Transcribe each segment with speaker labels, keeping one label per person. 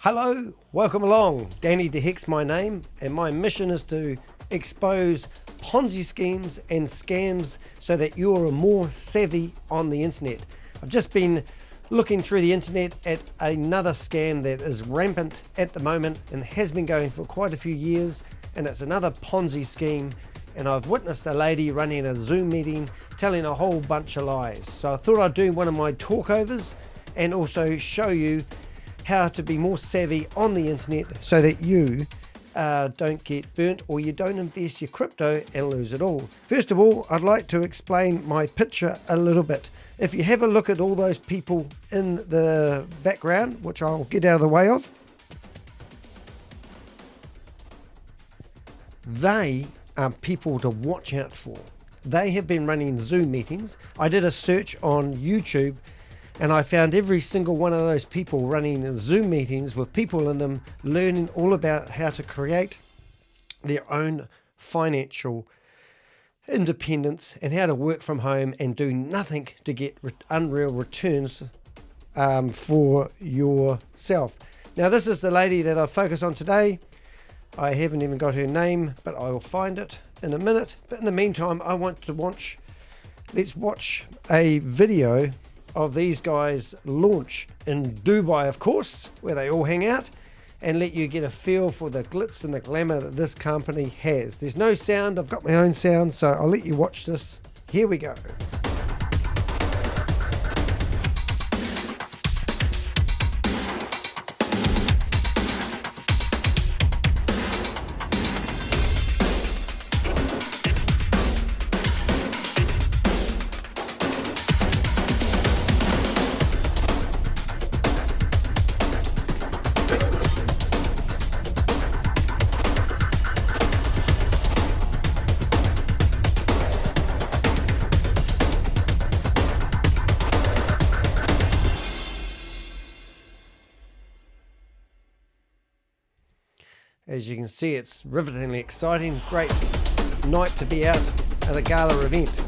Speaker 1: Hello, welcome along. Danny de Hek's my name, and my mission is to expose Ponzi schemes and scams so that you're more savvy on the internet. I've just been looking through the internet at another scam that is rampant at the moment and has been going for quite a few years, and it's another Ponzi scheme. And I've witnessed a lady running a Zoom meeting telling a whole bunch of lies. So I thought I'd do one of my talkovers and also show you how to be more savvy on the internet so that you don't get burnt or you don't invest your crypto and lose it all. First of all, I'd like to explain my picture a little bit. If you have a look at all those people in the background, which I'll get out of the way of, they are people to watch out for. They have been running Zoom meetings. I did a search on YouTube and I found every single one of those people running Zoom meetings with people in them learning all about how to create their own financial independence and how to work from home and do nothing to get unreal returns for yourself. Now, this is the lady that I focus on today. I haven't even got her name, but I will find it in a minute. But in the meantime, I want to let's watch a video of these guys launch in Dubai, of course, where they all hang out, and let you get a feel for the glitz and the glamour that this company has. There's no sound. I've got my own sound, so I'll let you watch this. Here we go. As you can see, it's rivetingly exciting. Great night to be out at a gala event.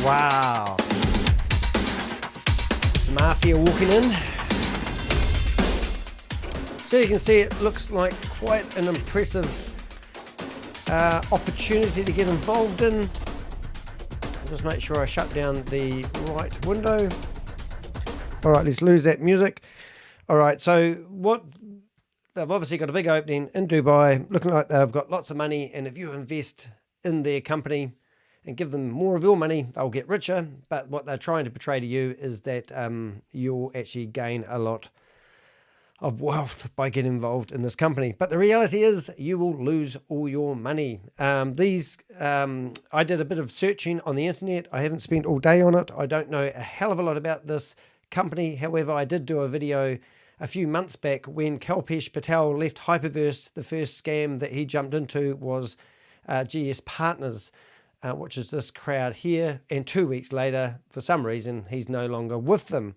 Speaker 1: Wow, it's the mafia walking in. So you can see it looks like quite an impressive opportunity to get involved in. I'll just make sure I shut down the right window. All right, let's lose that music. All right, so they've obviously got a big opening in Dubai, looking like they've got lots of money, and if you invest in their company and give them more of your money, they'll get richer. But what they're trying to portray to you is that you'll actually gain a lot of wealth by getting involved in this company. But the reality is you will lose all your money. I did a bit of searching on the internet. I haven't spent all day on it. I don't know a hell of a lot about this company. However, I did do a video a few months back when Kalpesh Patel left Hyperverse. The first scam that he jumped into was GSPartners, which is this crowd here, and 2 weeks later, for some reason, he's no longer with them.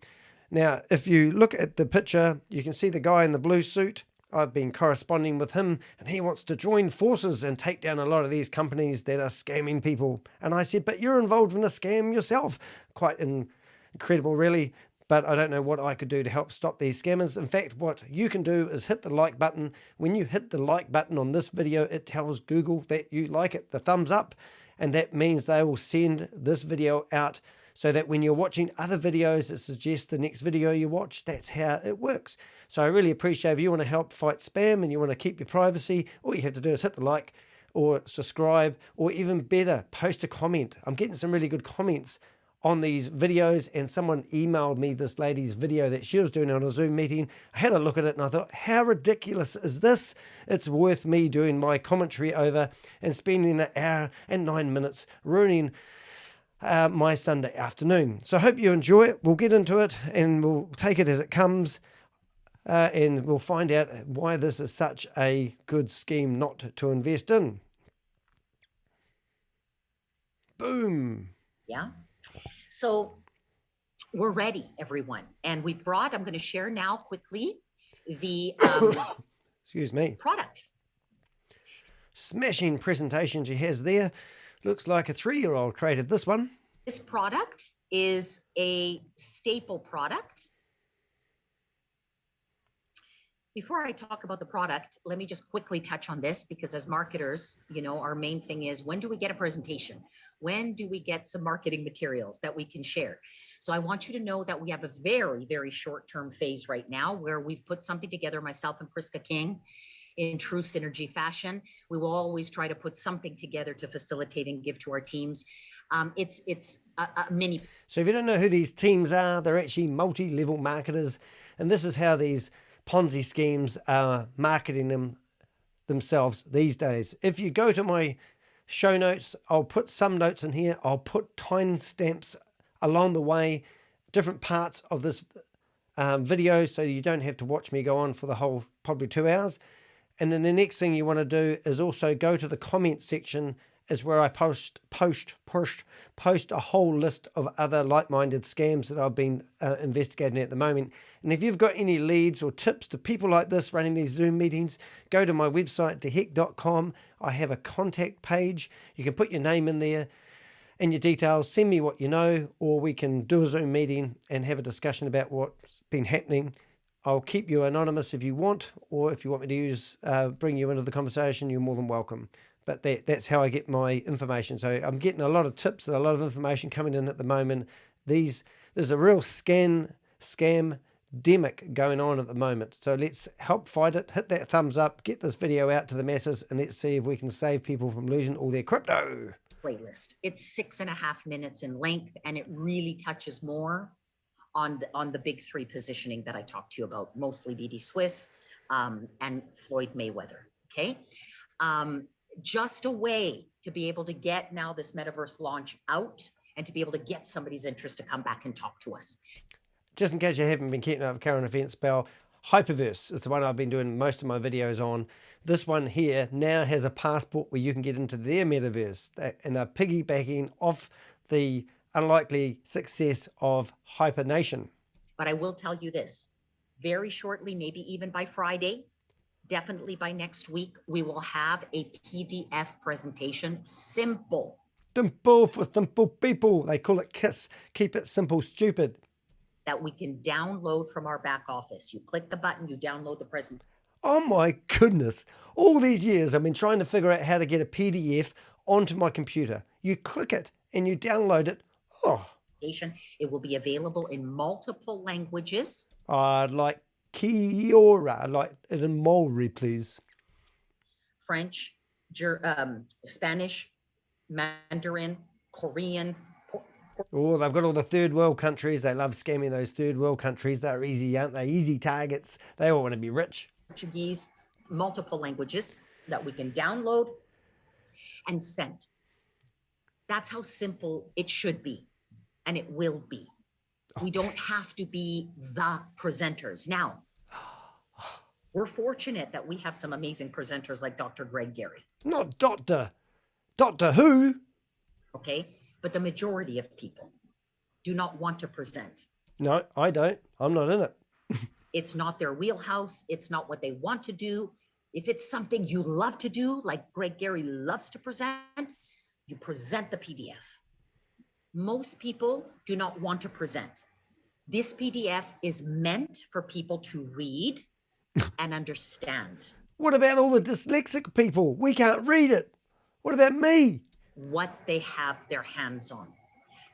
Speaker 1: Now, if you look at the picture, you can see the guy in the blue suit. I've been corresponding with him, and he wants to join forces and take down a lot of these companies that are scamming people. And I said, but you're involved in a scam yourself. Quite incredible, really. But I don't know what I could do to help stop these scammers. In fact, what you can do is hit the like button. When you hit the like button on this video, it tells Google that you like it, the thumbs up. And that means they will send this video out so that when you're watching other videos that suggest the next video you watch, that's how it works. So I really appreciate if you want to help fight spam and you want to keep your privacy, all you have to do is hit the like or subscribe, or even better, post a comment. I'm getting some really good comments on these videos, and someone emailed me this lady's video that she was doing on a Zoom meeting. I had a look at it and I thought, how ridiculous is this? It's worth me doing my commentary over and spending an hour and 9 minutes ruining my Sunday afternoon. So I hope you enjoy it. We'll get into it and we'll take it as it comes. and we'll find out why this is such a good scheme not to invest in. Boom.
Speaker 2: Yeah. So we're ready, everyone. And we've brought, I'm going to share now quickly the
Speaker 1: excuse me,
Speaker 2: product.
Speaker 1: Smashing presentation she has there. Looks like a 3-year-old created this one.
Speaker 2: This product is a staple product. Before I talk about the product, let me just quickly touch on this, because as marketers, you know, our main thing is, when do we get a presentation? When do we get some marketing materials that we can share? So I want you to know that we have a very, very short-term phase right now where we've put something together, myself and Priska King, in true synergy fashion. We will always try to put something together to facilitate and give to our teams. It's a mini.
Speaker 1: So if you don't know who these teams are, they're actually multi-level marketers. And this is how these Ponzi schemes are marketing themselves these days. If you go to my show notes, I'll put some notes in here. I'll put timestamps along the way, different parts of this video, so you don't have to watch me go on for the whole probably 2 hours. And then the next thing you want to do is also go to the comment section, is where I post a whole list of other like-minded scams that I've been investigating at the moment. And if you've got any leads or tips to people like this running these Zoom meetings, go to my website, dehek.com. I have a contact page. You can put your name in there and your details, send me what you know, or we can do a Zoom meeting and have a discussion about what's been happening. I'll keep you anonymous if you want, or if you want me to use bring you into the conversation, you're more than welcome. But that's how I get my information. So I'm getting a lot of tips and a lot of information coming in at the moment. There's a real scam demic going on at the moment. So let's help fight it. Hit that thumbs up, get this video out to the masses, and let's see if we can save people from losing all their crypto.
Speaker 2: Playlist. It's 6.5 minutes in length, and it really touches more on the big three positioning that I talked to you about, mostly BDSWISS and Floyd Mayweather. Okay. Just a way to be able to get now this metaverse launch out and to be able to get somebody's interest to come back and talk to us.
Speaker 1: Just in case you haven't been keeping up with current events, Bell, Hyperverse is the one I've been doing most of my videos on. This one here now has a passport where you can get into their metaverse, and they're piggybacking off the unlikely success of Hypernation.
Speaker 2: But I will tell you this, very shortly, maybe even by Friday, definitely by next week, we will have a PDF presentation. Simple
Speaker 1: for simple people. They call it KISS. Keep it simple, stupid.
Speaker 2: That we can download from our back office. You click the button, you download the presentation.
Speaker 1: Oh my goodness. All these years I've been trying to figure out how to get a PDF onto my computer. You click it and you download it. Oh.
Speaker 2: It will be available in multiple languages.
Speaker 1: Like Kia, like it in Maori, please.
Speaker 2: French, Spanish, Mandarin, Korean.
Speaker 1: Oh, they've got all the third world countries. They love scamming those third world countries. They're easy, aren't they? Easy targets. They all want to be rich.
Speaker 2: Portuguese, multiple languages that we can download and send. That's how simple it should be, and it will be. Okay. We don't have to be the presenters. Now, we're fortunate that we have some amazing presenters like Dr. Greg Gary.
Speaker 1: Not Doctor who?
Speaker 2: Okay, but the majority of people do not want to present.
Speaker 1: No, I don't. I'm not in it.
Speaker 2: It's not their wheelhouse. It's not what they want to do. If it's something you love to do, like Greg Gary loves to present, you present the PDF. Most people do not want to present. This PDF is meant for people to read and understand.
Speaker 1: What about all the dyslexic people? We can't read it. What about me?
Speaker 2: What they have their hands on.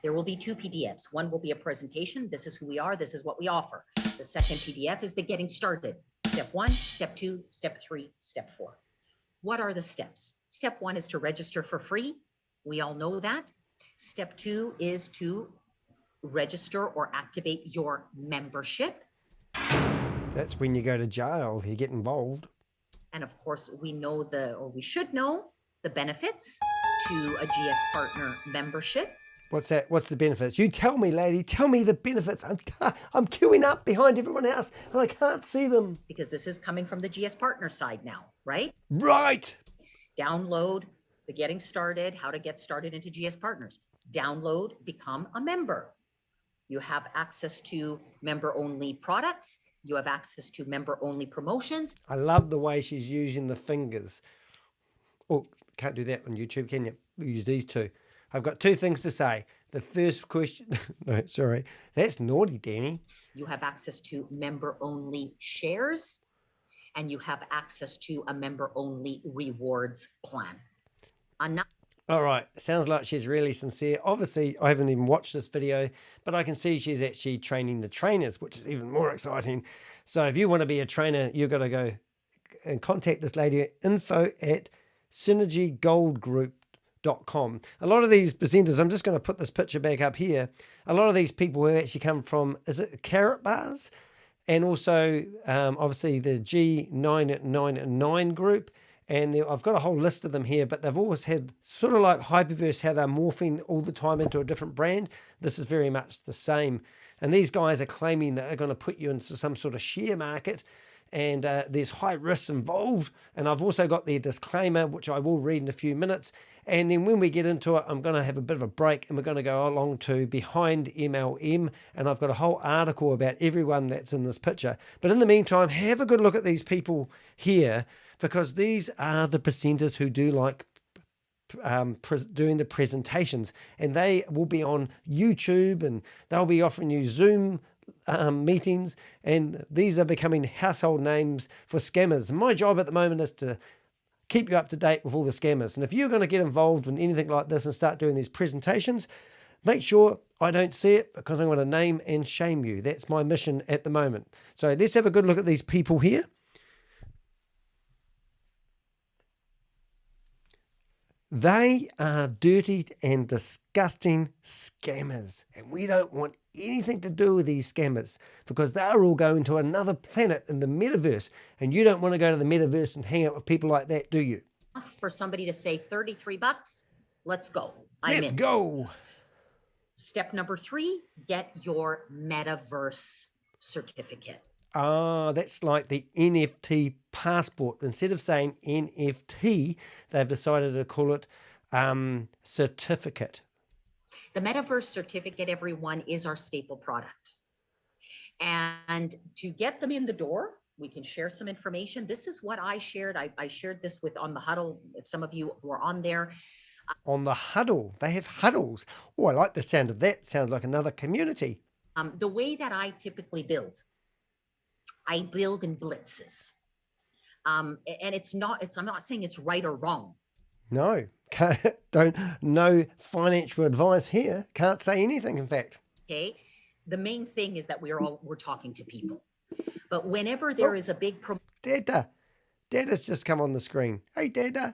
Speaker 2: There will be 2 PDFs. One will be a presentation. This is who we are. This is what we offer. The second PDF is the getting started. Step 1, step 2, step 3, step 4. What are the steps? Step 1 is to register for free. We all know that. Step 2 is to register or activate your membership.
Speaker 1: That's when you go to jail, you get involved.
Speaker 2: And of course, we should know the benefits to a GS Partner membership.
Speaker 1: What's that? What's the benefits? You tell me, lady. Tell me the benefits. I'm queuing up behind everyone else and I can't see them.
Speaker 2: Because this is coming from the GS partner side now, right?
Speaker 1: Right.
Speaker 2: Download the getting started, how to get started into GS partners. Download, become a member. You have access to member-only products. You have access to member-only promotions.
Speaker 1: I love the way she's using the fingers. Oh, can't do that on YouTube, can you? We use these two. I've got two things to say. The first question, no, sorry, that's naughty, Danny.
Speaker 2: You have access to member-only shares, and you have access to a member-only rewards plan.
Speaker 1: All right, sounds like she's really sincere. Obviously, I haven't even watched this video, but I can see she's actually training the trainers, which is even more exciting. So if you want to be a trainer, you've got to go and contact this lady, info@synergygoldgroup.com. A lot of these presenters, I'm just going to put this picture back up here. A lot of these people have actually come from, is it Carrot Bars? And also, obviously, the G999 group. And I've got a whole list of them here, but they've always had sort of like Hyperverse, how they're morphing all the time into a different brand. This is very much the same. And these guys are claiming that they're going to put you into some sort of share market, and there's high risks involved. And I've also got their disclaimer, which I will read in a few minutes. And then when we get into it, I'm going to have a bit of a break and we're going to go along to Behind MLM. And I've got a whole article about everyone that's in this picture. But in the meantime, have a good look at these people here, because these are the presenters who do like doing the presentations, and they will be on YouTube and they'll be offering you Zoom meetings, and these are becoming household names for scammers. And my job at the moment is to keep you up to date with all the scammers. And if you're going to get involved in anything like this and start doing these presentations, make sure I don't see it, because I'm going to name and shame you. That's my mission at the moment. So let's have a good look at these people here. They are dirty and disgusting scammers, and we don't want anything to do with these scammers, because they're all going to another planet in the metaverse, and you don't want to go to the metaverse and hang out with people like that, do you?
Speaker 2: For somebody to say $33, let's go.
Speaker 1: Let's go.
Speaker 2: Step number 3, get your metaverse certificate.
Speaker 1: Ah, that's like the NFT passport. Instead of saying NFT, they've decided to call it certificate.
Speaker 2: The metaverse certificate, everyone, is our staple product. And to get them in the door, we can share some information. This is what I shared. I shared this with on the huddle. If some of you were on there.
Speaker 1: On the huddle, they have huddles. Oh, I like the sound of that. Sounds like another community.
Speaker 2: The way that I typically build, I build in blitzes. And I'm not saying it's right or wrong.
Speaker 1: No, no financial advice here. Can't say anything, in fact.
Speaker 2: Okay. The main thing is that we're talking to people. But whenever there is a big
Speaker 1: Dada's just come on the screen. Hey, Dada.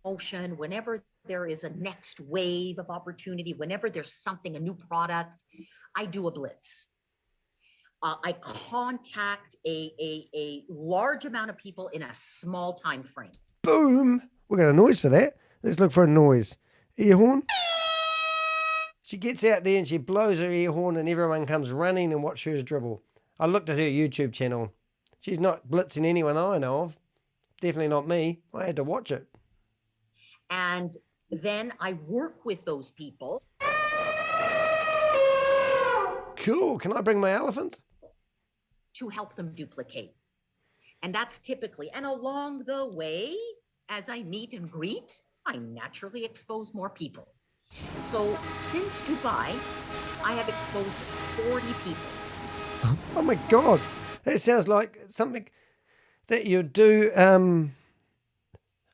Speaker 2: Promotion, whenever there is a next wave of opportunity, whenever there's something, a new product, I do a blitz. I contact a large amount of people in a small time frame.
Speaker 1: Boom! We got a noise for that. Let's look for a noise. Ear horn. She gets out there and she blows her ear horn, and everyone comes running and watch her dribble. I looked at her YouTube channel. She's not blitzing anyone I know of. Definitely not me. I had to watch it.
Speaker 2: And then I work with those people.
Speaker 1: Cool. Can I bring my elephant?
Speaker 2: To help them duplicate. And that's typically, and along the way, as I meet and greet, I naturally expose more people. So since Dubai, I have exposed 40 people.
Speaker 1: Oh my God. That sounds like something that you do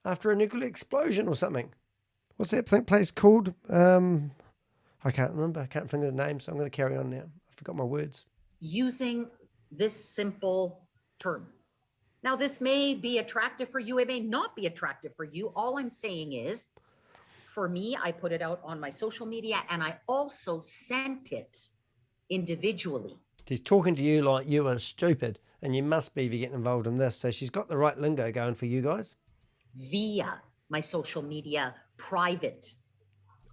Speaker 1: after a nuclear explosion or something. What's that place called? I can't remember. I can't think of the name, so I'm going to carry on now. I forgot my words.
Speaker 2: Using this simple term. Now, this may be attractive for you. It may not be attractive for you. All I'm saying is, for me, I put it out on my social media, and I also sent it individually.
Speaker 1: She's talking to you like you are stupid, and you must be if you're getting involved in this. So she's got the right lingo going for you guys.
Speaker 2: Via my social media private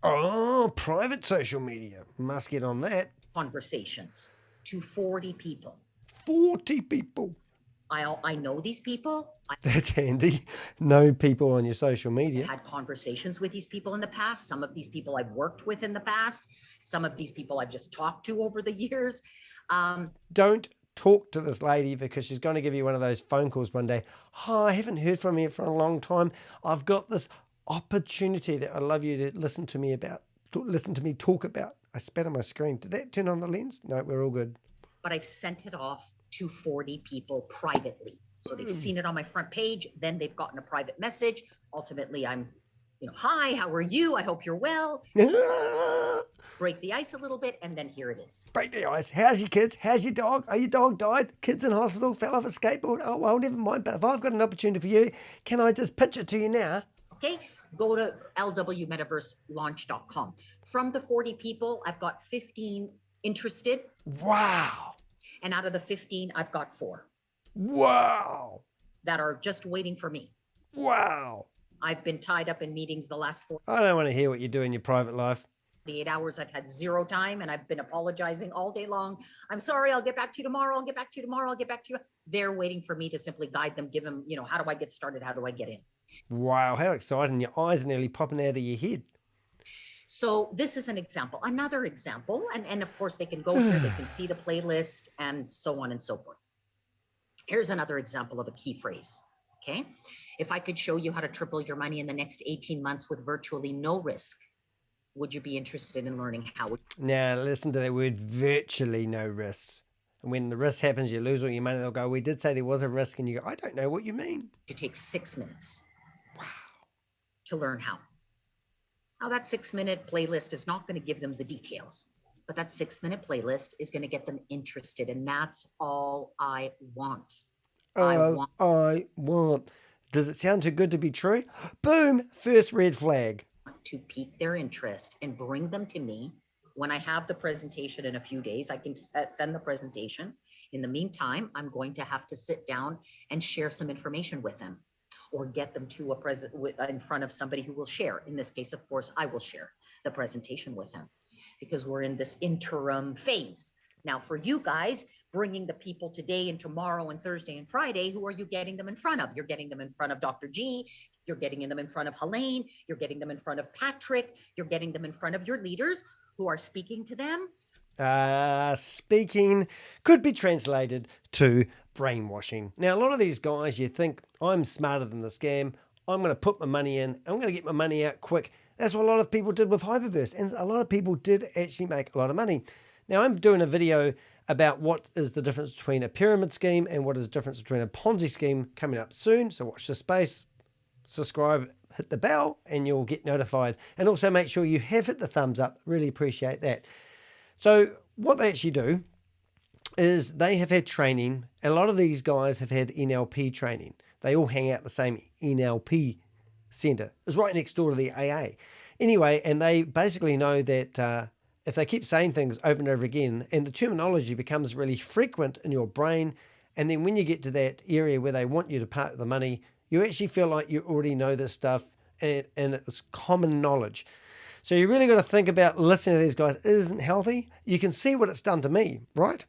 Speaker 1: Oh, private social media. Must get on that.
Speaker 2: Conversations to 40 people.
Speaker 1: 40 people.
Speaker 2: I know these people.
Speaker 1: That's handy. Know people on your social
Speaker 2: I've
Speaker 1: media.
Speaker 2: had conversations with these people in the past. Some of these people I've worked with in the past. Some of these people I've just talked to over the years.
Speaker 1: Don't talk to this lady because she's going to give you one of those phone calls one day. Oh, I haven't heard from you for a long time. I've got this opportunity that I'd love you to listen to me about. Listen to me talk about. I spat on my screen. Did that turn on the lens? No, we're all good.
Speaker 2: But I've sent it off to 40 people privately. So they've seen it on my front page. Then they've gotten a private message. Ultimately, I'm, hi, how are you? I hope you're well. Break the ice a little bit, and then here it is.
Speaker 1: Break the ice. How's your kids? How's your dog? Oh, your dog died. Kids in hospital. Fell off a skateboard. Oh, well, never mind. But if I've got an opportunity for you, can I just pitch it to you now?
Speaker 2: Okay, go to lwmetaverselaunch.com. From the 40 people, I've got 15 interested.
Speaker 1: Wow.
Speaker 2: And out of the 15, I've got 4.
Speaker 1: Wow.
Speaker 2: That are just waiting for me.
Speaker 1: Wow.
Speaker 2: I've been tied up in meetings the last 4.
Speaker 1: I don't want to hear what you do in your private life.
Speaker 2: The 8 hours I've had 0 time, and I've been apologizing all day long. I'm sorry, I'll get back to you tomorrow. I'll get back to you tomorrow. I'll get back to you. They're waiting for me to simply guide them, give them, how do I get started? How do I get in?
Speaker 1: Wow, how exciting. Your eyes are nearly popping out of your head.
Speaker 2: So this is an example, another example. And of course they can go here, they can see the playlist and so on and so forth. Here's another example of a key phrase. Okay. If I could show you how to triple your money in the next 18 months with virtually no risk, would you be interested in learning how?
Speaker 1: Now, listen to that word, virtually no risk. And when the risk happens, you lose all your money. They'll go, we did say there was a risk. And you go, I don't know what you mean.
Speaker 2: It takes 6 minutes.
Speaker 1: Wow.
Speaker 2: To learn how. Now, that 6-minute playlist is not going to give them the details, but that 6-minute playlist is going to get them interested. And that's all I want.
Speaker 1: I want. Does it sound too good to be true? Boom. First red flag.
Speaker 2: To pique their interest and bring them to me. When I have the presentation in a few days, I can send the presentation. In the meantime, I'm going to have to sit down and share some information with them, or get them to in front of somebody who will share. In this case, of course, I will share the presentation with them because we're in this interim phase. Now, for you guys, bringing the people today and tomorrow and Thursday and Friday, who are you getting them in front of? You're getting them in front of Dr. G. You're getting them in front of Helene. You're getting them in front of Patrick. You're getting them in front of your leaders who are speaking to them.
Speaker 1: Speaking could be translated to brainwashing. Now, a lot of these guys, you think, I'm smarter than the scam. I'm going to put my money in. I'm going to get my money out quick. That's what a lot of people did with Hyperverse. And a lot of people did actually make a lot of money. Now, I'm doing a video about what is the difference between a pyramid scheme and what is the difference between a Ponzi scheme coming up soon. So watch this space, subscribe, hit the bell, and you'll get notified. And also make sure you have hit the thumbs up. Really appreciate that. So what they actually do is they have had training. A lot of these guys have had NLP training. They all hang out the same NLP center. It's right next door to the AA. Anyway, and they basically know that if they keep saying things over and over again, and the terminology becomes really frequent in your brain, and then when you get to that area where they want you to part the money, you actually feel like you already know this stuff, and it's common knowledge. So you really got to think about listening to these guys. It isn't healthy. You can see what it's done to me, right?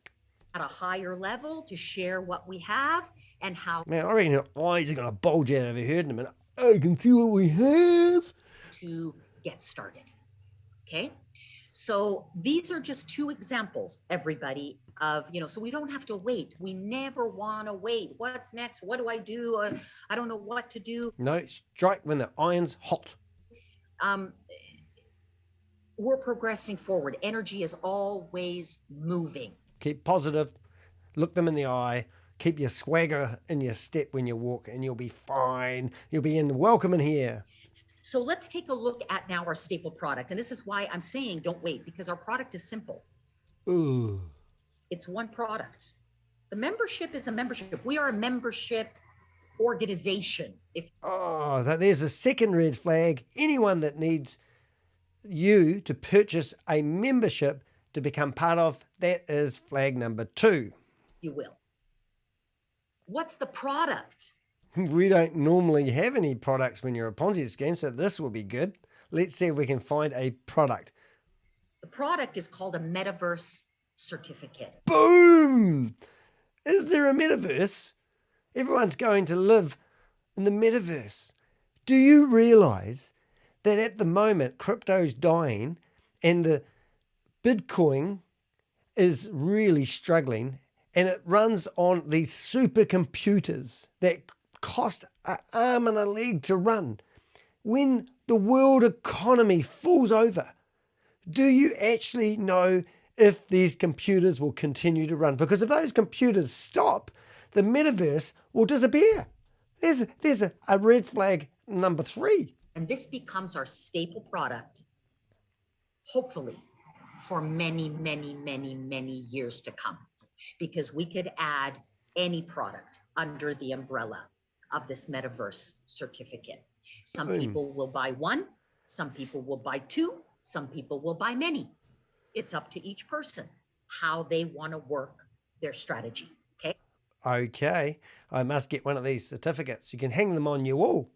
Speaker 2: At a higher level to share what we have and how.
Speaker 1: Man, I reckon your eyes are going to bulge out of your head in a minute. I can see what we have.
Speaker 2: To get started. Okay. So these are just 2 examples, everybody, of, so we don't have to wait. We never want to wait. What's next? What do I do? I don't know what to do.
Speaker 1: No, strike when the iron's hot.
Speaker 2: We're progressing forward. Energy is always moving.
Speaker 1: Keep positive. Look them in the eye. Keep your swagger in your step when you walk, and you'll be fine. You'll be welcome in here.
Speaker 2: So let's take a look at now our staple product. And this is why I'm saying don't wait, because our product is simple.
Speaker 1: Ooh.
Speaker 2: It's one product. The membership is a membership. We are a membership organization.
Speaker 1: There's a second red flag. Anyone that needs you to purchase a membership to become part of, that is flag number 2.
Speaker 2: You will. What's the product?
Speaker 1: We don't normally have any products when you're a Ponzi scheme, so this will be good. Let's see if we can find a product.
Speaker 2: The product is called a metaverse certificate.
Speaker 1: Boom! Is there a metaverse? Everyone's going to live in the metaverse. Do you realize that at the moment crypto's dying and the Bitcoin is really struggling, and it runs on these supercomputers that cost an arm and a leg to run? When the world economy falls over, do you actually know if these computers will continue to run? Because if those computers stop, the metaverse will disappear. There's a red flag number 3.
Speaker 2: And this becomes our staple product, hopefully, for many, many, many, many years to come, because we could add any product under the umbrella of this metaverse certificate. Some people will buy one, some people will buy 2, some people will buy many. It's up to each person how they want to work their strategy. Okay.
Speaker 1: Okay, I must get one of these certificates. You can hang them on your wall.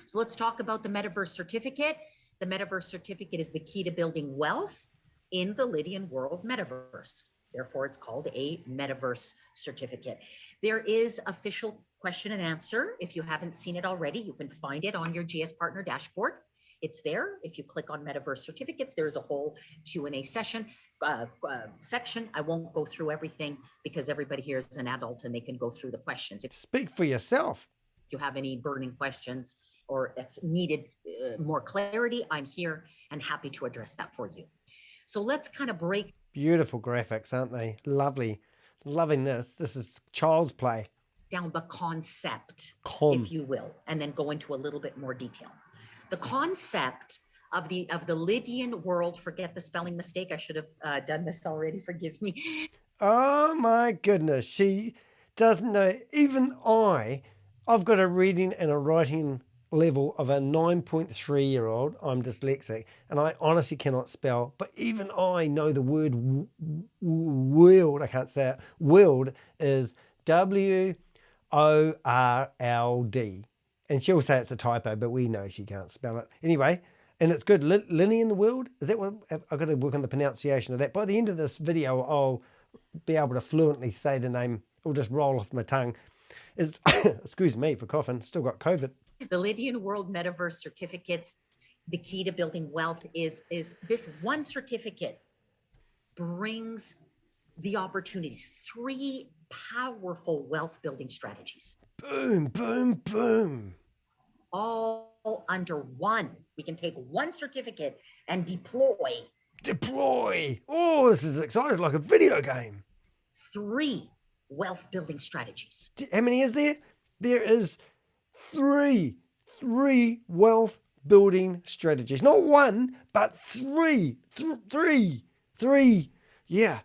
Speaker 2: So let's talk about the metaverse certificate. The metaverse certificate is the key to building wealth in the LydianWorld metaverse. Therefore, it's called a metaverse certificate. There is official question and answer. If you haven't seen it already, you can find it on your GS Partner dashboard. It's there. If you click on metaverse certificates, there's a whole Q&A section. I won't go through everything because everybody here is an adult and they can go through the questions.
Speaker 1: Speak for yourself.
Speaker 2: If you have any burning questions or it's needed more clarity, I'm here and happy to address that for you. So let's kind of break.
Speaker 1: Beautiful graphics, aren't they? Lovely. Loving this. This is child's play.
Speaker 2: Down the concept, if you will, and then go into a little bit more detail. The concept of the Lydian.World, forget the spelling mistake. I should have done this already. Forgive me.
Speaker 1: Oh my goodness. She doesn't know. Even I've got a reading and a writing level of a 9.3-year-old. I'm dyslexic and I honestly cannot spell, but even I know the word world. I can't say it. World is WORLD. And she'll say it's a typo, but we know she can't spell it. Anyway, and it's good. Lydian.World, is that what? I've got to work on the pronunciation of that. By the end of this video, I'll be able to fluently say the name. It'll just roll off my tongue. Excuse me for coughing, still got COVID.
Speaker 2: The Lydian.World Metaverse certificates, the key to building wealth is this one certificate brings the opportunities, 3 powerful wealth building strategies.
Speaker 1: Boom, boom, boom.
Speaker 2: All under one. We can take one certificate and deploy.
Speaker 1: Deploy. Oh, this is exciting. It's like a video game.
Speaker 2: 3 wealth building strategies.
Speaker 1: How many is there? There is 3 wealth building strategies. Not 1, but 3. 3. Yeah.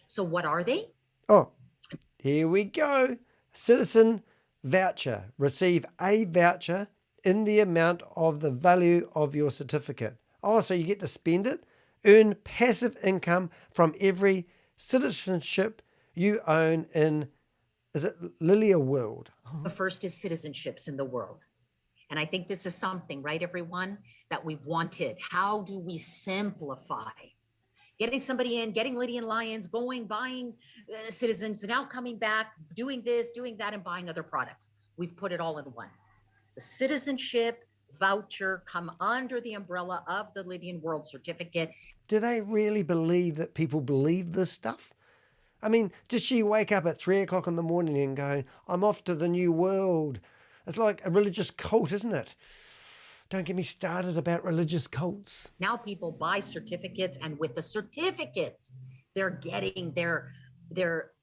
Speaker 2: So what are they?
Speaker 1: Oh, here we go. Citizen voucher. Receive a voucher in the amount of the value of your certificate. Oh, so you get to spend it. Earn passive income from every citizenship you own in, is it LydianWorld?
Speaker 2: The first is citizenships in the world. And I think this is something, right, everyone, that we've wanted. How do we simplify? Getting somebody in, getting Lydian Lions, going, buying citizens, now coming back, doing this, doing that, and buying other products. We've put it all in one. The citizenship voucher come under the umbrella of the LydianWorld certificate.
Speaker 1: Do they really believe that people believe this stuff? I mean, does she wake up at 3 o'clock in the morning and go, I'm off to the new world? It's like a religious cult, isn't it? Don't get me started about religious cults.
Speaker 2: Now people buy certificates, and with the certificates, they're getting their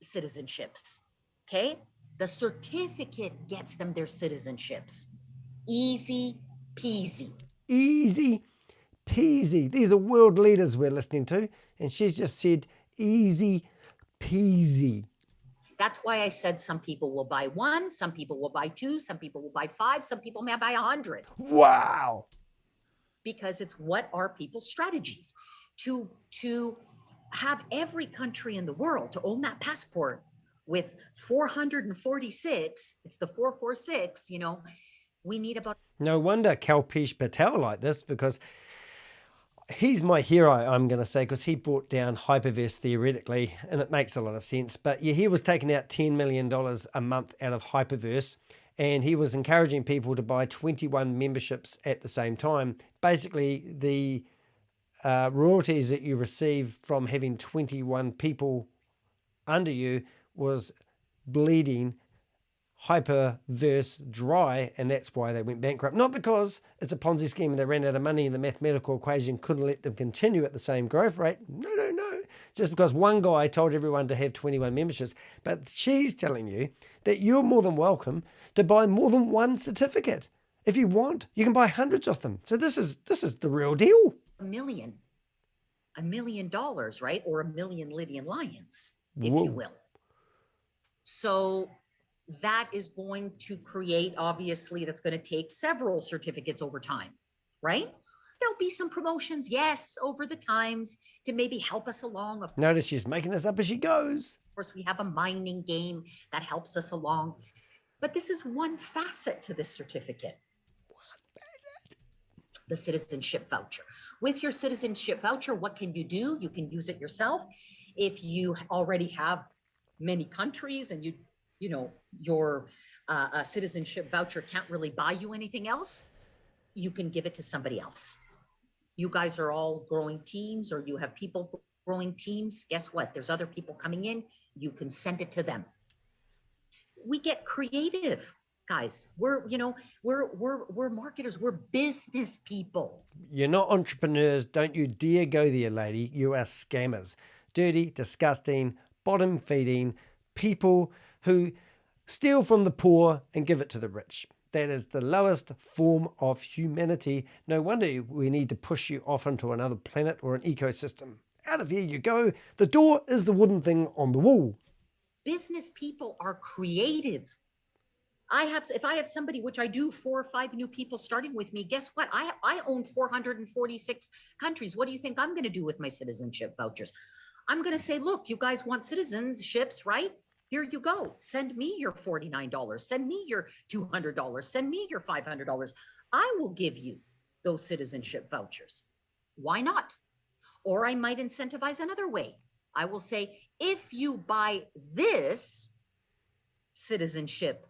Speaker 2: citizenships. Okay? The certificate gets them their citizenships. Easy peasy.
Speaker 1: Easy peasy. These are world leaders we're listening to, and she's just said easy peasy.
Speaker 2: That's why I said some people will buy 1, some people will buy 2, some people will buy 5, some people may buy 100.
Speaker 1: Wow.
Speaker 2: Because it's what are people's strategies to have every country in the world to own that passport with 446, it's the 446, We need about...
Speaker 1: No wonder Kalpesh Patel like this, because he's my hero, I'm going to say, because he brought down Hyperverse theoretically, and it makes a lot of sense. But yeah, he was taking out $10 million a month out of Hyperverse, and he was encouraging people to buy 21 memberships at the same time. Basically, the royalties that you receive from having 21 people under you was bleeding Hyperverse dry, and that's why they went bankrupt. Not because it's a Ponzi scheme and they ran out of money and the mathematical equation couldn't let them continue at the same growth rate. No. Just because one guy told everyone to have 21 memberships. But she's telling you that you're more than welcome to buy more than one certificate. If you want, you can buy hundreds of them. So this is the real deal.
Speaker 2: $1 million, right? Or 1 million Lydian lions, if
Speaker 1: Whoa.
Speaker 2: you will. So that is going to create, obviously, that's going to take several certificates over time, right? There'll be some promotions, yes, over the times to maybe help us along. Of
Speaker 1: Notice she's making this up as she goes.
Speaker 2: course, we have a mining game that helps us along. But this is one facet to this certificate. The citizenship voucher. With your citizenship voucher, what can you do? You can use it yourself. If you already have many countries and you know, your citizenship voucher can't really buy you anything else, you can give it to somebody else. You guys are all growing teams, or you have people growing teams. Guess what? There's other people coming in. You can send it to them. We get creative, guys. We're marketers. We're business people.
Speaker 1: You're not entrepreneurs. Don't you dare go there, lady. You are scammers. Dirty, disgusting, bottom feeding people who steal from the poor and give it to the rich. That is the lowest form of humanity. No wonder we need to push you off into another planet or an ecosystem. Out of here you go. The door is the wooden thing on the wall.
Speaker 2: Business people are creative. If I have somebody, which I do, 4 or 5 new people starting with me, guess what? I own 446 countries. What do you think I'm going to do with my citizenship vouchers? I'm going to say, look, you guys want citizenships, right? Here you go. Send me your $49. Send me your $200. Send me your $500. I will give you those citizenship vouchers. Why not? Or I might incentivize another way. I will say, if you buy this citizenship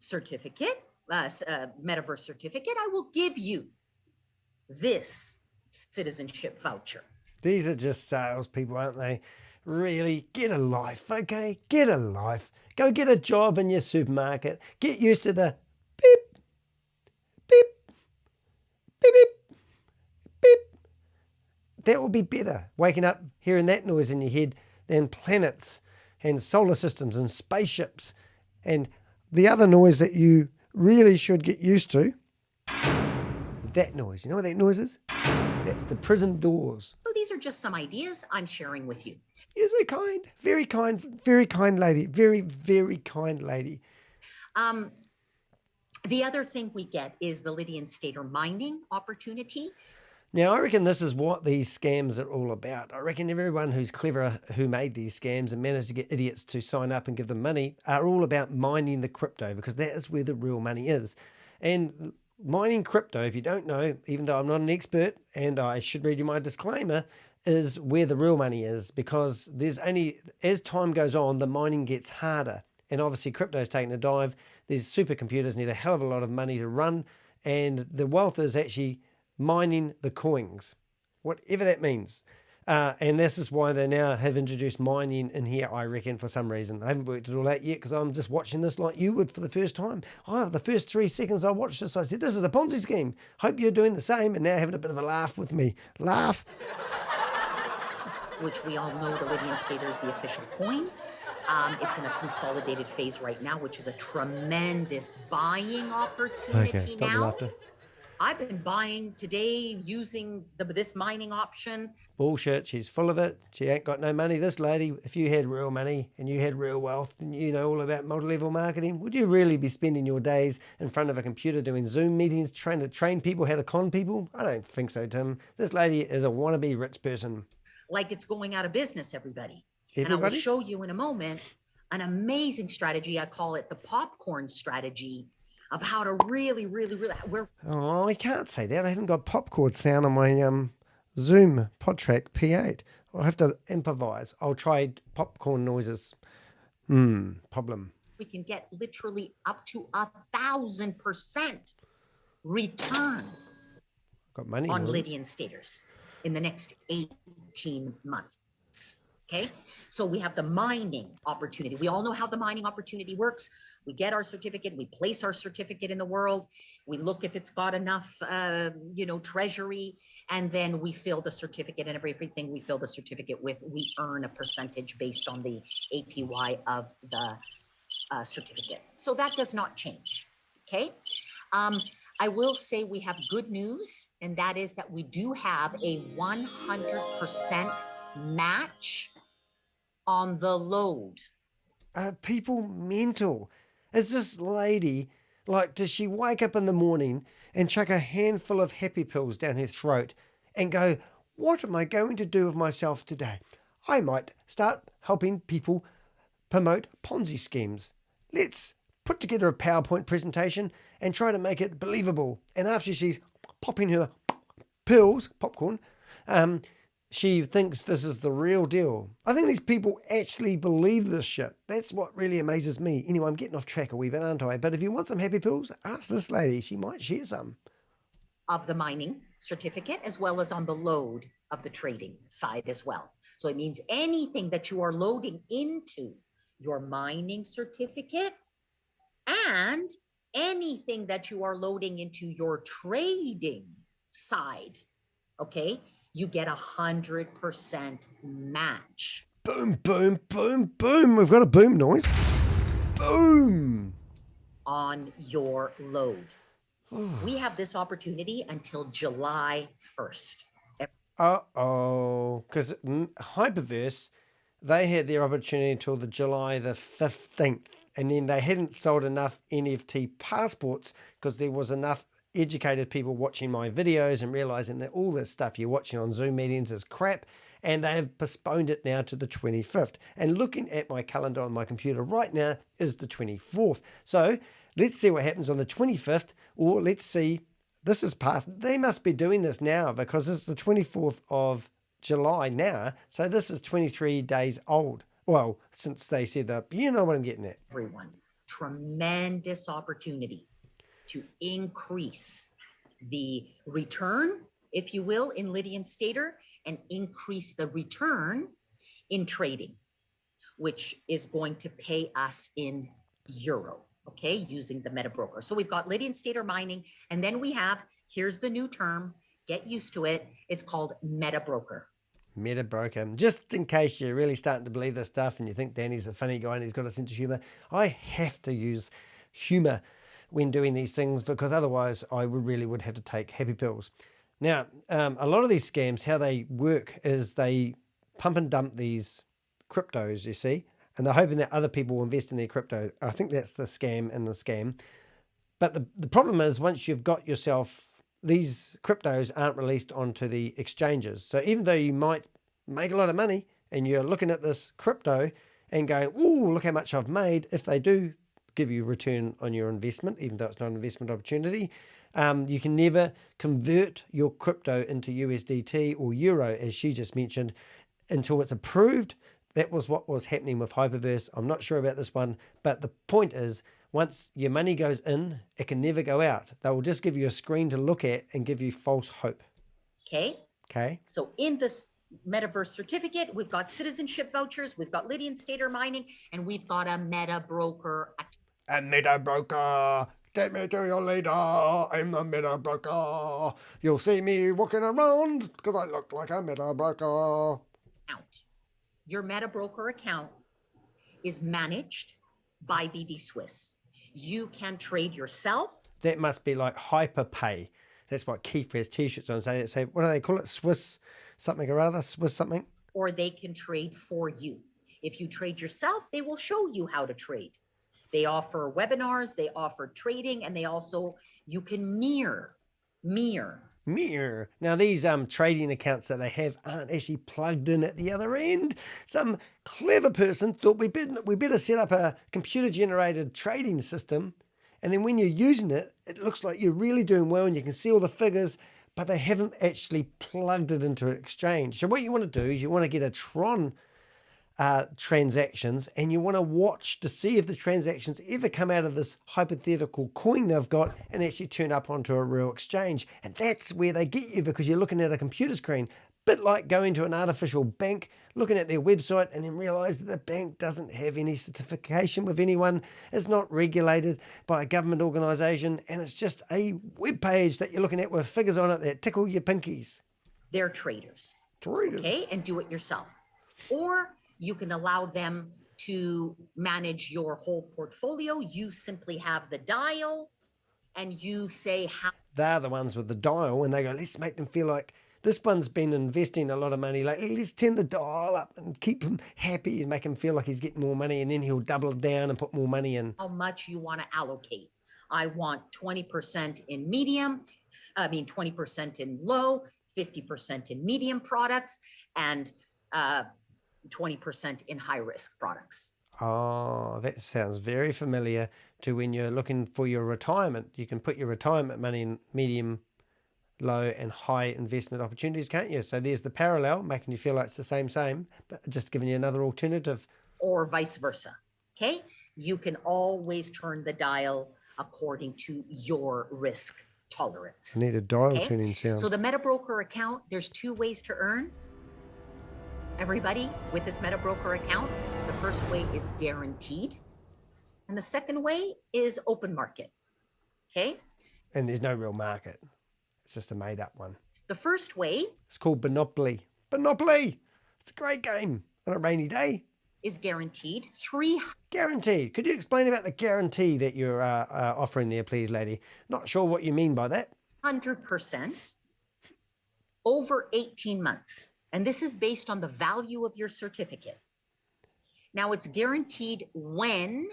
Speaker 2: certificate, metaverse certificate, I will give you this citizenship voucher.
Speaker 1: These are just salespeople, aren't they? Really, get a life, okay? Get a life. Go get a job in your supermarket. Get used to the beep, beep, beep, beep, beep. That will be better, waking up hearing that noise in your head, than planets and solar systems and spaceships and the other noise that you really should get used to. That noise. You know what that noise is? That's the prison doors.
Speaker 2: So these are just some ideas I'm sharing with you.
Speaker 1: You're so kind. Very kind lady. Very, very kind lady.
Speaker 2: The other thing we get is the Lydian stater mining opportunity.
Speaker 1: Now, I reckon this is what these scams are all about. I reckon everyone who's clever who made these scams and managed to get idiots to sign up and give them money are all about mining the crypto, because that is where the real money is. And mining crypto, if you don't know, even though I'm not an expert and I should read you my disclaimer, is where the real money is, because there's only, as time goes on, the mining gets harder. And obviously crypto is taking a dive. These supercomputers need a hell of a lot of money to run, and the wealth is actually mining the coins, whatever that means. And this is why they now have introduced mining in here, I reckon, for some reason. I haven't worked it all out yet because I'm just watching this like you would for the first time. Oh, the first 3 seconds I watched this, I said, this is a Ponzi scheme. Hope you're doing the same, and now having a bit of a laugh with me. Laugh.
Speaker 2: Which we all know the Lydian stater is the official coin. It's in a consolidated phase right now, which is a tremendous buying opportunity.
Speaker 1: Okay, stop the
Speaker 2: now.
Speaker 1: laughter.
Speaker 2: I've been buying today using this mining option.
Speaker 1: Bullshit. She's full of it. She ain't got no money. This lady, if you had real money and you had real wealth and you know all about multi-level marketing, would you really be spending your days in front of a computer doing Zoom meetings trying to train people how to con people? I don't think so, Tim. This lady is a wannabe rich person.
Speaker 2: Like it's going out of business, everybody. And I will show you in a moment an amazing strategy. I call it the popcorn strategy, of how to really, really, really, where
Speaker 1: Oh, I can't say that. I haven't got popcorn sound on my Zoom PodTrack P8. I'll have to improvise. I'll try popcorn noises. Problem.
Speaker 2: we can get literally up to 1,000% return
Speaker 1: Got money
Speaker 2: on
Speaker 1: noises.
Speaker 2: Lydian staters in the next 18 months. Okay, so we have the mining opportunity. We all know how the mining opportunity works. We get our certificate, we place our certificate in the world, we look if it's got enough, treasury, and then we fill the certificate, and everything we fill the certificate with, we earn a percentage based on the APY of the certificate. So that does not change. Okay. I will say we have good news, and that is that we do have a 100% match on the load.
Speaker 1: People mental. Is this lady, like, does she wake up in the morning and chuck a handful of happy pills down her throat and go, what am I going to do with myself today? I might start helping people promote Ponzi schemes. Let's put together a PowerPoint presentation and try to make it believable. And after she's popping her pills, popcorn, she thinks this is the real deal. I think these people actually believe this shit. That's what really amazes me. Anyway, I'm getting off track a wee bit, aren't I? But if you want some happy pills, ask this lady. She might share some.
Speaker 2: Of the mining certificate, as well as on the load of the trading side as well. So it means anything that you are loading into your mining certificate and anything that you are loading into your trading side, okay, you get 100% match.
Speaker 1: Boom, boom, boom, boom. We've got a boom noise. Boom.
Speaker 2: On your load. We have this opportunity until July 1st.
Speaker 1: Because Hyperverse, they had their opportunity until the July the 15th. And then they hadn't sold enough NFT passports because there was enough educated people watching my videos and realizing that all this stuff you're watching on Zoom meetings is crap. And they have postponed it now to the 25th. And looking at my calendar on my computer right now is the 24th. So let's see what happens on the 25th, or let's see, this is past. They must be doing this now because it's the 24th of July now. So this is 23 days old. Well, since they said that, you know what I'm getting at.
Speaker 2: Everyone, tremendous opportunity to increase the return, if you will, in Lydian Stater, and increase the return in trading, which is going to pay us in euro, okay, using the meta broker. So we've got Lydian Stater mining, and then we have, here's the new term, get used to it, it's called meta broker.
Speaker 1: Meta broker. Just in case you're really starting to believe this stuff and you think Danny's a funny guy and he's got a sense of humor, I have to use humor when doing these things because otherwise I really would have to take happy pills. Now, a lot of these scams, how they work is they pump and dump these cryptos, you see, and they're hoping that other people will invest in their crypto. I think that's the scam in the scam. But the problem is once you've got yourself, these cryptos aren't released onto the exchanges. So even though you might make a lot of money and you're looking at this crypto and going, ooh, look how much I've made. If they do give you a return on your investment, even though it's not an investment opportunity, you can never convert your crypto into USDT or Euro, as she just mentioned, until it's approved. That was what was happening with Hyperverse. I'm not sure about this one, but the point is, once your money goes in, it can never go out. They will just give you a screen to look at and give you false hope.
Speaker 2: Okay.
Speaker 1: Okay.
Speaker 2: So in this metaverse certificate, we've got citizenship vouchers, we've got Lydian Stater mining, and we've got a meta broker.
Speaker 1: A meta broker. Get me to your leader. I'm the meta broker. You'll see me walking around because I look like a meta broker.
Speaker 2: Account. Your meta broker account is managed by BDSWISS. You can trade yourself.
Speaker 1: That must be like Hyperpay. That's what Keith wears t-shirts on. Say, what do they call it? Swiss something or other? Swiss something?
Speaker 2: Or they can trade for you. If you trade yourself, they will show you how to trade. They offer webinars, they offer trading, and they also, you can mirror.
Speaker 1: Now these trading accounts that they have aren't actually plugged in at the other end. Some clever person thought we better set up a computer generated trading system And then when you're using it, it looks like you're really doing well and you can see all the figures, but they haven't actually plugged it into an exchange. So what you want to do is you want to get a Tron transactions, and you want to watch to see if the transactions ever come out of this hypothetical coin they've got and actually turn up onto a real exchange. And that's where they get you, because you're looking at a computer screen, bit like going to an artificial bank, looking at their website and then realize that the bank doesn't have any certification with anyone. It's not regulated by a government organization, and it's just a web page that you're looking at with figures on it that tickle your pinkies.
Speaker 2: They're traders.
Speaker 1: Traders.
Speaker 2: Okay, and do it yourself. Or you can allow them to manage your whole portfolio. You simply have the dial and you say how.
Speaker 1: They're the ones with the dial, and they go, let's make them feel like this one's been investing a lot of money. Like, let's turn the dial up and keep him happy and make him feel like he's getting more money, and then he'll double it down and put more money in.
Speaker 2: How much you want to allocate. I want 20% in medium, 20% in low, 50% in medium products, and 20% in high risk products.
Speaker 1: Oh, that sounds very familiar to when you're looking for your retirement. You can put your retirement money in medium, low and high investment opportunities, can't you? So there's the parallel, making you feel like it's the same, but just giving you another alternative.
Speaker 2: Or vice versa. Okay. You can always turn the dial according to your risk tolerance.
Speaker 1: I need a dial tuning sound.
Speaker 2: So the MetaBroker account, there's two ways to earn. Everybody with this MetaBroker account, the first way is guaranteed. And the second way is open market. Okay.
Speaker 1: And there's no real market. It's just a made up one.
Speaker 2: The first way.
Speaker 1: It's called Monopoly. Monopoly. It's a great game on a rainy day.
Speaker 2: Is guaranteed.
Speaker 1: Guaranteed. Could you explain about the guarantee that you're offering there, please, lady? Not sure what you mean by that.
Speaker 2: 100% over 18 months. And this is based on the value of your certificate. Now, it's guaranteed when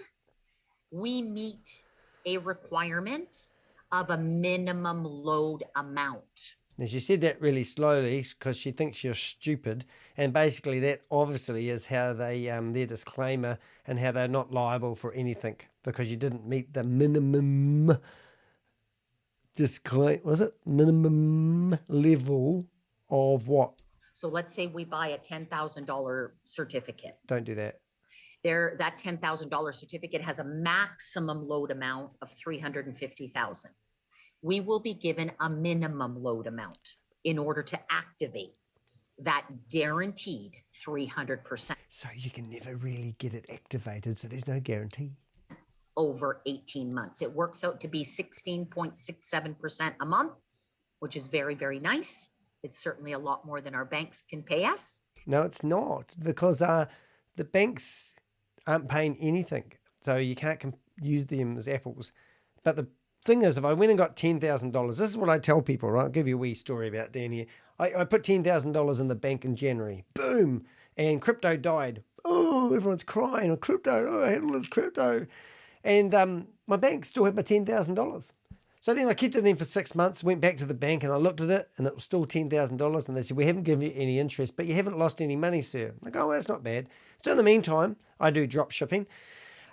Speaker 2: we meet a requirement of a minimum load amount.
Speaker 1: Now, she said that really slowly because she thinks you're stupid. And basically that obviously is how they, their disclaimer, and how they're not liable for anything because you didn't meet the minimum minimum level of what?
Speaker 2: So let's say we buy a $10,000 certificate.
Speaker 1: Don't do that.
Speaker 2: That $10,000 certificate has a maximum load amount of $350,000. We will be given a minimum load amount in order to activate that guaranteed 300%.
Speaker 1: So you can never really get it activated, so there's no guarantee.
Speaker 2: Over 18 months. It works out to be 16.67% a month, which is very, very nice. It's certainly a lot more than our banks can pay us.
Speaker 1: No, it's not, because the banks aren't paying anything. So you can't use them as apples. But the thing is, if I went and got $10,000, this is what I tell people, right? I'll give you a wee story about Danny. I put $10,000 in the bank in January. Boom. And crypto died. Oh, everyone's crying on crypto. Oh, I had all this crypto. And my bank still had my $10,000. So then I kept it in for 6 months, went back to the bank and I looked at it and it was still $10,000. And they said, we haven't given you any interest, but you haven't lost any money, sir. I'm like, oh, well, that's not bad. So in the meantime, I do drop shipping.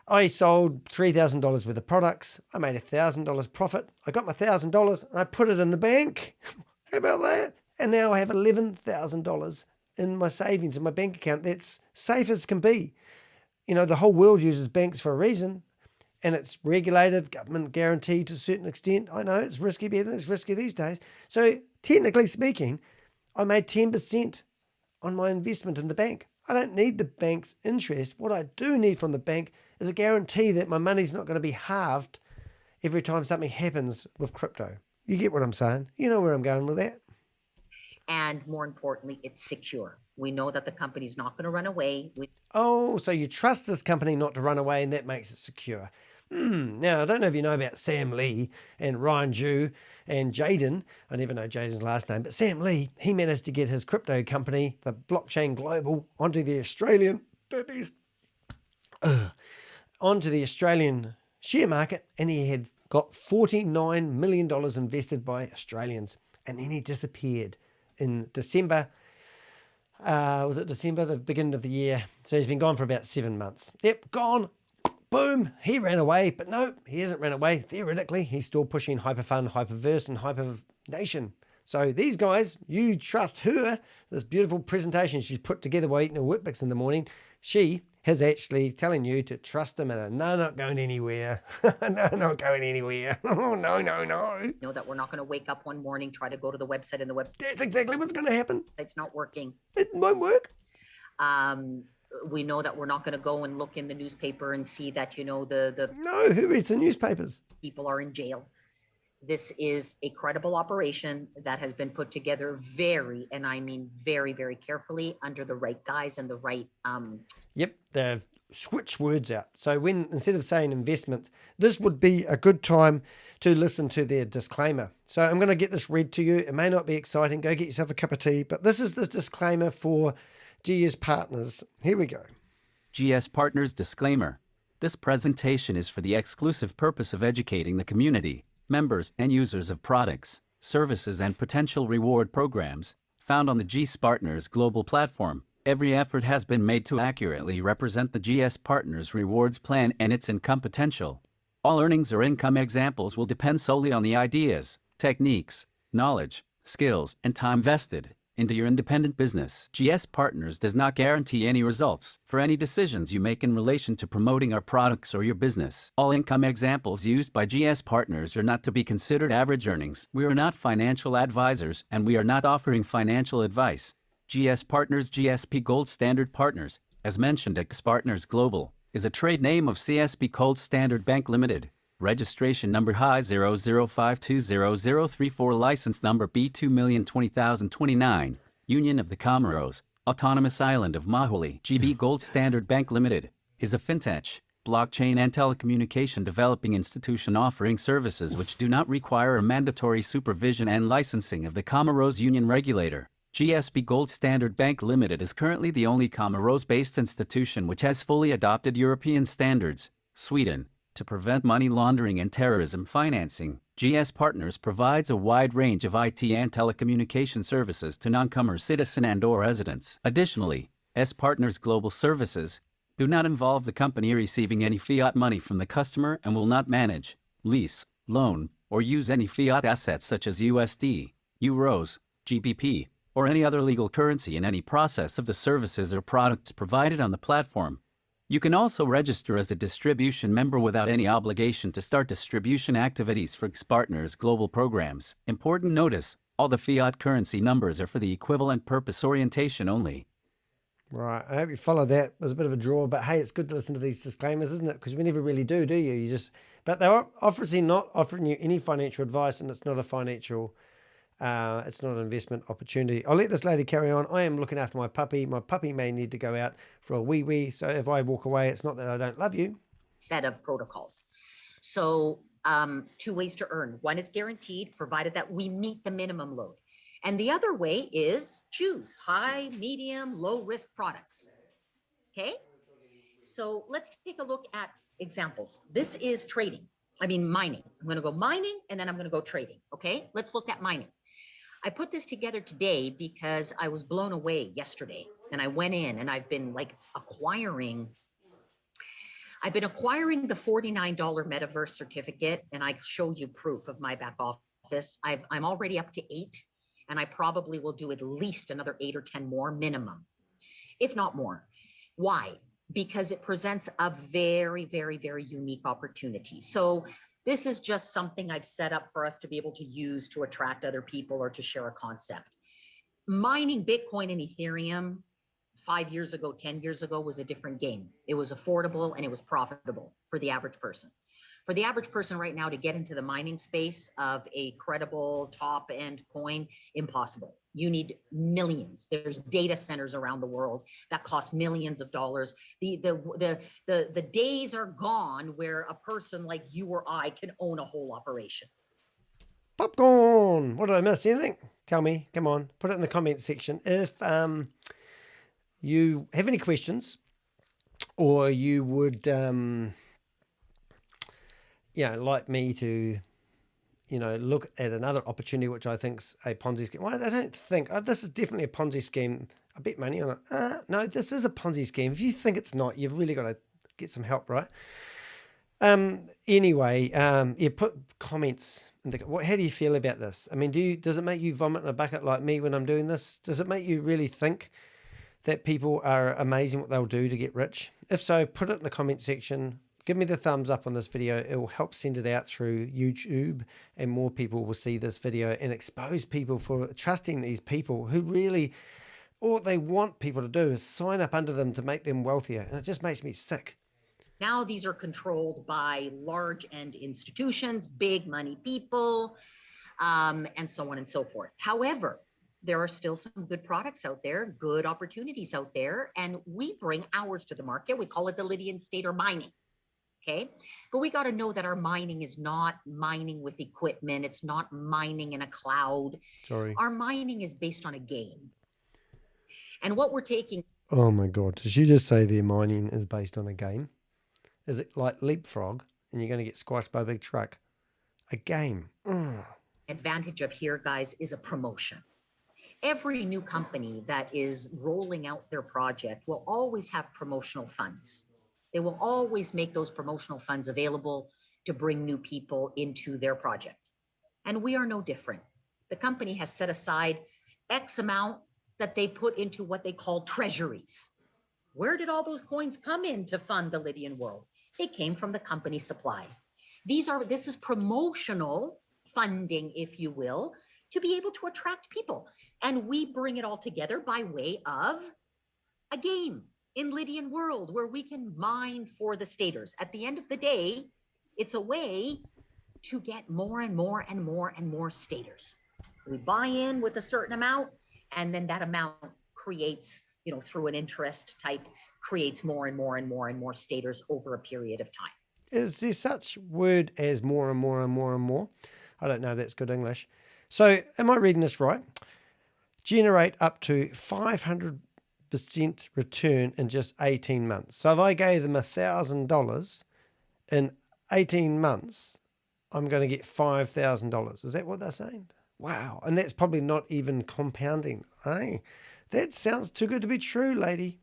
Speaker 1: I sold $3,000 worth of products. I made $1,000 profit. I got my $1,000 and I put it in the bank. How about that? And now I have $11,000 in my savings in my bank account. That's safe as can be. You know, the whole world uses banks for a reason. And it's regulated, government guaranteed to a certain extent. I know it's risky, but it's risky these days. So technically speaking, I made 10% on my investment in the bank. I don't need the bank's interest. What I do need from the bank is a guarantee that my money's not going to be halved every time something happens with crypto. You get what I'm saying? You know where I'm going with that.
Speaker 2: And more importantly, it's secure. We know that the company's not going to run away.
Speaker 1: Oh, so you trust this company not to run away, and that makes it secure. Now, I don't know if you know about Sam Lee and Ryan Zhu and Jaden. I never know Jaden's last name, but Sam Lee, he managed to get his crypto company, the Blockchain Global, onto the Australian share market, and he had got $49 million invested by Australians. And then he disappeared in December. Was it December, the beginning of the year? So he's been gone for about 7 months. Yep, gone. boom, he ran away. But no, he hasn't ran away. Theoretically, he's still pushing Hyperfun, Hyperverse, and Hypernation. So these guys, you trust her. This beautiful presentation she's put together while eating a Whitbix in the morning. She is actually telling you to trust them and no, not going anywhere. No, not going anywhere. Oh, no.
Speaker 2: Know that we're not going to wake up one morning, try to go to the website, and the website.
Speaker 1: That's exactly what's going to happen.
Speaker 2: It's not working.
Speaker 1: It won't work.
Speaker 2: We know that we're not going to go and look in the newspaper and see that, the
Speaker 1: No, who reads the newspapers?
Speaker 2: People are in jail. This is a credible operation that has been put together very, and I mean very, very carefully under the right guise and the right.
Speaker 1: Yep, they've switched words out. So when instead of saying investment, this would be a good time to listen to their disclaimer. So I'm going to get this read to you. It may not be exciting. Go get yourself a cup of tea. But this is the disclaimer for GS Partners. Here we go.
Speaker 3: GS Partners disclaimer. This presentation is for the exclusive purpose of educating the community, members and users of products, services and potential reward programs found on the GS Partners global platform. Every effort has been made to accurately represent the GS Partners rewards plan and its income potential. All earnings or income examples will depend solely on the ideas, techniques, knowledge, skills, and time vested into your independent business. GS Partners does not guarantee any results for any decisions you make in relation to promoting our products or your business. All income examples used by GS Partners are not to be considered average earnings. We are not financial advisors and we are not offering financial advice. GS Partners GSP Gold Standard Partners, as mentioned at GS Partners Global, is a trade name of CSP Gold Standard Bank Limited. Registration number HI 00520034, license number B2020029, Union of the Comoros, Autonomous Island of Mahuli. GB Gold Standard Bank Limited is a fintech, blockchain and telecommunication developing institution offering services which do not require a mandatory supervision and licensing of the Comoros Union regulator. GSP Gold Standard Bank Limited is currently the only Comoros-based institution which has fully adopted European standards, Sweden, to prevent money laundering and terrorism financing. GS Partners provides a wide range of IT and telecommunication services to non-Commerce citizen and/or residents. Additionally, S Partners Global Services do not involve the company receiving any fiat money from the customer and will not manage, lease, loan, or use any fiat assets such as USD, Euros, GBP, or any other legal currency in any process of the services or products provided on the platform. You can also register as a distribution member without any obligation to start distribution activities for GS Partners global programs. Important notice, all the fiat currency numbers are for the equivalent purpose orientation only.
Speaker 1: Right, I hope you follow that. It was a bit of a draw, but hey, it's good to listen to these disclaimers, isn't it? Because we never really do you? You just, but they're obviously not offering you any financial advice, and it's not a financial, it's not an investment opportunity. I'll let this lady carry on. I am looking after my puppy. My puppy may need to go out for a wee. So if I walk away, it's not that I don't love you.
Speaker 2: Set of protocols. So 2 ways to earn. One is guaranteed, provided that we meet the minimum load. And the other way is choose high, medium, low risk products. Okay. So let's take a look at examples. This is mining. I'm going to go mining and then I'm going to go trading. Okay. Let's look at mining. I put this together today because I was blown away yesterday and I went in and I've been acquiring the $49 metaverse certificate, and I show you proof of my back office. I'm already up to 8, and I probably will do at least another 8 or 10 more minimum, if not more. Why? Because it presents a very, very, very unique opportunity. So this is just something I've set up for us to be able to use to attract other people or to share a concept. Mining Bitcoin and Ethereum 5 years ago, 10 years ago was a different game. It was affordable and it was profitable for the average person. For the average person right now to get into the mining space of a credible top end coin, impossible. You need millions. There's data centers around the world that cost millions of dollars. The days are gone where a person like you or I can own a whole operation.
Speaker 1: Popcorn. What did I miss? Anything? Tell me. Come on. Put it in the comment section. If you have any questions, or you would like me to look at another opportunity which I think's a Ponzi scheme. Well, I don't think this is definitely a Ponzi scheme. I bet money on it. No, this is a Ponzi scheme. If you think it's not, you've really got to get some help, right? Anyway, yeah, put comments. How do you feel about this? I mean, does it make you vomit in a bucket like me when I'm doing this? Does it make you really think that people are amazing what they'll do to get rich? If so, put it in the comment section. Give me the thumbs up on this video. It will help send it out through YouTube, and more people will see this video and expose people for trusting these people who really, all they want people to do is sign up under them to make them wealthier. And it just makes me sick.
Speaker 2: Now these are controlled by large end institutions, big money people, and so on and so forth. However, there are still some good products out there, good opportunities out there, and we bring ours to the market. We call it the Lydian state or mining. Okay, but we got to know that our mining is not mining with equipment. It's not mining in a cloud.
Speaker 1: Sorry.
Speaker 2: Our mining is based on a game. And what we're taking.
Speaker 1: Oh my God. Did you just say their mining is based on a game? Is it like leapfrog and you're going to get squashed by a big truck? A game.
Speaker 2: Advantage of here, guys, is a promotion. Every new company that is rolling out their project will always have promotional funds. They will always make those promotional funds available to bring new people into their project. And we are no different. The company has set aside X amount that they put into what they call treasuries. Where did all those coins come in to fund the Lydian.World? They came from the company supply. This is promotional funding, if you will, to be able to attract people. And we bring it all together by way of a game in Lydian.World where we can mine for the staters. At the end of the day, it's a way to get more and more and more and more staters. We buy in with a certain amount, and then that amount creates, through an interest type, creates more and more and more and more staters over a period of time.
Speaker 1: Is there such word as more and more and more and more? I don't know. That's good English. So am I reading this right? Generate up to 500% return in just 18 months. So if I gave them $1,000 in 18 months, I'm going to get $5,000. Is that what they're saying? Wow. And that's probably not even compounding. Hey, that sounds too good to be true, lady.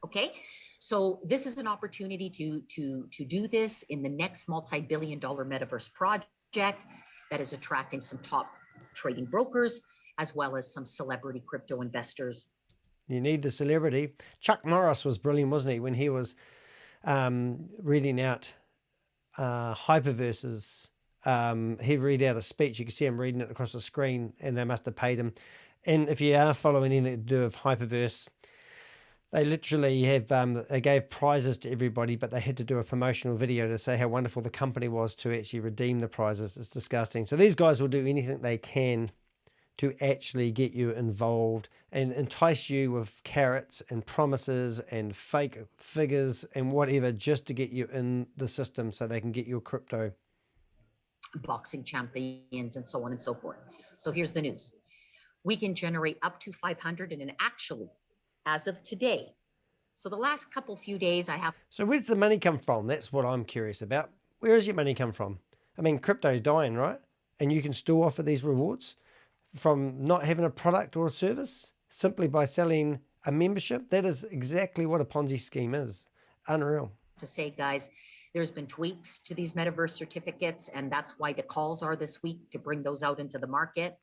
Speaker 2: Okay. So this is an opportunity to do this in the next multi-billion-dollar metaverse project that is attracting some top trading brokers, as well as some celebrity crypto investors.
Speaker 1: You need the celebrity. Chuck Norris was brilliant, wasn't he, when he was reading out hyperverses. He'd read out a speech. You can see him reading it across the screen, and they must have paid him. And if you are following anything to do with hyperverse, they literally have, they gave prizes to everybody, but they had to do a promotional video to say how wonderful the company was to actually redeem the prizes. It's disgusting. So these guys will do anything they can to actually get you involved and entice you with carrots and promises and fake figures and whatever, just to get you in the system so they can get your crypto.
Speaker 2: Boxing champions and so on and so forth. So here's the news. We can generate up to 500, and actually, as of today, so the last few days I have.
Speaker 1: So where's the money come from? That's what I'm curious about. Where does your money come from? I mean, crypto's dying, right? And you can still offer these rewards from not having a product or a service simply by selling a membership. That is exactly what a Ponzi scheme is. Unreal.
Speaker 2: To say, guys, there's been tweaks to these metaverse certificates, and that's why the calls are this week to bring those out into the market.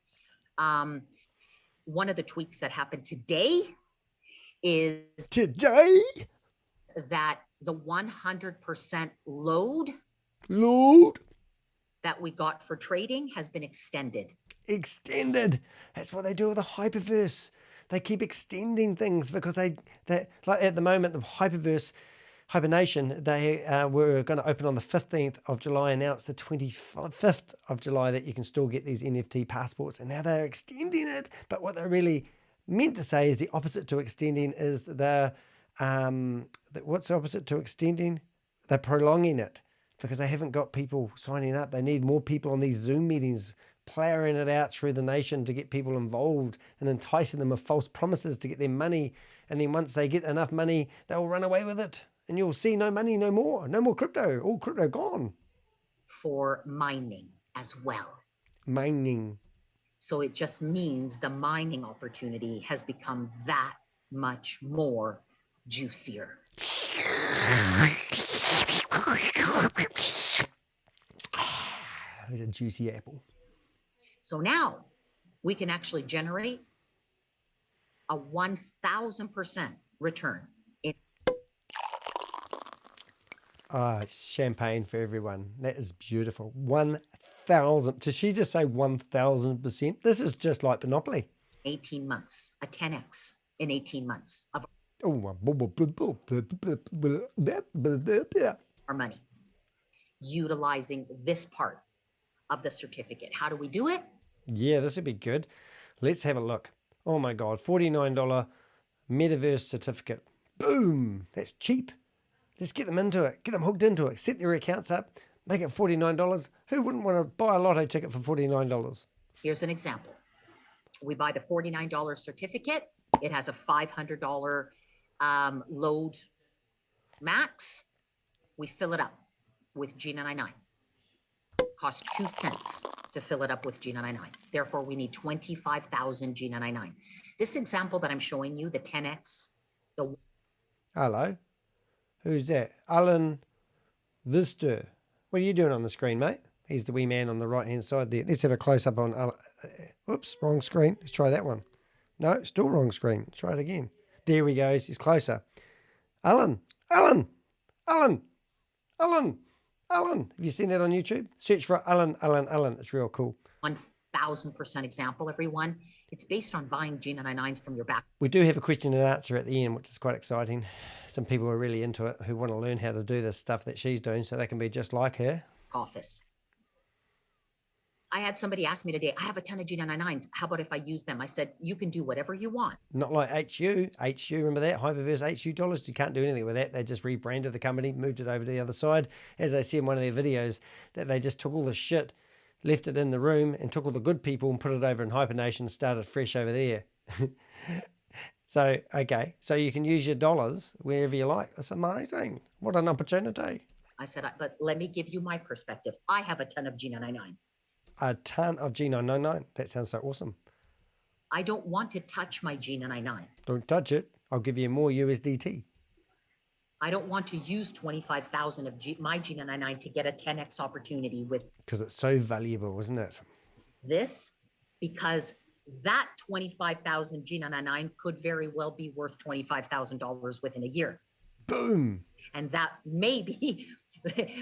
Speaker 2: One of the tweaks that happened today is that the 100% load that we got for trading has been extended.
Speaker 1: That's what they do with the hyperverse. They keep extending things because they like at the moment, the hyperverse hibernation, they were going to open on the 15th of July, announced the 25th of July that you can still get these NFT passports, and now they're extending it. But what they really meant to say is the opposite to extending is what's the opposite to extending? They're prolonging it because they haven't got people signing up. They need more people on these Zoom meetings, playing it out through the nation to get people involved and enticing them with false promises to get their money. And then once they get enough money, they'll run away with it. And you'll see no money, no more crypto, all crypto gone.
Speaker 2: For mining as well.
Speaker 1: Mining.
Speaker 2: So it just means the mining opportunity has become that much more juicier.
Speaker 1: There's a juicy apple.
Speaker 2: So now we can actually generate a 1,000% return.
Speaker 1: Champagne for everyone. That is beautiful. 1,000. Did she just say 1,000%? This is just like Monopoly.
Speaker 2: 18 months, a 10x in 18 months of our money, utilizing this part of the certificate. How do we do it?
Speaker 1: Yeah, this would be good. Let's have a look. Oh my God, $49 metaverse certificate. Boom, that's cheap. Let's get them into it, get them hooked into it, set their accounts up, make it $49. Who wouldn't want to buy a lotto ticket for $49?
Speaker 2: Here's an example. We buy the $49 certificate. It has a $500 load max. We fill it up with G999. Costs 2 cents to fill it up with G999. Therefore, we need 25,000 G999. This example that I'm showing you, the 10x, the...
Speaker 1: Hello, who's that? Alan Vister. What are you doing on the screen, mate? He's the wee man on the right-hand side there. Let's have a close-up on... Whoops, wrong screen. Let's try that one. No, still wrong screen. Let's try it again. There he goes. He's closer. Alan. Have you seen that on YouTube? Search for Alan. It's real cool.
Speaker 2: 1,000% example, everyone. It's based on buying G999s from your back.
Speaker 1: We do have a question and answer at the end, which is quite exciting. Some people are really into it who want to learn how to do this stuff that she's doing so they can be just like her.
Speaker 2: Office. I had somebody ask me today, I have a ton of G999s. How about if I use them? I said, you can do whatever you want.
Speaker 1: Not like HU, remember that? Hyperverse HU dollars. You can't do anything with that. They just rebranded the company, moved it over to the other side. As I see in one of their videos, that they just took all the shit, left it in the room, and took all the good people and put it over in Hypernation and started fresh over there. So, okay. So you can use your dollars wherever you like. That's amazing. What an opportunity.
Speaker 2: I said, but let me give you my perspective. I have a ton of G999.
Speaker 1: A ton of G999. That sounds so awesome.
Speaker 2: I don't want to touch my G999.
Speaker 1: Don't touch it. I'll give you more USDT.
Speaker 2: I don't want to use 25,000 of my G999 to get a 10x opportunity with.
Speaker 1: Because it's so valuable, isn't it?
Speaker 2: This, because that 25,000 G999 could very well be worth $25,000 within a year.
Speaker 1: Boom.
Speaker 2: And that maybe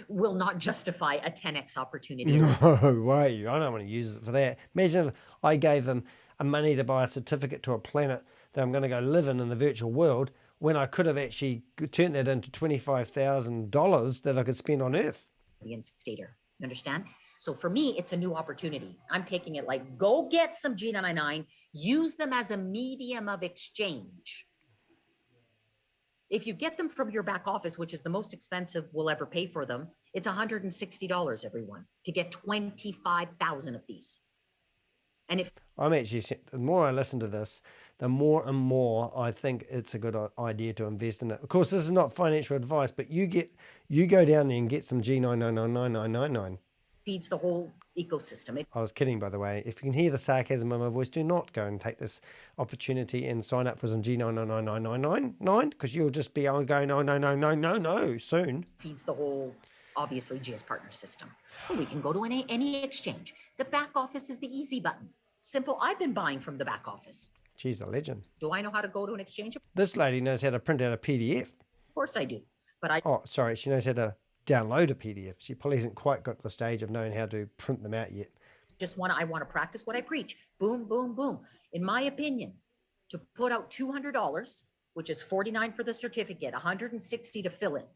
Speaker 2: will not justify a 10x opportunity.
Speaker 1: No way. I don't want to use it for that. Imagine if I gave them money to buy a certificate to a planet that I'm going to go live in the virtual world, when I could have actually turned that into $25,000 that I could spend on Earth.
Speaker 2: Stater, you understand? So for me, it's a new opportunity. I'm taking it like, go get some G999, use them as a medium of exchange. If you get them from your back office, which is the most expensive we'll ever pay for them, it's $160, everyone, to get 25,000 of these. And if
Speaker 1: I'm actually, the more I listen to this, the more and more I think it's a good idea to invest in it. Of course, this is not financial advice, but you go down there and get some G9999999.
Speaker 2: feeds the whole ecosystem.
Speaker 1: I was kidding, by the way. If you can hear the sarcasm in my voice, do not go and take this opportunity and sign up for some G9999999, because you'll just be going, oh, no, soon.
Speaker 2: Feeds the whole, obviously, GSPartners system. We can go to any exchange. The back office is the easy button. Simple. I've been buying from the back office.
Speaker 1: She's a legend.
Speaker 2: Do I know how to go to an exchange? Of
Speaker 1: This lady knows how to print out a PDF.
Speaker 2: course I do. But I
Speaker 1: Oh, sorry. She knows how to download a PDF. She probably hasn't quite got to the stage of knowing how to print them out yet.
Speaker 2: just I want to practice what I preach. Boom, boom, boom. In my opinion, to put out $200, which is $49 for the certificate, $160 to fill it,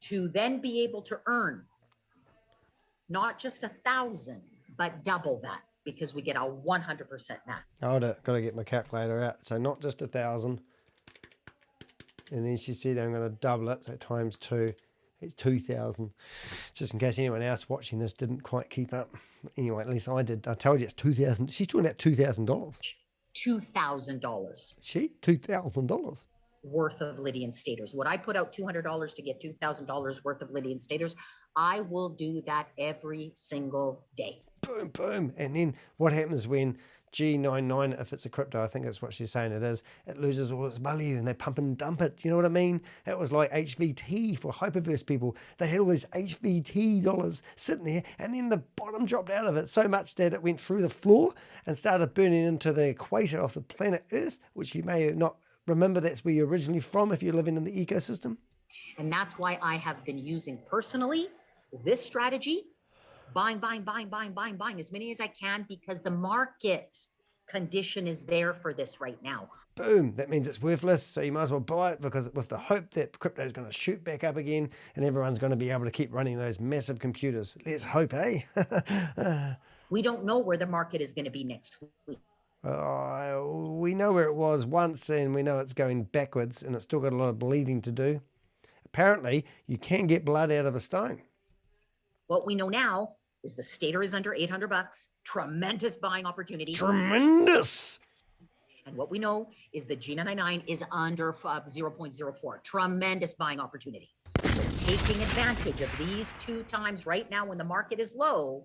Speaker 2: to then be able to earn not just 1,000, but double that, because we get a 100% match.
Speaker 1: Got to get my calculator out. So not just 1,000. And then she said, I'm going to double it. So times 2, it's 2,000. Just in case anyone else watching this didn't quite keep up. Anyway, at least I did. I told you it's 2,000. She's talking about $2,000.
Speaker 2: $2,000
Speaker 1: She? $2,000.
Speaker 2: worth of Lydian staters. Would I put out $200 to get $2,000 worth of Lydian staters? I will do that every single day.
Speaker 1: Boom, boom. And then what happens when G99 if it's a crypto. I think that's what she's saying it is. It loses all its value and they pump and dump it. You know what I mean? It was like HVT for hyperverse people. They had all these HVT dollars sitting there, and then the bottom dropped out of it so much that it went through the floor and started burning into the equator of the planet Earth, which you may not remember. That's where you're originally from if you're living in the ecosystem.
Speaker 2: And that's why I have been using personally this strategy, buying as many as I can, because the market condition is there for this right now.
Speaker 1: Boom, that means it's worthless, so you might as well buy it, because with the hope that crypto is going to shoot back up again and everyone's going to be able to keep running those massive computers. Let's hope, eh?
Speaker 2: We don't know where the market is going to be next week.
Speaker 1: We know where it was once, and we know it's going backwards, and it's still got a lot of bleeding to do. Apparently, you can get blood out of a stone.
Speaker 2: What we know now is the stater is under $800. Tremendous buying opportunity.
Speaker 1: Tremendous.
Speaker 2: And what we know is the G99 is under 0.04. Tremendous buying opportunity. So taking advantage of these two times right now when the market is low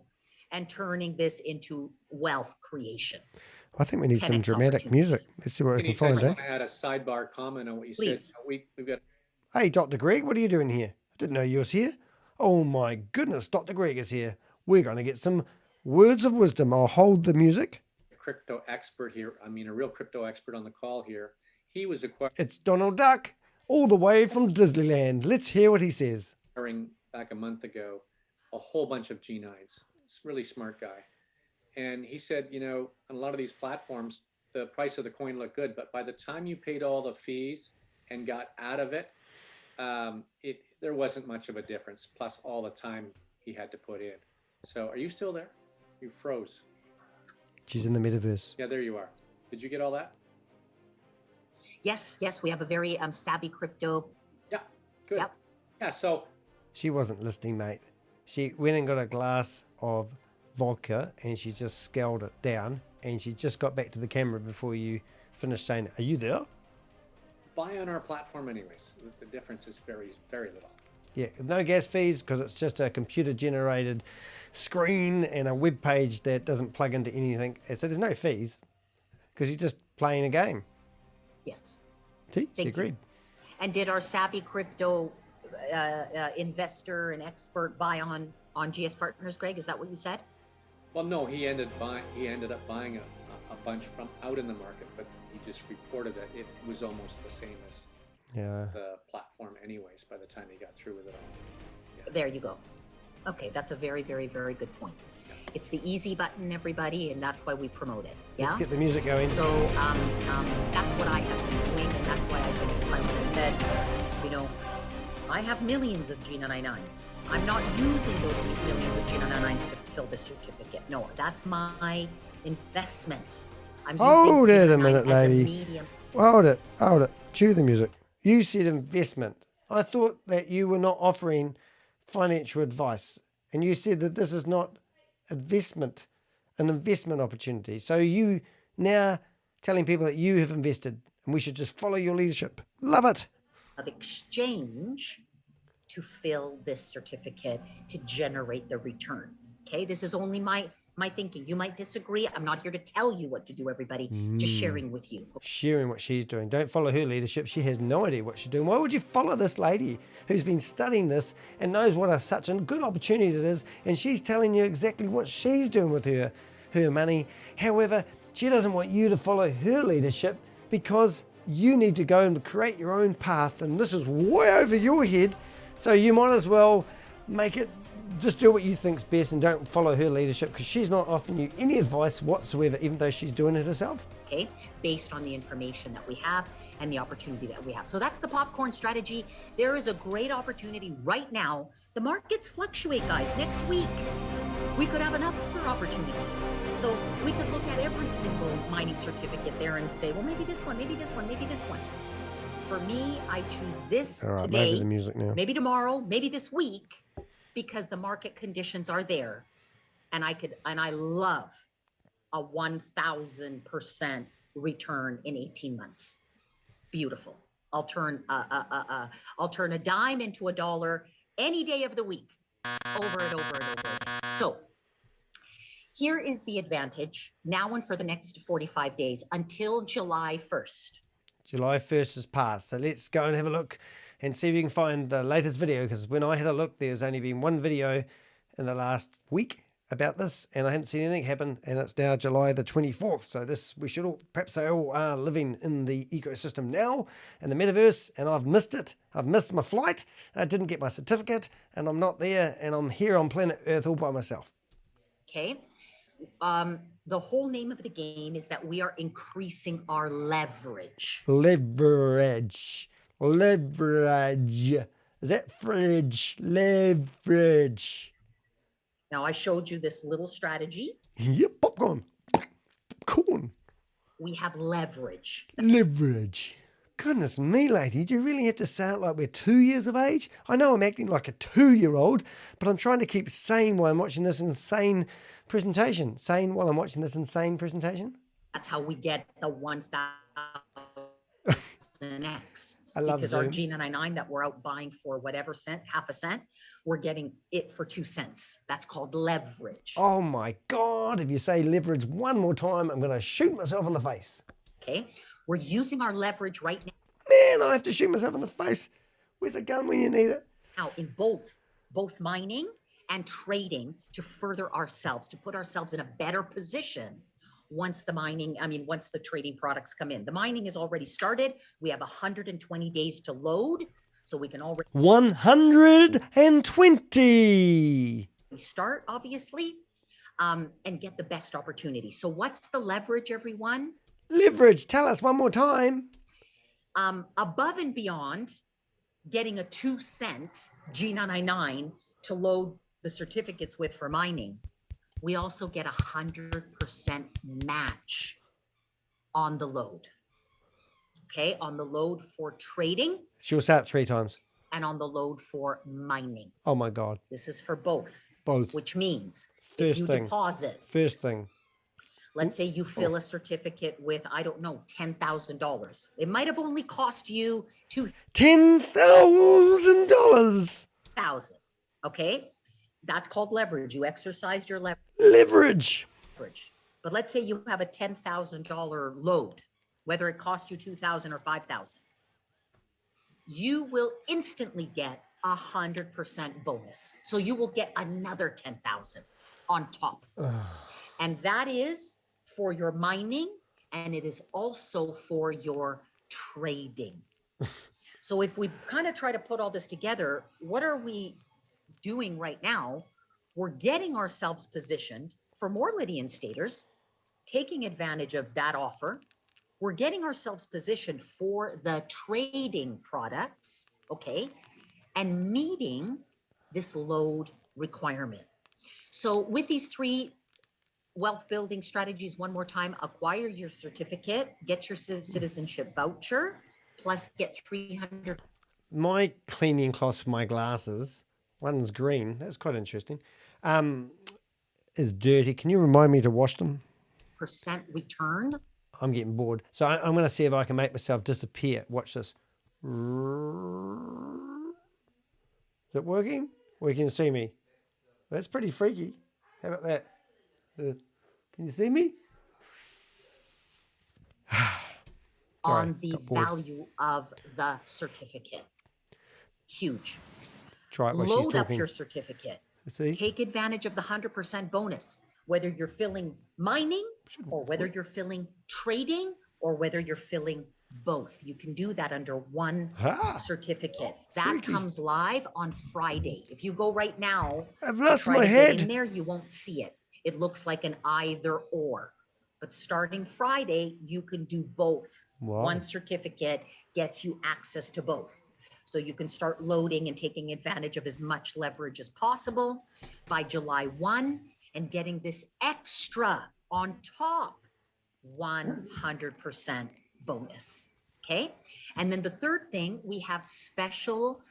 Speaker 2: and turning this into wealth creation.
Speaker 1: I think we need some dramatic music. Let's see what we can find.
Speaker 4: I want to add a sidebar comment on what you said. We've got.
Speaker 1: Hey, Dr. Greg, what are you doing here? I didn't know you was here. Oh my goodness, Dr. Greg is here. We're going to get some words of wisdom. I'll hold the music.
Speaker 4: A crypto expert here. I mean, a real crypto expert on the call here. He was acquiring.
Speaker 1: It's Donald Duck, all the way from Disneyland. Let's hear what he says.
Speaker 4: Back a month ago, a whole bunch of G9s. He's a really smart guy. And he said, you know, on a lot of these platforms, the price of the coin looked good, but by the time you paid all the fees and got out of it, there wasn't much of a difference, plus all the time he had to put in. So are you still there? You froze.
Speaker 1: She's in the metaverse.
Speaker 4: Yeah, there you are. Did you get all that?
Speaker 2: Yes, we have a very savvy crypto.
Speaker 4: Yeah, good.
Speaker 2: Yep.
Speaker 4: Yeah, so.
Speaker 1: She wasn't listening, mate. She went and got a glass of vodka and she just scalded it down, and she just got back to the camera before you finished saying, are you there?
Speaker 4: Buy on our platform anyways. The difference is very, very little.
Speaker 1: Yeah, no gas fees, because it's just a computer-generated screen and a web page that doesn't plug into anything. So there's no fees, because you're just playing a game.
Speaker 2: Yes.
Speaker 1: See, she agreed.
Speaker 2: And did our savvy crypto investor and expert buy on GS Partners, Greg? Is that what you said?
Speaker 4: Well, no, he ended up buying a bunch from out in the market, but he just reported that it was almost the same as the platform anyways by the time he got through with it all. Yeah.
Speaker 2: There you go. Okay, that's a very, very, very good point. Yeah. It's the easy button, everybody, and that's why we promote it. Yeah.
Speaker 1: Let's get the music going.
Speaker 2: So that's what I have been doing, and that's why I justified what I said. You know, I have millions of G99s. I'm not using those millions of G99s to fill the certificate. No, that's my investment. I'm
Speaker 1: Hold
Speaker 2: using
Speaker 1: it a minute, lady. Hold it. Cue the music. You said investment. I thought that you were not offering financial advice, and you said that this is not an investment opportunity. So you now telling people that you have invested and we should just follow your leadership. Love it.
Speaker 2: Of exchange to fill this certificate to generate the return. Okay, this is only my thinking. You might disagree. I'm not here to tell you what to do, everybody. Just sharing with you.
Speaker 1: Sharing what she's doing. Don't follow her leadership. She has no idea what she's doing. Why would you follow this lady who's been studying this and knows what such a good opportunity it is, and she's telling you exactly what she's doing with her money. However, she doesn't want you to follow her leadership, because you need to go and create your own path, and this is way over your head. So you might as well make it, just do what you think's best and don't follow her leadership, because she's not offering you any advice whatsoever, even though she's doing it herself.
Speaker 2: Okay, based on the information that we have and the opportunity that we have. So that's the popcorn strategy. There is a great opportunity right now. The markets fluctuate, guys. Next week, we could have another opportunity. So we could look at every single mining certificate there and say, well, maybe this one, maybe this one, maybe this one. For me, I choose this today,
Speaker 1: maybe the music now.
Speaker 2: Maybe tomorrow, maybe this week, because the market conditions are there, and I love a 1,000% return in 18 months. Beautiful. I'll turn a dime into a dollar any day of the week, over and over and over again. So Here is the advantage now and for the next 45 days until July 1st.
Speaker 1: July 1st has passed. So let's go and have a look and see if you can find the latest video, because when I had a look, there's only been one video in the last week about this, and I hadn't seen anything happen, and it's now July the 24th. So this, we should all, perhaps they all are living in the ecosystem now, in the metaverse, and I've missed it. I've missed my flight. I didn't get my certificate, and I'm not there, and I'm here on planet Earth all by myself.
Speaker 2: Okay. The whole name of the game is that we are increasing our leverage.
Speaker 1: Leverage. Leverage. Is that fridge? Leverage.
Speaker 2: Now, I showed you this little strategy.
Speaker 1: Yep, popcorn. Popcorn.
Speaker 2: We have leverage.
Speaker 1: Leverage. Goodness me, lady, do you really have to sound like we're 2 years of age? I know I'm acting like a 2-year-old, but I'm trying to keep sane while I'm watching this insane presentation. Sane while I'm watching this insane presentation?
Speaker 2: That's how we get the 1000X.
Speaker 1: I love
Speaker 2: because
Speaker 1: Zoom.
Speaker 2: our G999 that we're out buying for whatever cent, half a cent, we're getting it for 2 cents. That's called leverage.
Speaker 1: Oh my God, if you say leverage one more time, I'm going to shoot myself in the face.
Speaker 2: Okay, we're using our leverage right
Speaker 1: Man, I have to shoot myself in the face. Where's the gun when you need it?
Speaker 2: now in both mining and trading to further ourselves, to put ourselves in a better position once once the trading products come in. The mining is already started. We have 120 days to load, so we can already
Speaker 1: 120.
Speaker 2: start, obviously, and get the best opportunity. So what's the leverage, everyone?
Speaker 1: Leverage, tell us one more time.
Speaker 2: Above and beyond getting a 2-cent G999 to load the certificates with for mining, we also get 100% match on the load. Okay, on the load for trading
Speaker 1: She'll say it 3 times.
Speaker 2: and on the load for mining.
Speaker 1: Oh my God.
Speaker 2: This is for both.
Speaker 1: Both.
Speaker 2: Which means
Speaker 1: First
Speaker 2: if you
Speaker 1: thing.
Speaker 2: deposit,
Speaker 1: First thing.
Speaker 2: let's say you fill a certificate with, I don't know, $10,000. It might have only cost you
Speaker 1: $10,000.
Speaker 2: $2,000. Okay, that's called leverage. You exercised your
Speaker 1: Leverage.
Speaker 2: leverage. But let's say you have a $10,000 load, whether it cost you $2,000 or $5,000. You will instantly get 100% bonus. So you will get another 10,000 on top. And that is for your mining, and it is also for your trading. So if we kind of try to put all this together, what are we doing right now? We're getting ourselves positioned for more Lydian staters, taking advantage of that offer. We're getting ourselves positioned for the trading products, okay, and meeting this load requirement. So with these 3 wealth building strategies, one more time: acquire your certificate, get your citizenship voucher, plus get 300.
Speaker 1: My cleaning cloths for my glasses, one's green, that's quite interesting, is dirty. Can you remind me to wash them?
Speaker 2: % return.
Speaker 1: I'm getting bored. So I'm going to see if I can make myself disappear. Watch this. Is it working? Or you can see me? That's pretty freaky. How about that? Can you see me?
Speaker 2: On the value of the certificate. Huge.
Speaker 1: Try it while she's
Speaker 2: Load up
Speaker 1: talking.
Speaker 2: your certificate.
Speaker 1: See?
Speaker 2: Take advantage of the 100% bonus, whether you're filling mining or whether you're filling trading or whether you're filling both. You can do that under one certificate. That
Speaker 1: freaky.
Speaker 2: comes live on Friday. If you go right now,
Speaker 1: I've lost
Speaker 2: try
Speaker 1: my
Speaker 2: to get
Speaker 1: head.
Speaker 2: in there, you won't see it. It looks like an either or. But starting Friday, you can do both.
Speaker 1: Wow.
Speaker 2: One certificate gets you access to both. So you can start loading and taking advantage of as much leverage as possible by July 1 and getting this extra on top 100% bonus. Okay. And then the third thing, we have special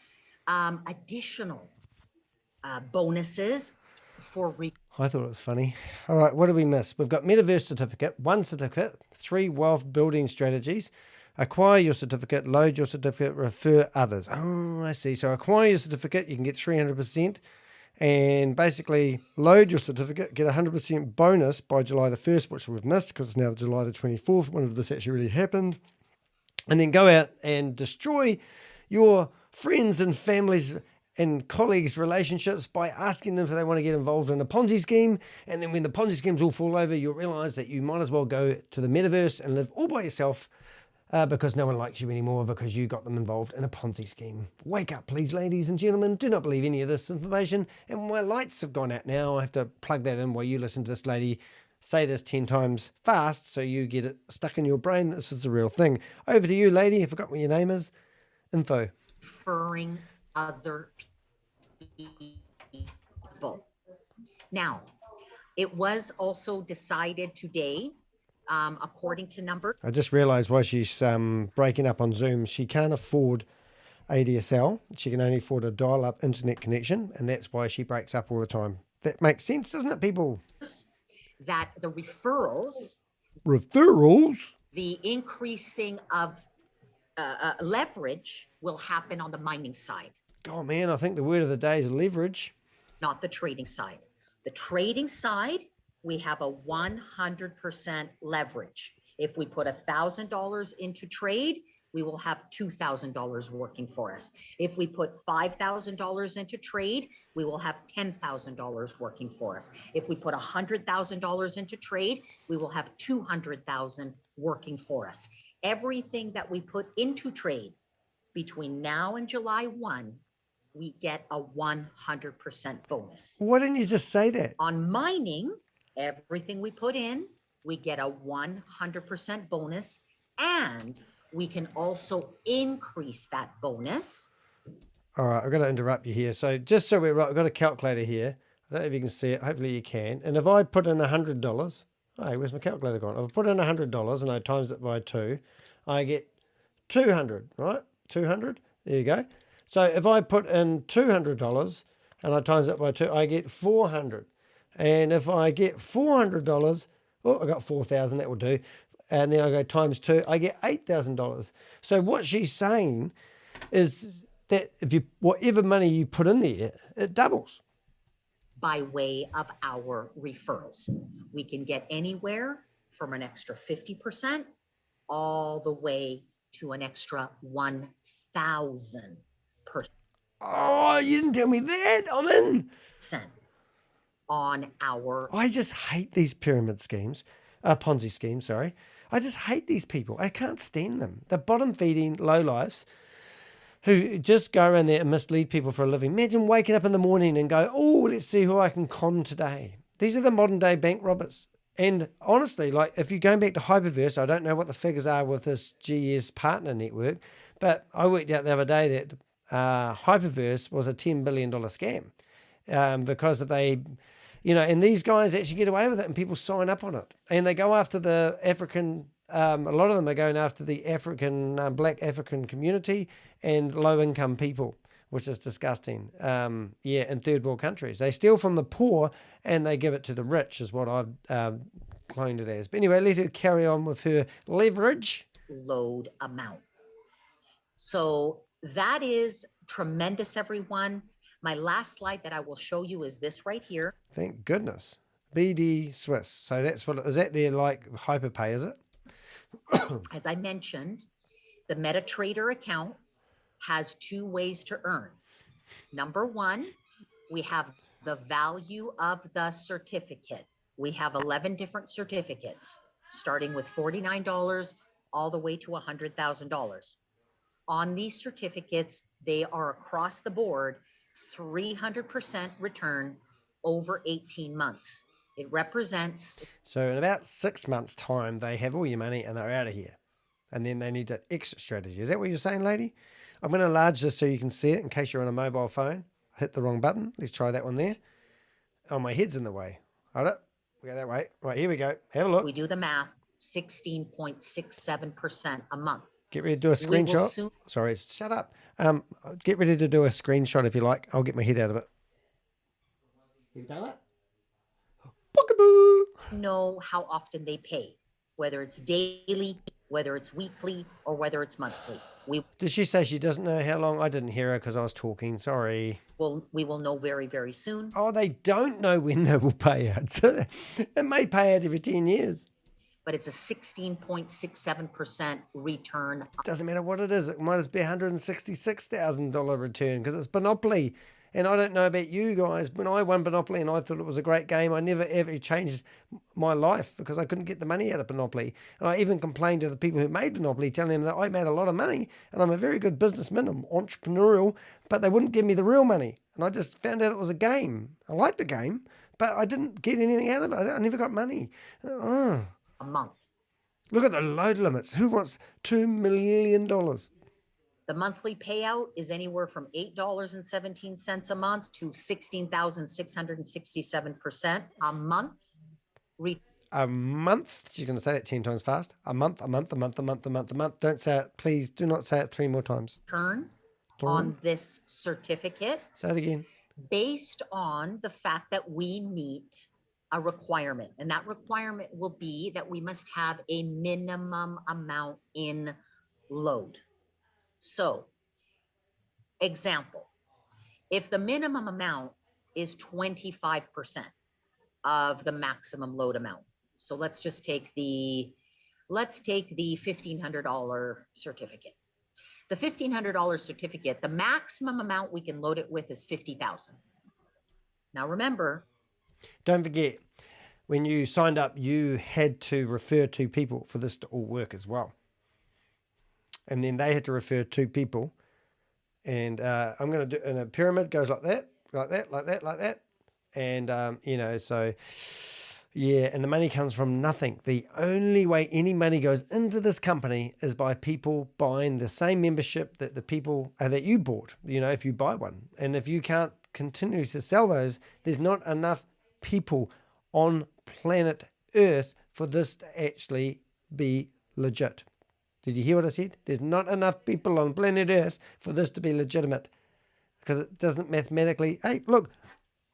Speaker 2: additional bonuses for
Speaker 1: I thought it was funny. All right, what did we miss? We've got Metaverse certificate, 1 certificate, 3 wealth building strategies, acquire your certificate, load your certificate, refer others. Oh, I see. So acquire your certificate, you can get 300%, and basically load your certificate, get 100% bonus by July the 1st, which we've missed because it's now July the 24th, when this actually really happened. And then go out and destroy your friends and families and colleagues' relationships by asking them if they want to get involved in a Ponzi scheme. And then when the Ponzi schemes all fall over, you'll realize that you might as well go to the metaverse and live all by yourself because no one likes you anymore because you got them involved in a Ponzi scheme. Wake up, please, ladies and gentlemen. Do not believe any of this information. And my lights have gone out now. I have to plug that in while you listen to this lady say this 10 times fast so you get it stuck in your brain. This is the real thing. Over to you, lady. I forgot what your name is. Info.
Speaker 2: Referring other people. Now, it was also decided today, according to numbers.
Speaker 1: I just realized why she's breaking up on Zoom. She can't afford ADSL. She can only afford a dial-up internet connection, and that's why she breaks up all the time. That makes sense, doesn't it, people?
Speaker 2: That the referrals,
Speaker 1: the
Speaker 2: increasing of leverage will happen on the mining side.
Speaker 1: Oh man, I think the word of the day is leverage.
Speaker 2: Not the trading side. The trading side, we have a 100% leverage. If we put $1,000 into trade, we will have $2,000 working for us. If we put $5,000 into trade, we will have $10,000 working for us. If we put $100,000 into trade, we will have $200,000 working for us. Everything that we put into trade between now and July 1, we get a 100% bonus.
Speaker 1: Why didn't you just say that?
Speaker 2: On mining, everything we put in, we get a 100% bonus, and we can also increase that bonus.
Speaker 1: All right, I've got to interrupt you here. So just so we're right, I've got a calculator here. I don't know if you can see it. Hopefully you can. And if I put in $100, hey, where's my calculator gone? If I put in $100 and I times it by 2, I get 200, right? 200, there you go. So if I put in $200 and I times it by 2, I get 400. And if I get $400, oh, I got 4,000, that will do. And then I go times 2, I get $8,000. So what she's saying is that if you, whatever money you put in there, it doubles.
Speaker 2: By way of our referrals. We can get anywhere from an extra 50% all the way to an extra 1,000%.
Speaker 1: Oh, you didn't tell me that. I'm in.
Speaker 2: On our...
Speaker 1: I just hate these pyramid schemes. Ponzi schemes, sorry. I just hate these people. I can't stand them. The bottom-feeding lowlifes who just go around there and mislead people for a living. Imagine waking up in the morning and go, oh, let's see who I can con today. These are the modern-day bank robbers. And honestly, like if you're going back to Hyperverse, I don't know what the figures are with this GS partner network, but I worked out the other day that Hyperverse was a $10 billion scam because if they... You know, and these guys actually get away with it and people sign up on it. And they go after the African, a lot of them are going after the African, black African community and low-income people, which is disgusting. Yeah, in third world countries. They steal from the poor and they give it to the rich is what I've coined it as. But anyway, let her carry on with her leverage.
Speaker 2: Load amount. So that is tremendous, everyone. My last slide that I will show you is this right here.
Speaker 1: Thank goodness. BDSWISS. So that's what, is that their like hyperpay, is it?
Speaker 2: As I mentioned, the MetaTrader account has 2 ways to earn. Number 1, we have the value of the certificate. We have 11 different certificates, starting with $49 all the way to $100,000. On these certificates, they are across the board 300% return over 18 months. It represents...
Speaker 1: So in about 6 months' time, they have all your money and they're out of here. And then they need an exit strategy. Is that what you're saying, lady? I'm going to enlarge this so you can see it in case you're on a mobile phone. I hit the wrong button. Let's try that one there. Oh, my head's in the way. Hold it. We go that way. Right, here we go. Have a look.
Speaker 2: We do the math, 16.67% a month.
Speaker 1: Get ready to do a screenshot. Sorry, shut up. Get ready to do a screenshot if you like. I'll get my head out of it. You've done it? Bookaboo!
Speaker 2: Know how often they pay. whether it's daily, whether it's weekly, or whether it's monthly.
Speaker 1: Did she say she doesn't know how long? I didn't hear her because I was talking. Sorry.
Speaker 2: We will know very, very soon.
Speaker 1: Oh, they don't know when they will pay out. So it may pay out every 10 years.
Speaker 2: But it's a 16.67% return.
Speaker 1: Doesn't matter what it is. It might be $166,000 return because it's Monopoly. And I don't know about you guys. When I won Monopoly and I thought it was a great game, I never ever changed my life because I couldn't get the money out of Monopoly. And I even complained to the people who made Monopoly, telling them that I made a lot of money and I'm a very good businessman, I'm entrepreneurial, but they wouldn't give me the real money. And I just found out it was a game. I liked the game, but I didn't get anything out of it. I never got money.
Speaker 2: A month.
Speaker 1: Look at the load limits. Who wants $2 million?
Speaker 2: The monthly payout is anywhere from $8.17 a month to 16,667% a month.
Speaker 1: A month? She's going to say that 10 times fast. A month, a month, a month, a month, a month, a month. Don't say it. Please do not say it 3 more times.
Speaker 2: Return on this certificate.
Speaker 1: Say it again.
Speaker 2: Based on the fact that we meet a requirement. And that requirement will be that we must have a minimum amount in load. So, example, if the minimum amount is 25% of the maximum load amount. So let's just take the $1,500 certificate. The $1,500 certificate, the maximum amount we can load it with is 50,000. Now remember,
Speaker 1: don't forget, when you signed up, you had to refer 2 people for this to all work as well. And then they had to refer 2 people. And I'm going to do, and a pyramid goes like that, like that, like that, like that. And, you know, so, yeah, and the money comes from nothing. The only way any money goes into this company is by people buying the same membership that the people that you bought, you know, if you buy one. And if you can't continue to sell those, there's not enough people on planet Earth for this to actually be legit. Did you hear what I said? There's not enough people on planet Earth for this to be legitimate because it doesn't mathematically. Hey, look,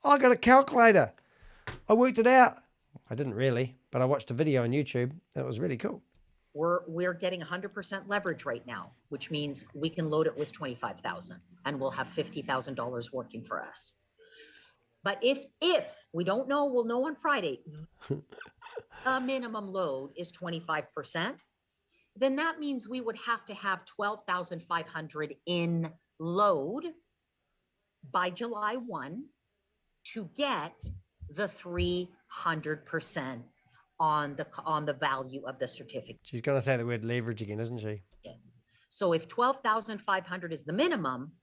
Speaker 1: I got a calculator. I worked it out. I didn't really, but I watched a video on YouTube. That was really cool.
Speaker 2: We're getting 100% leverage right now, which means we can load it with 25,000 and we'll have $50,000 working for us. But if we don't know, we'll know on Friday, the minimum load is 25%, then that means we would have to have 12,500 in load by July 1 to get the 300% on the value of the certificate.
Speaker 1: She's going to say the word leverage again, isn't she?
Speaker 2: So if 12,500 is the minimum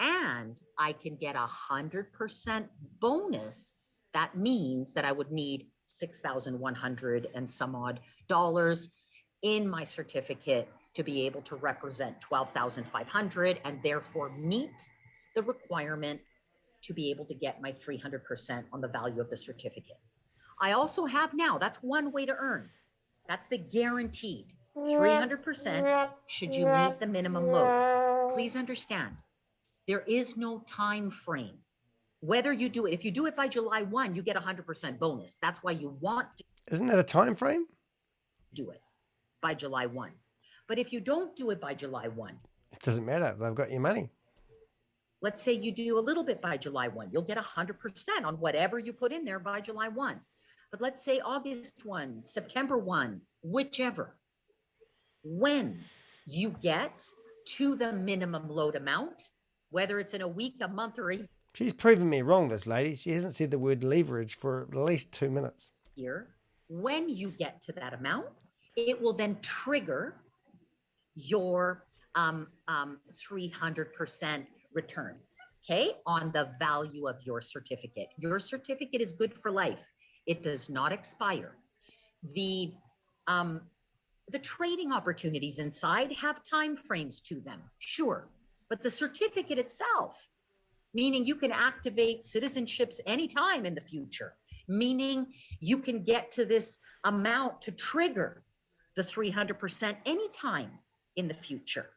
Speaker 2: and I can get 100% bonus, that means that I would need 6,100 and some odd dollars in my certificate to be able to represent 12,500 and therefore meet the requirement to be able to get my 300% on the value of the certificate. I also have now, that's one way to earn. That's the guaranteed 300% should you meet the minimum load. Please understand, there is no time frame. Whether you do it, if you do it by July 1, you get 100% bonus. That's why you want to.
Speaker 1: Isn't that a time frame?
Speaker 2: Do it by July 1. But if you don't do it by July 1,
Speaker 1: it doesn't matter. They've got your money.
Speaker 2: Let's say you do a little bit by July 1. You'll get 100% on whatever you put in there by July 1. But let's say August 1, September 1, whichever. When you get to the minimum load amount, whether it's in a week, a month, or a
Speaker 1: She's proven me wrong, this lady. She hasn't said the word leverage for at least 2 minutes.
Speaker 2: year, when you get to that amount, it will then trigger your 300% return, okay, on the value of your certificate. Your certificate is good for life. It does not expire. The trading opportunities inside have time frames to them, sure, but the certificate itself, meaning you can activate citizenships anytime in the future, meaning you can get to this amount to trigger the 300% anytime in the future.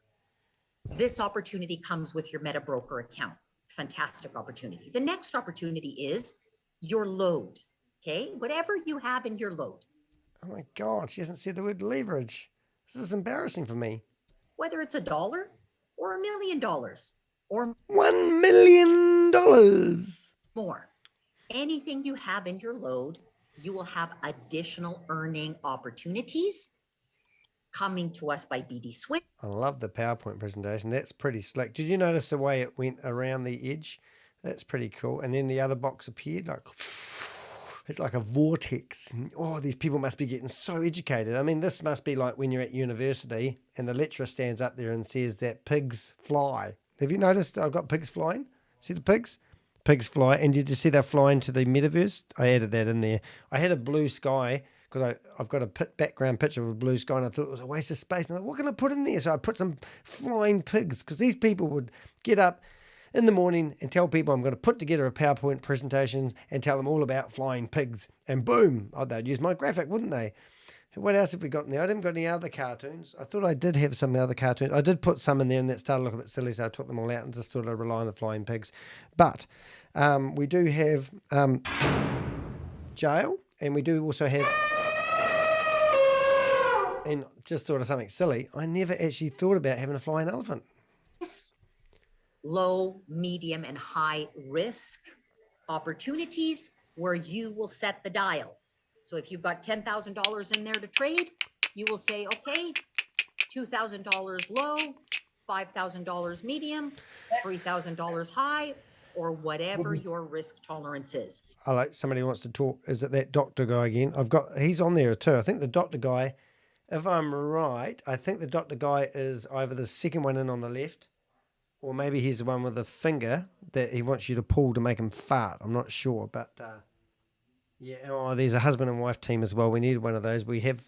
Speaker 2: This opportunity comes with your Meta Broker account. Fantastic opportunity. The next opportunity is your load, okay? Whatever you have in your load.
Speaker 1: Oh my God, she hasn't said the word leverage. This is embarrassing for me.
Speaker 2: Whether it's $1 or $1 million or
Speaker 1: $1 million.
Speaker 2: more. Anything you have in your load, you will have additional earning opportunities coming to us by BDSWISS.
Speaker 1: I love the PowerPoint presentation. That's pretty slick. Did you notice the way it went around the edge? That's pretty cool. And then the other box appeared like, it's like a vortex. Oh, these people must be getting so educated. I mean, this must be like when you're at university and the lecturer stands up there and says that pigs fly. Have you noticed I've got pigs flying? See the pigs? Pigs fly. And did you see they're flying to the metaverse? I added that in there. I had a blue sky because I've got a background picture of a blue sky and I thought it was a waste of space. And I thought, what can I put in there? So I put some flying pigs because these people would get up in the morning and tell people I'm going to put together a PowerPoint presentation and tell them all about flying pigs. And boom, oh, they'd use my graphic, wouldn't they? What else have we got in there? I didn't got any other cartoons. I thought I did have some other cartoons. I did put some in there and that started looking a bit silly, so I took them all out and just thought I'd rely on the flying pigs. But we do have jail, and we do also have, and just thought of something silly, I never actually thought about having a flying elephant.
Speaker 2: Low, medium, and high risk opportunities where you will set the dial. So if you've got $10,000 in there to trade, you will say, okay, $2,000 low, $5,000 medium, $3,000 high, or whatever your risk tolerance is.
Speaker 1: I like somebody who wants to talk. Is it that doctor guy again? He's on there too. I think the doctor guy, if I'm right, I think the doctor guy is either the second one in on the left, or maybe he's the one with the finger that he wants you to pull to make him fart. I'm not sure, but yeah. Oh, there's a husband and wife team as well. We needed one of those. We had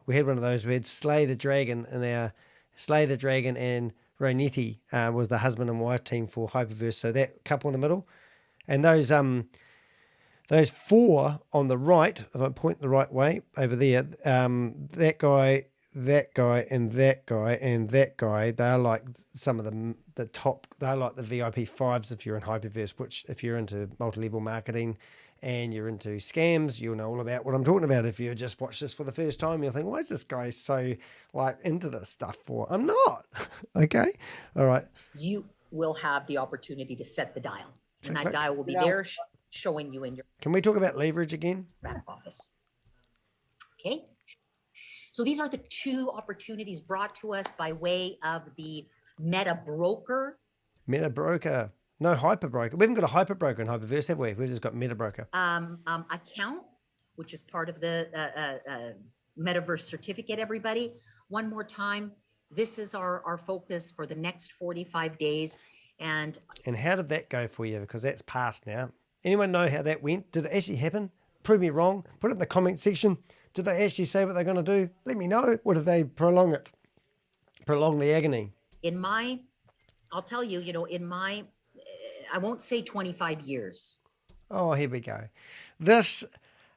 Speaker 1: one of those. We had Slay the Dragon in our Slay the Dragon, and Ronetti was the husband and wife team for Hyperverse. So that couple in the middle, and those four on the right, if I point the right way over there, that guy, and that guy, and that guy, they're like some of the top, they're like the VIP fives if you're in Hyperverse, which if you're into multi-level marketing and you're into scams, you'll know all about what I'm talking about. If you just watch this for the first time, you'll think, why is this guy so like into this stuff for? I'm not. Okay. All right.
Speaker 2: You will have the opportunity to set the dial, and that dial will be there showing you in your
Speaker 1: Can we talk about leverage again?
Speaker 2: back office. Okay. So these are the two opportunities brought to us by way of the Meta Broker.
Speaker 1: Meta Broker. No, Hyper Broker. We haven't got a Hyper Broker in Hyperverse, have we? We've just got Meta Broker.
Speaker 2: Account, which is part of the Metaverse certificate, everybody. One more time, this is our focus for the next 45 days. And
Speaker 1: how did that go for you? Because that's past now. Anyone know how that went? Did it actually happen? Prove me wrong. Put it in the comment section. Did they actually say what they're going to do? Let me know. Or did they prolong it? Prolong the agony?
Speaker 2: I'll tell you, in my, I won't say 25 years.
Speaker 1: Oh, here we go. This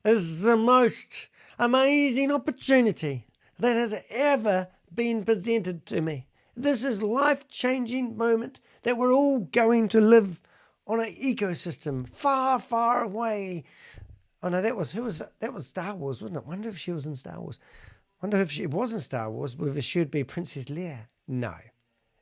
Speaker 1: is the most amazing opportunity that has ever been presented to me. This is life-changing moment that we're all going to live on an ecosystem far, far away. Oh no, that was Star Wars, wasn't it? Wonder if she was in Star Wars. Wonder if she was in Star Wars, whether she would be Princess Leia. No.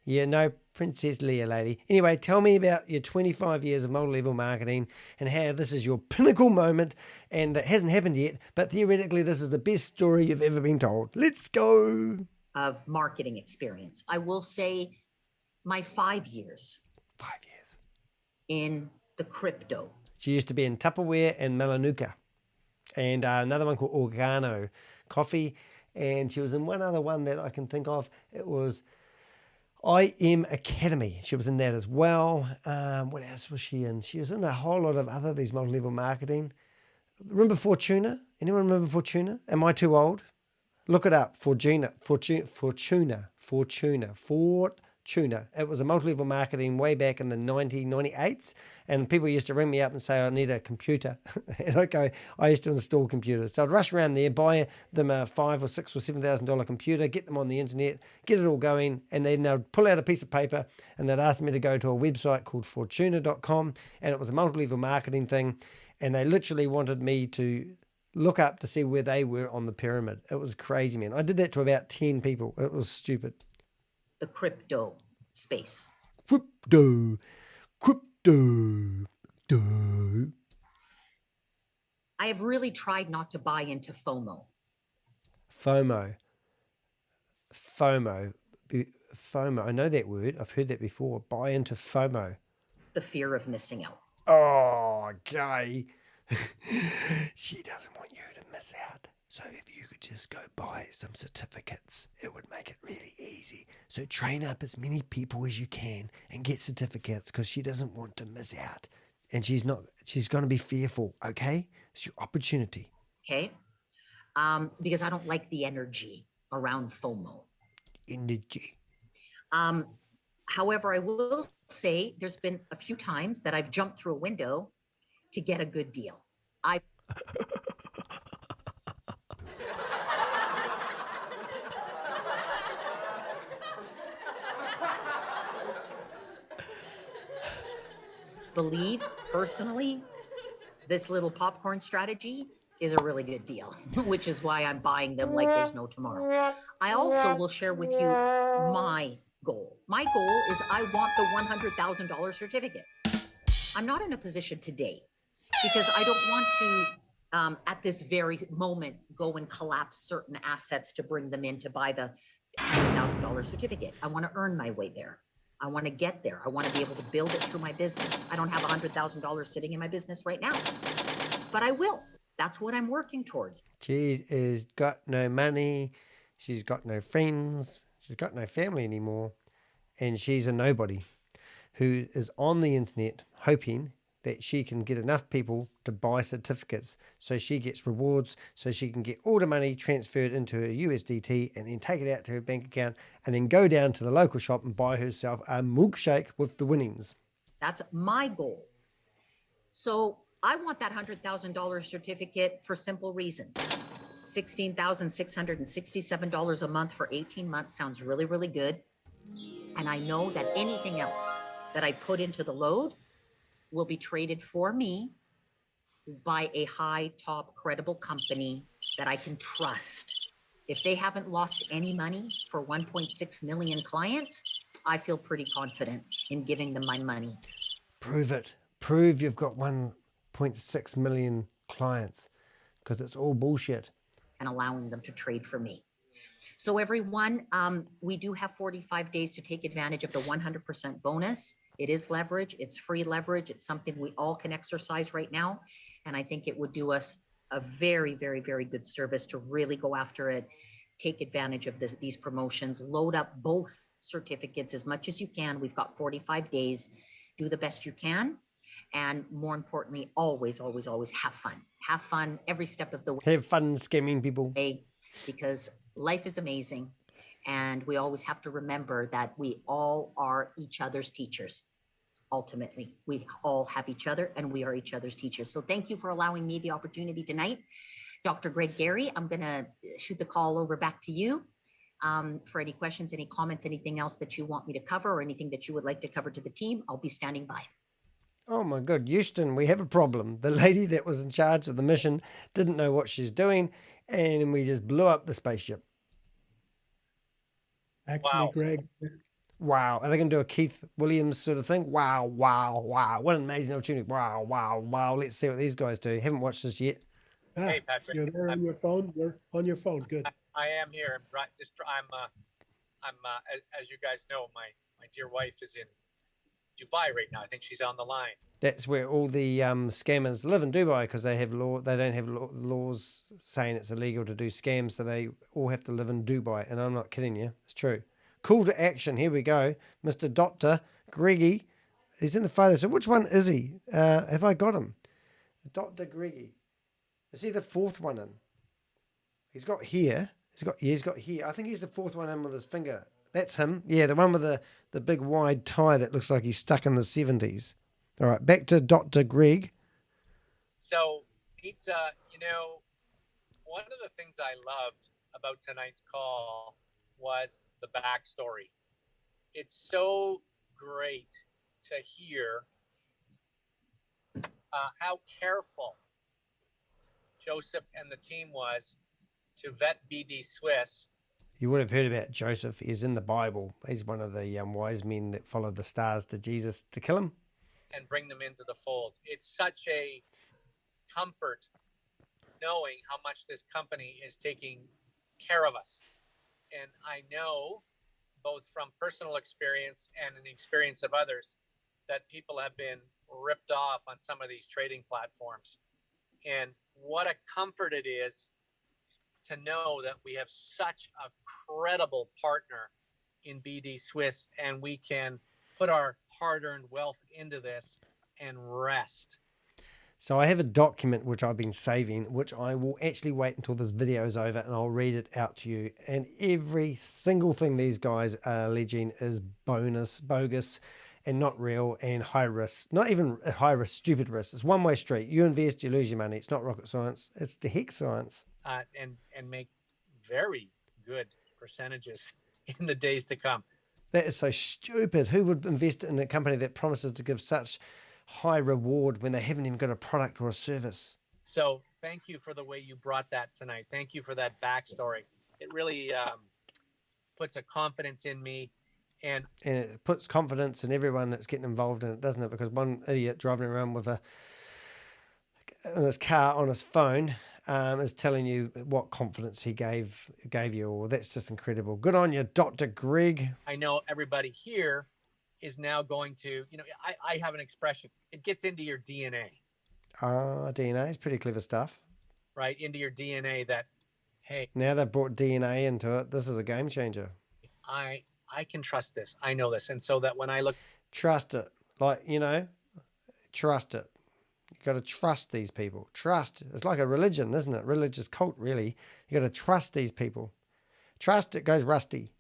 Speaker 1: Yeah, no Princess Leia, lady. Anyway, tell me about your 25 years of multi-level marketing and how this is your pinnacle moment, and it hasn't happened yet, but theoretically this is the best story you've ever been told. Let's go.
Speaker 2: Of marketing experience. I will say my 5 years.
Speaker 1: 5 years.
Speaker 2: In the crypto.
Speaker 1: She used to be in Tupperware and Melanuka, and another one called Organo Coffee, and she was in one other one that I can think of. It was IM Academy. She was in that as well. What else was she in? She was in a whole lot of other these multi-level marketing. Remember Fortuna? Anyone remember Fortuna? Am I too old? Look it up. Fortuna. It was a multi-level marketing way back in the 1998s, and people used to ring me up and say, I need a computer. And okay, I used to install computers. So I'd rush around there, buy them a $5,000 or $6,000 or $7,000 computer, get them on the internet, get it all going, and then they'd pull out a piece of paper and they'd ask me to go to a website called fortuna.com, and it was a multi-level marketing thing, and they literally wanted me to look up to see where they were on the pyramid. It was crazy, man. I did that to about 10 people. It was stupid.
Speaker 2: The crypto space.
Speaker 1: Crypto. Crypto.
Speaker 2: I have really tried not to buy into FOMO.
Speaker 1: FOMO. FOMO. FOMO. I know that word. I've heard that before. Buy into FOMO.
Speaker 2: The fear of missing out.
Speaker 1: Oh, gay. She doesn't want you to miss out. So if you could just go buy some certificates, it would make it really easy. So train up as many people as you can and get certificates because she doesn't want to miss out. And she's going to be fearful, okay? It's your opportunity.
Speaker 2: Okay. Because I don't like the energy around FOMO.
Speaker 1: Energy.
Speaker 2: However, I will say there's been a few times that I've jumped through a window to get a good deal. I believe personally this little popcorn strategy is a really good deal, which is why I'm buying them like there's no tomorrow. I also will share with you my goal. My goal is I want the $100,000 certificate. I'm not in a position today because I don't want to, at this very moment, go and collapse certain assets to bring them in to buy the $100,000 certificate. I want to earn my way there. I want to get there. I want to be able to build it through my business. I don't have $100,000 sitting in my business right now, but I will. That's what I'm working towards.
Speaker 1: She has got no money. She's got no friends. She's got no family anymore. And she's a nobody who is on the internet hoping that she can get enough people to buy certificates so she gets rewards, so she can get all the money transferred into her USDT and then take it out to her bank account and then go down to the local shop and buy herself a milkshake with the winnings.
Speaker 2: That's my goal. So I want that $100,000 certificate for simple reasons. $16,667 a month for 18 months sounds really, really good. And I know that anything else that I put into the load will be traded for me by a high top credible company that I can trust. If they haven't lost any money for 1.6 million clients, I feel pretty confident in giving them my money.
Speaker 1: Prove it. Prove you've got 1.6 million clients because it's all bullshit.
Speaker 2: And allowing them to trade for me. So everyone, we do have 45 days to take advantage of the 100% bonus. It is leverage. It's free leverage. It's something we all can exercise right now. And I think it would do us a very, very, very good service to really go after it, take advantage of these promotions, load up both certificates as much as you can. We've got 45 days. Do the best you can. And more importantly, always, always, always have fun. Have fun every step of the way.
Speaker 1: Have fun scamming people.
Speaker 2: Because life is amazing. And we always have to remember that we all are each other's teachers. Ultimately, we all have each other and we are each other's teachers. So thank you for allowing me the opportunity tonight. Dr. Greg Gary, I'm going to shoot the call over back to you for any questions, any comments, anything else that you want me to cover or anything that you would like to cover to the team. I'll be standing by.
Speaker 1: Oh my God, Houston, we have a problem. The lady that was in charge of the mission didn't know what she's doing, and we just blew up the spaceship.
Speaker 5: Actually, wow. Greg.
Speaker 1: Wow. Are they going to do a Keith Williams sort of thing? Wow, wow, wow. What an amazing opportunity. Wow, wow, wow. Let's see what these guys do. Haven't watched this yet.
Speaker 5: Hey, Patrick. You're there on your phone? You're on your phone. Good.
Speaker 6: I am here. As you guys know, my dear wife is in Dubai right now. I think she's on the line.
Speaker 1: That's where all the scammers live in Dubai because they have law. They don't have laws saying it's illegal to do scams, so they all have to live in Dubai. And I'm not kidding you. It's true. Call to action. Here we go. Mr. Dr. Greggy. He's in the photo. So which one is he? Have I got him? Dr. Greggy. Is he the fourth one in? He's got here. He's got here. I think he's the fourth one in with his finger. That's him. Yeah, the one with the big wide tie that looks like he's stuck in the 70s. All right, back to Dr. Greg.
Speaker 6: So, Nitsa, one of the things I loved about tonight's call was the backstory. It's so great to hear how careful Joseph and the team was to vet BD Swiss.
Speaker 1: You would have heard about Joseph. He's in the Bible. He's one of the wise men that followed the stars to Jesus to kill him.
Speaker 6: And bring them into the fold. It's such a comfort knowing how much this company is taking care of us. And I know, both from personal experience and in the experience of others, that people have been ripped off on some of these trading platforms. And what a comfort it is to know that we have such a credible partner in BD Swiss, and we can put our hard-earned wealth into this and rest.
Speaker 1: So I have a document which I've been saving, which I will actually wait until this video is over and I'll read it out to you. And every single thing these guys are alleging is bogus and not real and high risk. Not even high risk, stupid risk. It's one-way street. You invest, you lose your money. It's not rocket science. It's de Hek science.
Speaker 6: And make very good percentages in the days to come.
Speaker 1: That is so stupid. Who would invest in a company that promises to give such high reward when they haven't even got a product or a service?
Speaker 6: So thank you for the way you brought that tonight. Thank you for that backstory. It really puts a confidence in me. And
Speaker 1: it puts confidence in everyone that's getting involved in it, doesn't it? Because one idiot driving around with in his car on his phone is telling you what confidence he gave you. Or that's just incredible. Good on you, Dr. Greg.
Speaker 6: I know everybody here is now going to, I have an expression. It gets into your DNA.
Speaker 1: DNA is pretty clever stuff.
Speaker 6: Right, into your DNA that, hey.
Speaker 1: Now they've brought DNA into it. This is a game changer.
Speaker 6: I can trust this. I know this. And so that when I look.
Speaker 1: Trust it. Like, trust it. You got to trust these people. Trust. It's like a religion, isn't it? Religious cult, really. You got to trust these people. Trust, it goes rusty.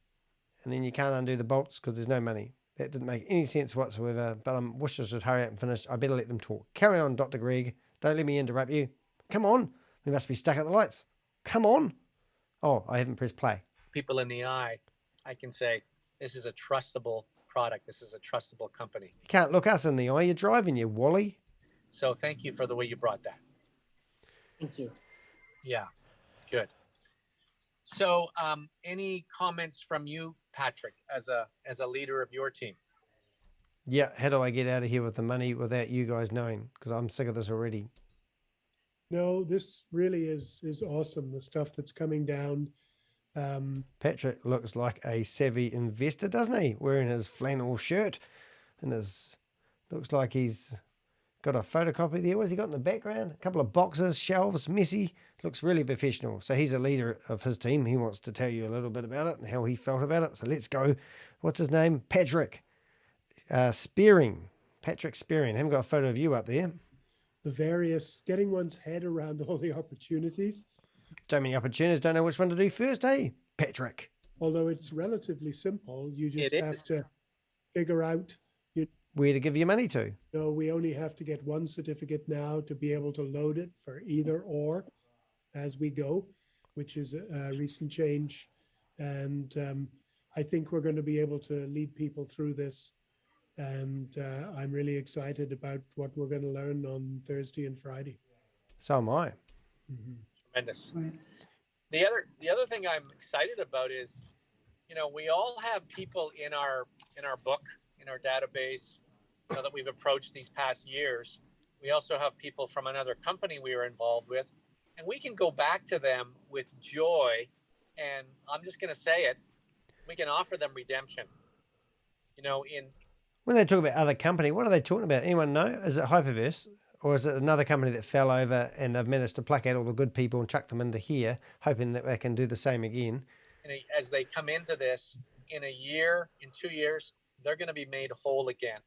Speaker 1: And then you can't undo the bolts because there's no money. That didn't make any sense whatsoever. But I wish this would hurry up and finish. I better let them talk. Carry on, Dr. Greg. Don't let me interrupt you. Come on. We must be stuck at the lights. Come on. Oh, I haven't pressed play.
Speaker 6: People in the eye, I can say, this is a trustable product. This is a trustable company.
Speaker 1: You can't look us in the eye. You're driving, you Wally.
Speaker 6: So thank you for the way you brought that.
Speaker 2: Thank you.
Speaker 6: Yeah, good. So any comments from you, Patrick, as a leader of your team?
Speaker 1: Yeah, how do I get out of here with the money without you guys knowing? Because I'm sick of this already.
Speaker 5: No, this really is awesome. The stuff that's coming down.
Speaker 1: Patrick looks like a savvy investor, doesn't he? Wearing his flannel shirt and looks like he's got a photocopy there. What's he got in the background? A couple of boxes, shelves, messy. Looks really professional. So he's a leader of his team. He wants to tell you a little bit about it and how he felt about it. So let's go. What's his name? Patrick Spearing. Patrick Spearing. I haven't got a photo of you up there.
Speaker 5: The various, getting one's head around all the opportunities.
Speaker 1: So many opportunities, don't know which one to do first, eh, Patrick?
Speaker 5: Although it's relatively simple, you just have to figure out
Speaker 1: where to give your money to.
Speaker 5: No, we only have to get one certificate now to be able to load it for either or as we go, which is a recent change. And I think we're going to be able to lead people through this. And I'm really excited about what we're going to learn on Thursday and Friday.
Speaker 1: So am I.
Speaker 5: Mm-hmm.
Speaker 6: Tremendous. Right. The other thing I'm excited about is, we all have people in our book, in our database, that we've approached these past years. We also have people from another company we were involved with, and we can go back to them with joy. And I'm just going to say it, we can offer them redemption.
Speaker 1: When they talk about other company, what are they talking about? Anyone know? Is it Hyperverse? Or is it another company that fell over and they've managed to pluck out all the good people and chuck them into here, hoping that they can do the same again?
Speaker 6: And as they come into this, in a year, in 2 years, they're going to be made whole again.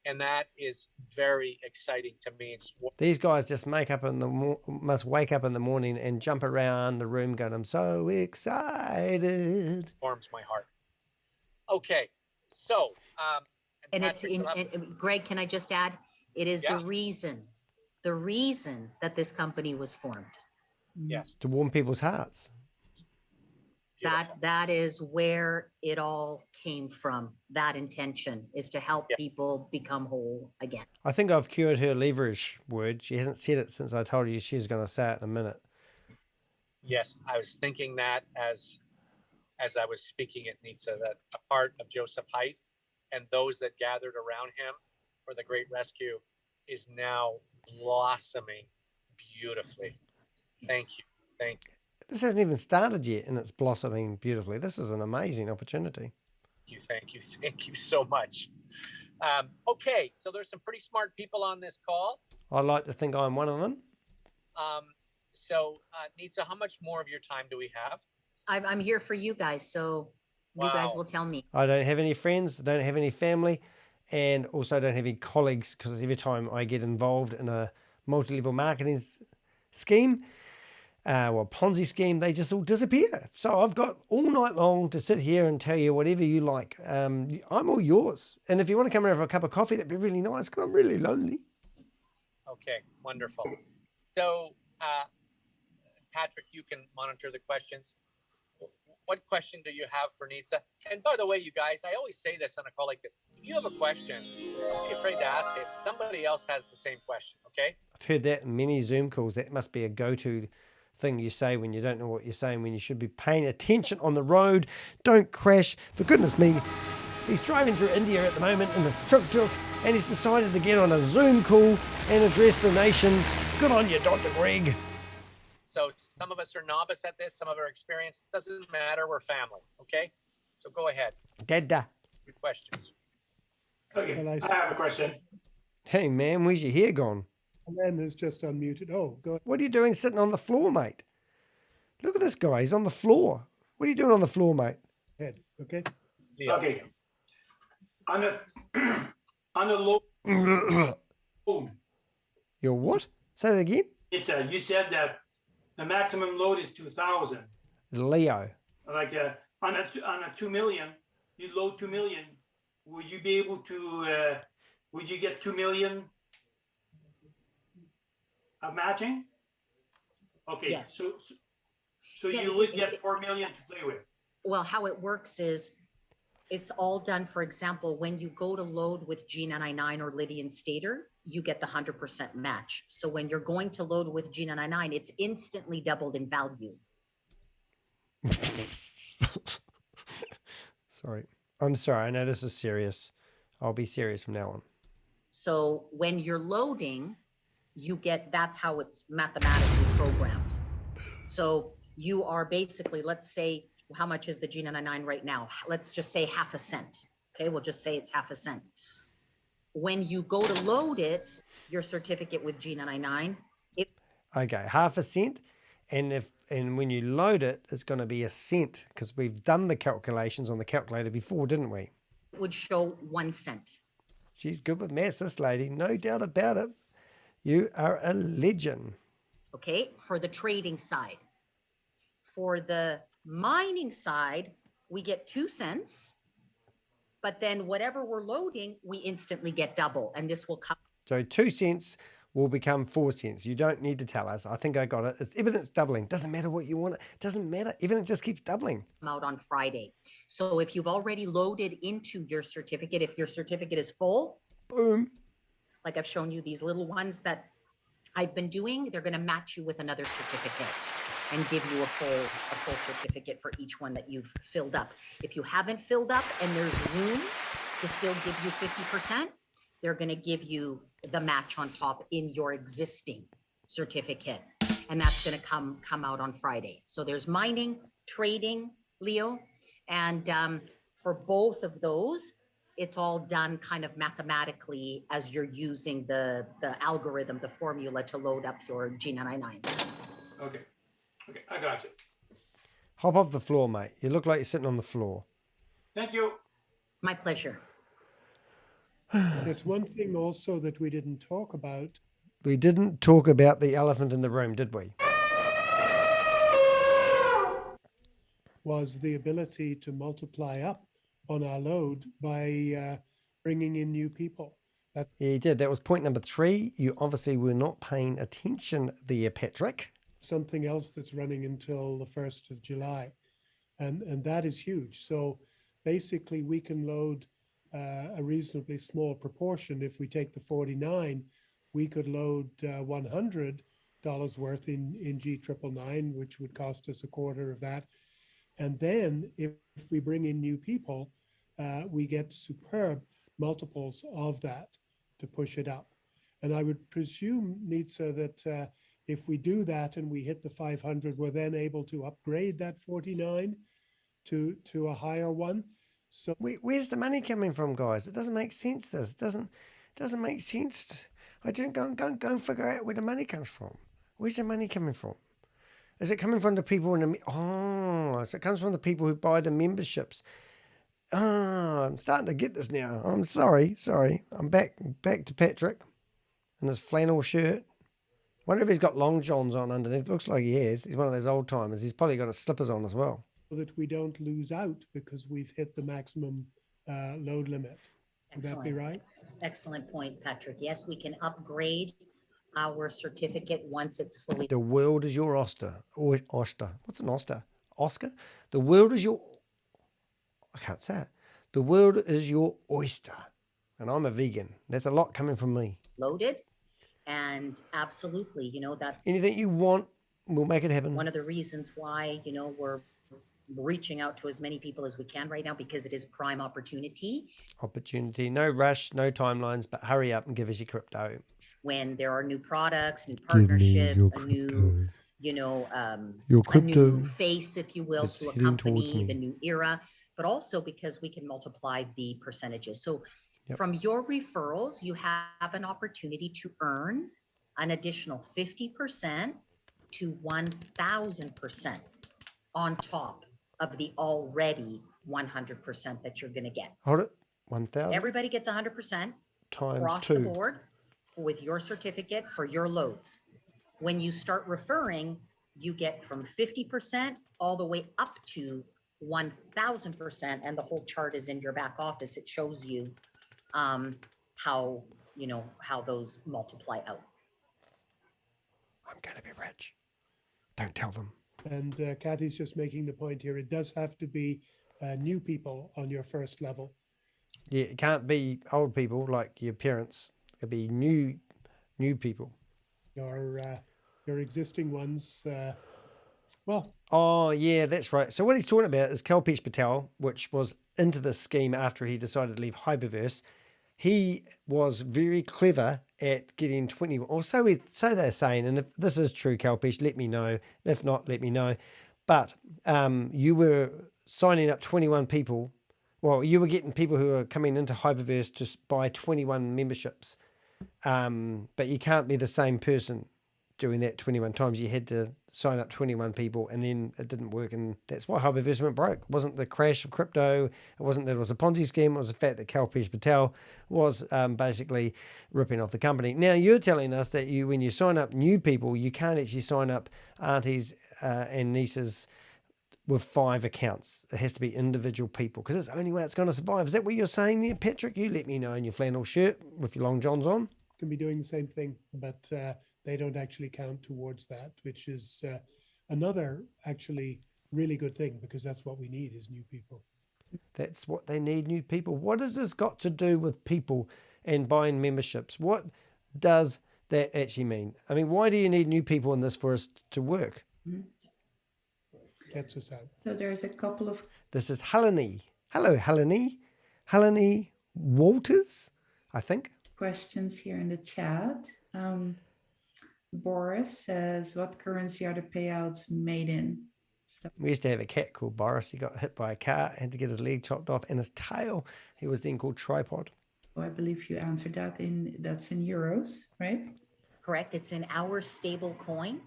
Speaker 6: And that is very exciting to me.
Speaker 1: These guys just must wake up in the morning and jump around the room going, I'm so excited.
Speaker 6: Warms my heart. Okay, so...
Speaker 2: and Greg, can I just add? It is the reason that this company was formed.
Speaker 6: Yes.
Speaker 1: To warm people's hearts.
Speaker 2: That is where it all came from. That intention is to help people become whole again.
Speaker 1: I think I've cured her leverage word. She hasn't said it since I told you she was going to say it in a minute.
Speaker 6: Yes, I was thinking that as I was speaking at Nitsa, that a part of Joseph Haidt and those that gathered around him for the Great Rescue is now blossoming beautifully. Thank you. Thank you.
Speaker 1: This hasn't even started yet, and it's blossoming beautifully. This is an amazing opportunity.
Speaker 6: Thank you so much. Okay, so there's some pretty smart people on this call.
Speaker 1: I'd like to think I'm one of them.
Speaker 6: Nitsa, how much more of your time do we have?
Speaker 2: I'm here for you guys, so you guys will tell me.
Speaker 1: I don't have any friends, don't have any family, and also don't have any colleagues, because every time I get involved in a multi-level marketing scheme, Ponzi scheme, they just all disappear. So I've got all night long to sit here and tell you whatever you like. I'm all yours. And if you want to come around for a cup of coffee, that'd be really nice, because I'm really lonely.
Speaker 6: Okay, wonderful. So, Patrick, you can monitor the questions. What question do you have for Nitsa? And by the way, you guys, I always say this on a call like this. If you have a question, don't be afraid to ask it. Somebody else has the same question, okay?
Speaker 1: I've heard that in many Zoom calls. That must be a go-to thing you say when you don't know what you're saying, when you should be paying attention on the road. Don't crash. For goodness me, he's driving through India at the moment in his tuk-tuk, and he's decided to get on a Zoom call and address the nation. Good on you, Dr. Greg.
Speaker 6: So some of us are novice at this, some of our experienced. Doesn't matter, we're family, okay? So go ahead.
Speaker 1: Dada.
Speaker 6: Your questions.
Speaker 7: Okay, I have a question.
Speaker 1: Hey, man, where's your hair gone?
Speaker 5: And is just unmuted. Oh, go ahead.
Speaker 1: What are you doing sitting on the floor, mate? Look at this guy. He's on the floor. What are you doing on the floor, mate?
Speaker 5: Okay.
Speaker 6: Leo.
Speaker 7: Okay. On a low
Speaker 1: Your what? Say that again.
Speaker 7: it's you said that the maximum load is 2,000.
Speaker 1: Leo.
Speaker 7: Like on a 2 million, you load 2 million. Would you be able to? Would you get 2 million of matching? Okay.
Speaker 2: Yes.
Speaker 7: So you would get 4 million to play with.
Speaker 2: Well, how it works is it's all done. For example, when you go to load with G999 or Lydian Stater, you get the 100% match. So when you're going to load with G999, it's instantly doubled in value.
Speaker 1: Sorry. I'm sorry. I know this is serious. I'll be serious from now on.
Speaker 2: So when you're loading, you get, that's how it's mathematically programmed. So you are basically, let's say, how much is the G999 right now? Let's just say half a cent. Okay, we'll just say it's half a cent. When you go to load it, your certificate with G999,
Speaker 1: Okay, half a cent. And when you load it, it's going to be a cent, because we've done the calculations on the calculator before, didn't we?
Speaker 2: it would show 1 cent.
Speaker 1: She's good with maths, this lady. No doubt about it. You are a legend.
Speaker 2: Okay, for the trading side. For the mining side, we get 2 cents, but then whatever we're loading, we instantly get double, and this will come
Speaker 1: So 2 cents will become 4 cents. You don't need to tell us. I think I got it. Everything's doubling. Doesn't matter what you want. It doesn't matter. Everything just keeps doubling.
Speaker 2: out on Friday. So if you've already loaded into your certificate, if your certificate is full,
Speaker 1: Boom.
Speaker 2: like I've shown you these little ones that I've been doing, they're going to match you with another certificate and give you a full certificate for each one that you've filled up. If you haven't filled up and there's room to still give you 50%, they're going to give you the match on top in your existing certificate. And that's going to come out on Friday. So there's mining, trading, Leo, and for both of those, it's all done kind of mathematically as you're using the algorithm, the formula to load up your G999.
Speaker 7: Okay, I got you.
Speaker 1: Hop off the floor, mate. You look like you're sitting on the floor.
Speaker 7: Thank you.
Speaker 2: My pleasure.
Speaker 5: There's one thing also that we didn't talk about.
Speaker 1: We didn't talk about the elephant in the room, did we?
Speaker 5: Was the ability to multiply up on our load by bringing in new people.
Speaker 1: Yeah, you did. That was point number 3. You obviously were not paying attention there, Patrick.
Speaker 5: Something else that's running until the 1st of July. and that is huge. So basically, we can load a reasonably small proportion. If we take the 49, we could load $100 worth in G999, which would cost us a quarter of that. And then if we bring in new people, we get superb multiples of that to push it up. And I would presume, Nitsa, that if we do that and we hit the 500, we're then able to upgrade that 49 to a higher one. So
Speaker 1: Where's the money coming from, guys? It doesn't make sense. This doesn't make sense. I didn't go and figure out where the money comes from. Where's the money coming from? Is it coming from the people in the... Oh, so it comes from the people who buy the memberships. Oh, I'm starting to get this now. I'm sorry. I'm back to Patrick in his flannel shirt. Wonder if he's got long johns on underneath. Looks like he has. He's one of those old timers. He's probably got his slippers on as well.
Speaker 5: that we don't lose out because we've hit the maximum load limit. Would that be right?
Speaker 2: Excellent point, Patrick. Yes, we can upgrade our certificate once it's fully...
Speaker 1: The world is your oyster. Oyster. What's an oyster? Oscar? The world is your... I can't say it. The world is your oyster. And I'm a vegan. That's a lot coming from me.
Speaker 2: Loaded. And absolutely, you know, that's...
Speaker 1: Anything you want, we'll make it happen.
Speaker 2: One of the reasons why, you know, we're reaching out to as many people as we can right now, because it is prime opportunity.
Speaker 1: Opportunity. No rush, no timelines, but hurry up and give us your crypto.
Speaker 2: When there are new products, new partnerships, a new, you know, a new face, if you will, to accompany the new era, but also because we can multiply the percentages. So from your referrals, you have an opportunity to earn an additional 50% to 1,000% on top of the already 100% that you're going to get.
Speaker 1: Hold it. 1,000.
Speaker 2: Everybody gets 100%
Speaker 1: times
Speaker 2: across
Speaker 1: 2
Speaker 2: the board with your certificate for your loads. When you start referring, you get from 50% all the way up to 1,000%, and the whole chart is in your back office. It shows you how, you know, how those multiply out.
Speaker 1: I'm going to be rich. Don't tell them.
Speaker 5: And Kathy's just making the point here. It does have to be new people on your first level.
Speaker 1: Yeah, it can't be old people like your parents. It'll be new people.
Speaker 5: Your existing ones, well.
Speaker 1: Oh, yeah, that's right. So what he's talking about is Kalpesh Patel, which was into this scheme after he decided to leave Hyperverse. He was very clever at getting 20, or so they're saying, and if this is true, Kalpesh, let me know. If not, let me know. But you were signing up 21 people. Well, you were getting people who are coming into Hyperverse to buy 21 memberships. But you can't be the same person doing that 21 times. You had to sign up 21 people, and then it didn't work, and that's why Hyperverse went broke. It wasn't the crash of crypto. It wasn't that it was a Ponzi scheme. It was the fact that Kalpesh Patel was basically ripping off the company. Now, you're telling us that when you sign up new people, you can't actually sign up aunties and nieces with 5 accounts. It has to be individual people, because it's the only way it's going to survive. Is that what you're saying there, Patrick? You let me know in your flannel shirt with your long johns on.
Speaker 5: Can be doing the same thing, but they don't actually count towards that, which is another actually really good thing, because that's what we need is new people.
Speaker 1: That's what they need, new people. What has this got to do with people and buying memberships? What does that actually mean? I mean, why do you need new people in this for us to work?
Speaker 5: Gets us out.
Speaker 8: So there's a couple of...
Speaker 1: This is Helene. Hello, Helene. Helene Walters, I think.
Speaker 8: Questions here in the chat. Boris says, what currency are the payouts made in? So
Speaker 1: we used to have a cat called Boris. He got hit by a car, had to get his leg chopped off, and his tail. He was then called Tripod.
Speaker 8: I believe you answered that that's in euros, right?
Speaker 2: Correct. It's in our stable coin.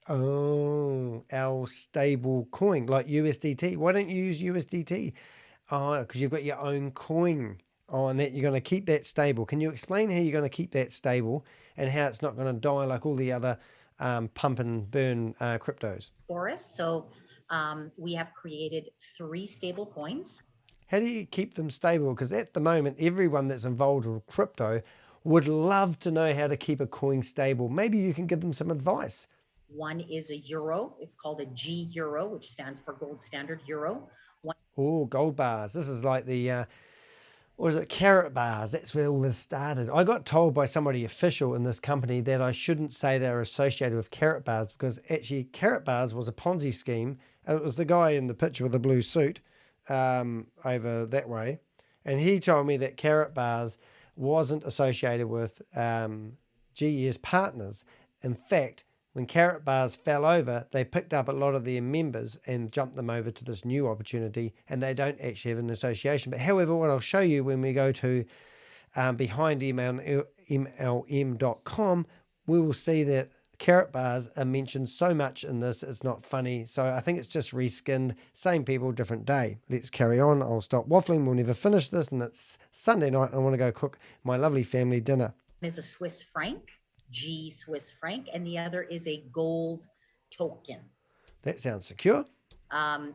Speaker 1: Oh, our stable coin, like USDT. Why don't you use USDT? Oh, because you've got your own coin. Oh, and that you're going to keep that stable. Can you explain how you're going to keep that stable and how it's not going to die like all the other pump and burn cryptos?
Speaker 2: Boris, so we have created 3 stable coins.
Speaker 1: How do you keep them stable? Because at the moment, everyone that's involved with crypto would love to know how to keep a coin stable. Maybe you can give them some advice.
Speaker 2: One is a euro. It's called a G euro, which stands for gold standard euro.
Speaker 1: Oh, gold bars. This is like the, what is it, carrot bars. That's where all this started. I got told by somebody official in this company that I shouldn't say they're associated with carrot bars, because actually carrot bars was a Ponzi scheme. And it was the guy in the picture with the blue suit over that way. And he told me that carrot bars wasn't associated with GSPartners. In fact, when carrot bars fell over, they picked up a lot of their members and jumped them over to this new opportunity, and they don't actually have an association. But however, what I'll show you when we go to behind MLM.com, we will see that carrot bars are mentioned so much in this, it's not funny. So I think it's just reskinned, same people, different day. Let's carry on. I'll stop waffling. We'll never finish this, and it's Sunday night. I want to go cook my lovely family dinner.
Speaker 2: Is a Swiss franc, G Swiss franc, and the other is a gold token,
Speaker 1: That sounds secure.
Speaker 2: GAUR.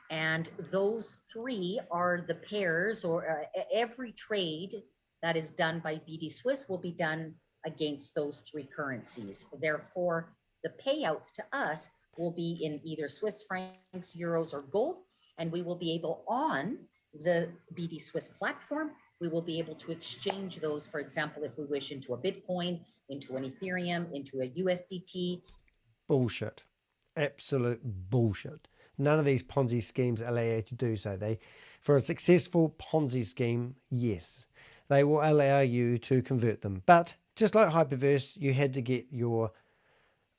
Speaker 2: And those three are the pairs, or every trade that is done by BDSWISS will be done against those three currencies. Therefore, the payouts to us will be in either Swiss francs, euros, or gold, and we will be able, on the BDSWISS platform, we will be able to exchange those, for example, if we wish, into a Bitcoin, into an Ethereum, into a USDT.
Speaker 1: Bullshit. Absolute bullshit. None of these Ponzi schemes allow you to do so. For a successful Ponzi scheme, yes, they will allow you to convert them. But just like Hyperverse, you had to get your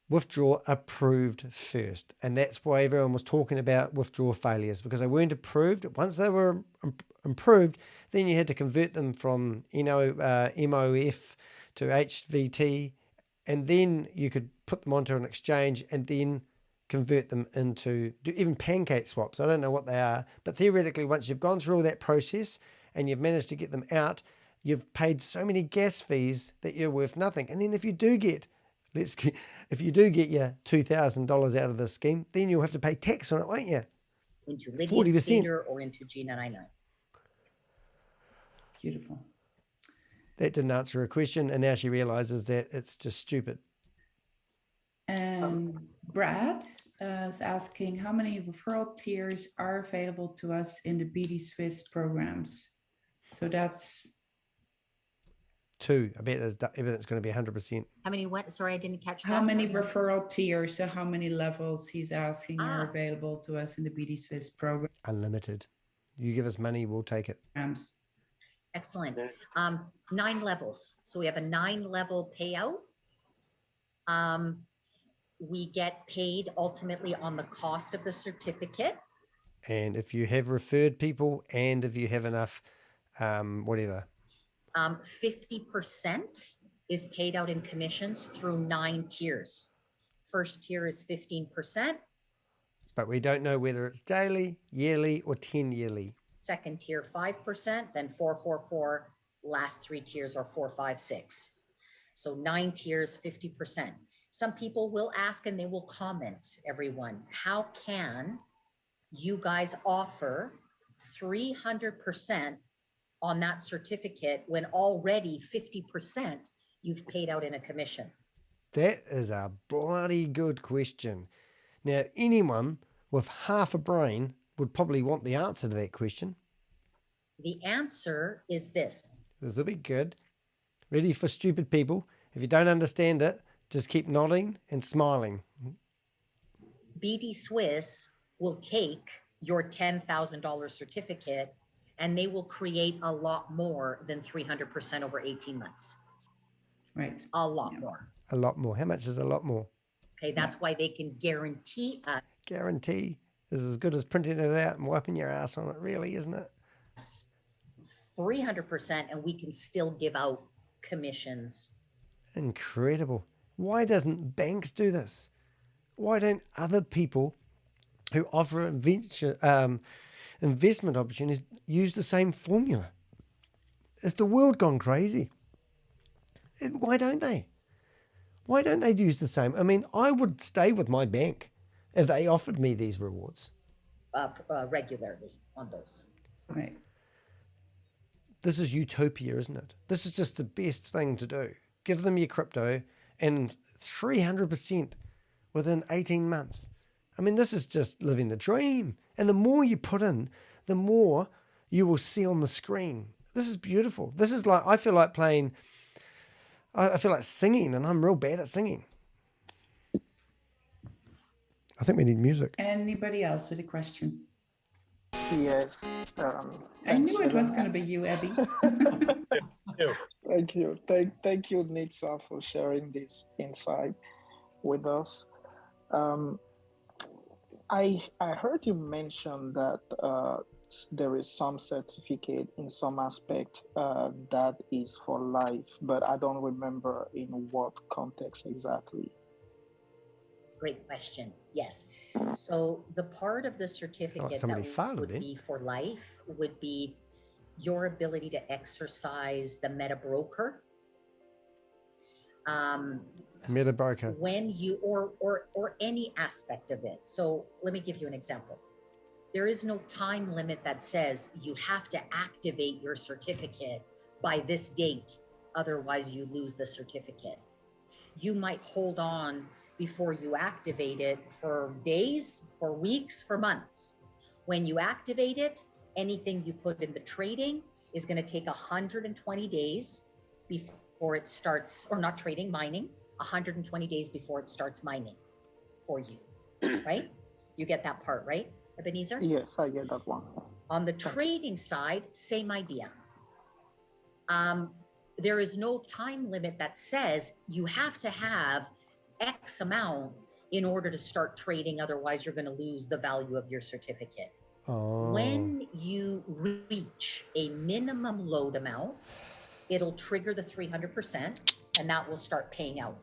Speaker 1: withdraw approved first. And that's why everyone was talking about withdrawal failures, because they weren't approved. Once they were approved, then you had to convert them from MOF to HVT, and then you could put them onto an exchange and then convert them into even pancake swaps. I don't know what they are, but theoretically, once you've gone through all that process and you've managed to get them out, you've paid so many gas fees that you're worth nothing. And then if you do get your $2,000 out of this scheme, then you'll have to pay tax on it, won't you?
Speaker 2: Into Lydian Skater or into G999.
Speaker 8: Beautiful.
Speaker 1: That didn't answer her question, and now she realizes that it's just stupid.
Speaker 8: And Brad is asking, how many referral tiers are available to us in the BDSWISS programs? So that's
Speaker 1: 2. I bet everything's going to be 100%.
Speaker 2: How many what? Sorry, I didn't catch that.
Speaker 8: How many referral tiers, so how many levels he's asking are available to us in the BDSWISS program?
Speaker 1: Unlimited. You give us money, we'll take it.
Speaker 2: Excellent. 9 levels. So we have a 9-level payout. We get paid ultimately on the cost of the certificate.
Speaker 1: And if you have referred people, and if you have enough, whatever.
Speaker 2: 50% is paid out in commissions through 9 tiers. First tier is 15%.
Speaker 1: But we don't know whether it's daily, yearly, or 10 yearly.
Speaker 2: Second tier, 5%, then 4, 4, 4. Last 3 tiers are 4, 5, 6. So 9 tiers, 50%. Some people will ask, and they will comment, everyone, how can you guys offer 300% on that certificate when already 50% you've paid out in a commission?
Speaker 1: That is a bloody good question. Now, anyone with half a brain would probably want the answer to that question.
Speaker 2: The answer is this.
Speaker 1: This will be good. Ready for stupid people? If you don't understand it, just keep nodding and smiling.
Speaker 2: BDSWISS will take your $10,000 certificate, and they will create a lot more than 300% over 18 months.
Speaker 8: Right.
Speaker 2: A lot more.
Speaker 1: A lot more. How much is a lot more?
Speaker 2: Okay, that's why they can guarantee us.
Speaker 1: Guarantee is as good as printing it out and wiping your ass on it, really, isn't it?
Speaker 2: 300%, and we can still give out commissions.
Speaker 1: Incredible. Why doesn't banks do this? Why don't other people who offer investment opportunities use the same formula? Is the world gone crazy? Why don't they? Why don't they use the same? I mean, I would stay with my bank if they offered me these rewards.
Speaker 2: Regularly on those.
Speaker 8: Right.
Speaker 1: This is utopia, isn't it? This is just the best thing to do. Give them your crypto and 300% within 18 months. I mean, this is just living the dream. And the more you put in, the more you will see on the screen. This is beautiful. This is like, I feel like playing, I feel like singing, and I'm real bad at singing. I think we need music.
Speaker 8: Anybody else with a question?
Speaker 9: Yes.
Speaker 8: I knew it was
Speaker 9: Helen.
Speaker 8: going to be you, Abby.
Speaker 9: Thank you. Thank you, Nitsa, for sharing this insight with us. I heard you mention that there is some certificate in some aspect that is for life, but I don't remember in what context exactly.
Speaker 2: Great question. Yes. So the part of the certificate
Speaker 1: somebody
Speaker 2: that
Speaker 1: followed
Speaker 2: would
Speaker 1: it.
Speaker 2: be for life would be your ability to exercise the meta broker.
Speaker 1: Meta broker.
Speaker 2: When you or any aspect of it. So let me give you an example. There is no time limit that says you have to activate your certificate by this date, otherwise you lose the certificate. You might hold on before you activate it for days, for weeks, for months. When you activate it, anything you put in the trading is going to take 120 days before it starts, or not trading, mining, 120 days before it starts mining for you, right? You get that part, right, Ebenezer?
Speaker 9: Yes, I get that one.
Speaker 2: On the trading side, same idea. There is no time limit that says you have to have X amount in order to start trading, otherwise you're going to lose the value of your certificate.
Speaker 1: Oh.
Speaker 2: When you reach a minimum load amount, it'll trigger the 300%, and that will start paying out.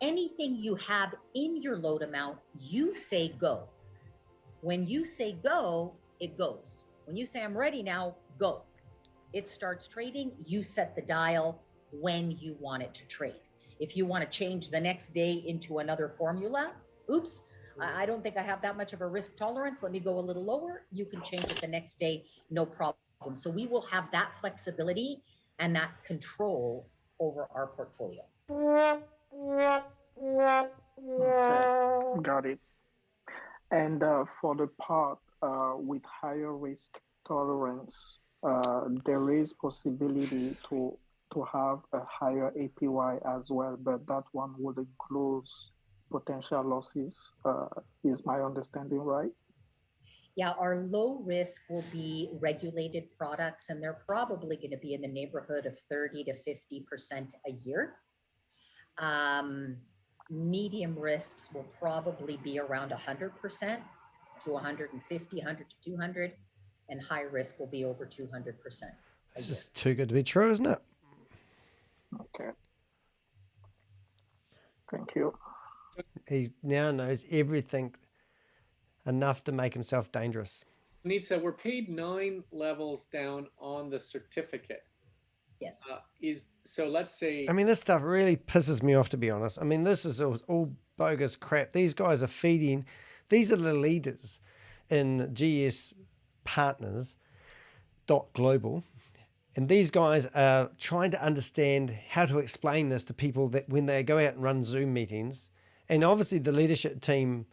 Speaker 2: Anything you have in your load amount, you say go. When you say go, it goes. When you say I'm ready now, go. It starts trading. You set the dial when you want it to trade. If you want to change the next day into another formula, oops, I don't think I have that much of a risk tolerance. Let me go a little lower. You can change it the next day, no problem. So we will have that flexibility and that control over our portfolio.
Speaker 9: Okay, got it. And for the part with higher risk tolerance, there is possibility to have a higher APY as well, but that one would include potential losses. Is my understanding right?
Speaker 2: Yeah, our low risk will be regulated products, and they're probably going to be in the neighborhood of 30 to 50% a year. Medium risks will probably be around 100% to 150, 100 to 200, and high risk will be over 200%.
Speaker 1: This is too good to be true, isn't it?
Speaker 9: Okay. Thank you.
Speaker 1: He now knows everything enough to make himself dangerous.
Speaker 4: Nitsa, we're paid 9 levels down on the certificate.
Speaker 2: Yes.
Speaker 4: So let's say.
Speaker 1: I mean, this stuff really pisses me off, to be honest. I mean, this is all bogus crap. These guys are feeding. These are the leaders in GSPartners.global. And these guys are trying to understand how to explain this to people that when they go out and run Zoom meetings. And obviously the leadership team,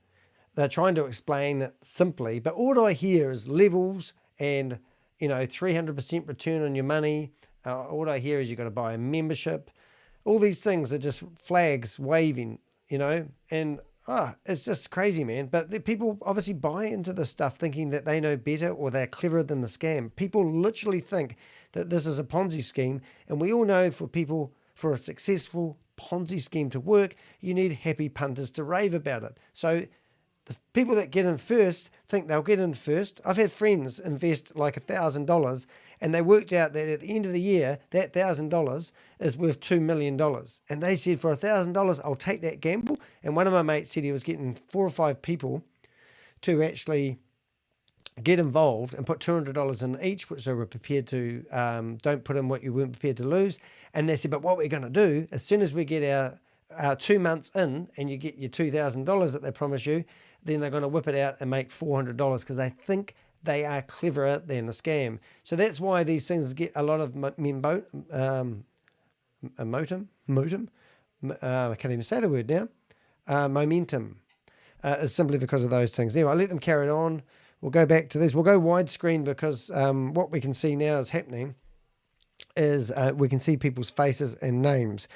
Speaker 1: they're trying to explain it simply. But all I hear is levels and, 300% return on your money. All I hear is you've got to buy a membership. All these things are just flags waving, and it's just crazy, man. But the people obviously buy into this stuff thinking that they know better or they're cleverer than the scam. People literally think that this is a Ponzi scheme. And we all know for a successful Ponzi scheme to work, you need happy punters to rave about it. So the people that get in first think they'll get in first. I've had friends invest like $1,000 and they worked out that at the end of the year, that $1,000 is worth $2 million. And they said, for $1,000, I'll take that gamble. And one of my mates said he was getting 4 or 5 people to actually get involved and put $200 in each, which they were prepared to, don't put in what you weren't prepared to lose. And they said, but what we're going to do, as soon as we get our 2 months in and you get your $2,000 that they promise you, then they're going to whip it out and make $400 because they think they are cleverer than the scam. So that's why these things get a lot of I can't even say the word now, momentum. Is simply because of those things. Anyway, I'll let them carry it on. We'll go back to this. We'll go widescreen because what we can see now is happening is we can see people's faces and names.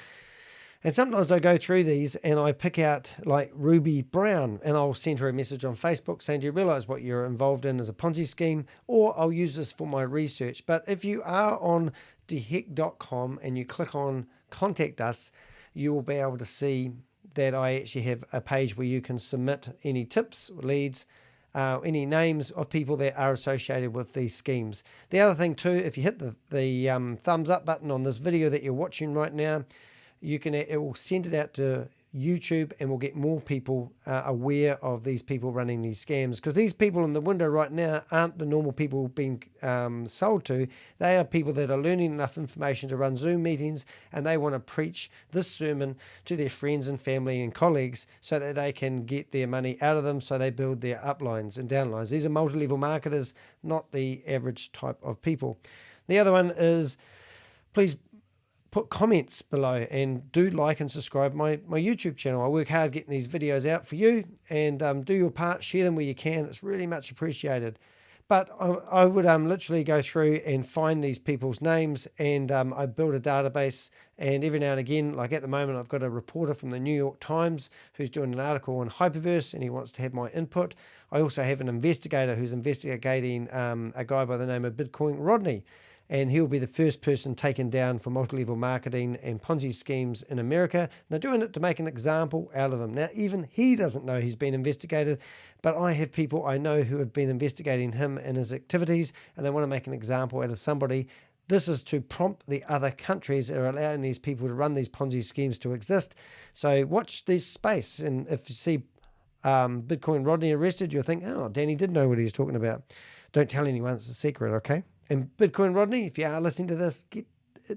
Speaker 1: And sometimes I go through these and I pick out like Ruby Brown and I'll send her a message on Facebook saying, do you realize what you're involved in as a Ponzi scheme? Or I'll use this for my research. But if you are on dehek.com and you click on contact us, you will be able to see that I actually have a page where you can submit any tips, leads, any names of people that are associated with these schemes. The other thing too, if you hit the thumbs up button on this video that you're watching right now, it will send it out to YouTube and we'll get more people aware of these people running these scams, because these people in the window right now aren't the normal people being sold to. They are people that are learning enough information to run Zoom meetings, and they want to preach this sermon to their friends and family and colleagues so that they can get their money out of them, so they build their uplines and downlines. These are multi-level marketers, not the average type of people. The other one is, please put comments below and do like and subscribe my YouTube channel. I work hard getting these videos out for you, and do your part, share them where you can. It's really much appreciated. But I would literally go through and find these people's names, and I build a database, and every now and again, like at the moment, I've got a reporter from the New York Times who's doing an article on Hyperverse and he wants to have my input. I also have an investigator who's investigating a guy by the name of Bitcoin Rodney, and he'll be the first person taken down for multi-level marketing and Ponzi schemes in America. They're doing it to make an example out of him. Now, even he doesn't know he's been investigated, but I have people I know who have been investigating him and his activities, and they want to make an example out of somebody. This is to prompt the other countries that are allowing these people to run these Ponzi schemes to exist. So watch this space, and if you see Bitcoin Rodney arrested, you'll think, oh, Danny did know what he was talking about. Don't tell anyone, it's a secret, okay? And Bitcoin Rodney, if you are listening to this, get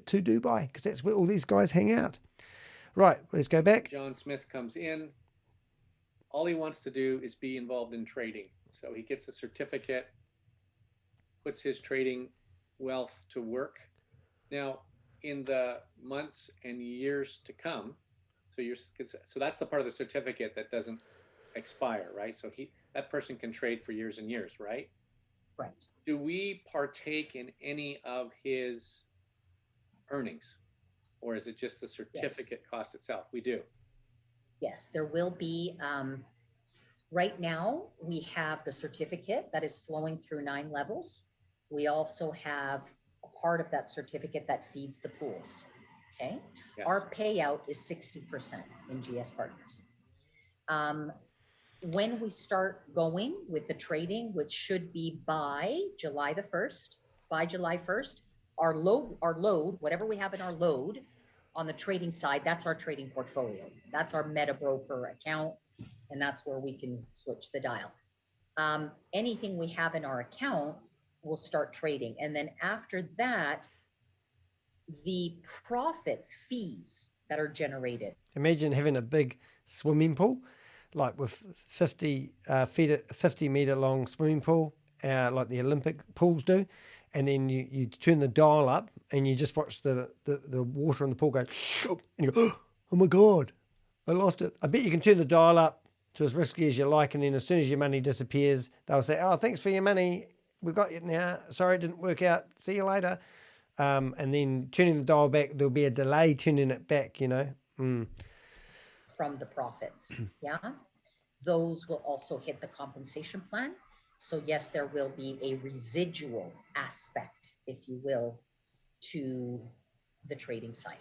Speaker 1: to Dubai, because that's where all these guys hang out. Right, let's go back.
Speaker 4: John Smith comes in. All he wants to do is be involved in trading. So he gets a certificate, puts his trading wealth to work. Now, in the months and years to come, so that's the part of the certificate that doesn't expire, right? So that person can trade for years and years, right?
Speaker 2: Right.
Speaker 4: Do we partake in any of his earnings, or is it just the certificate cost itself? We do.
Speaker 2: Yes, there will be. Right now, we have the certificate that is flowing through 9 levels. We also have a part of that certificate that feeds the pools. Okay.
Speaker 4: Yes.
Speaker 2: Our payout is 60% in GS Partners. When we start going with the trading, which should be by July 1st, our load, whatever we have in our load on the trading side, that's our trading portfolio. That's our meta broker account, and that's where we can switch the dial. Anything we have in our account, we'll start trading. And then after that, the profits, fees that are generated.
Speaker 1: Imagine having a big swimming pool, like with 50 meter long swimming pool, like the Olympic pools do, and then you turn the dial up and you just watch the water in the pool go, and you go, oh my God, I lost it. I bet you can turn the dial up to as risky as you like, and then as soon as your money disappears, they'll say, oh, thanks for your money, we got you now, sorry it didn't work out, see you later. And then turning the dial back, there'll be a delay turning it back, you know.
Speaker 2: From the profits. Yeah. Those will also hit the compensation plan. So yes, there will be a residual aspect, if you will, to the trading side.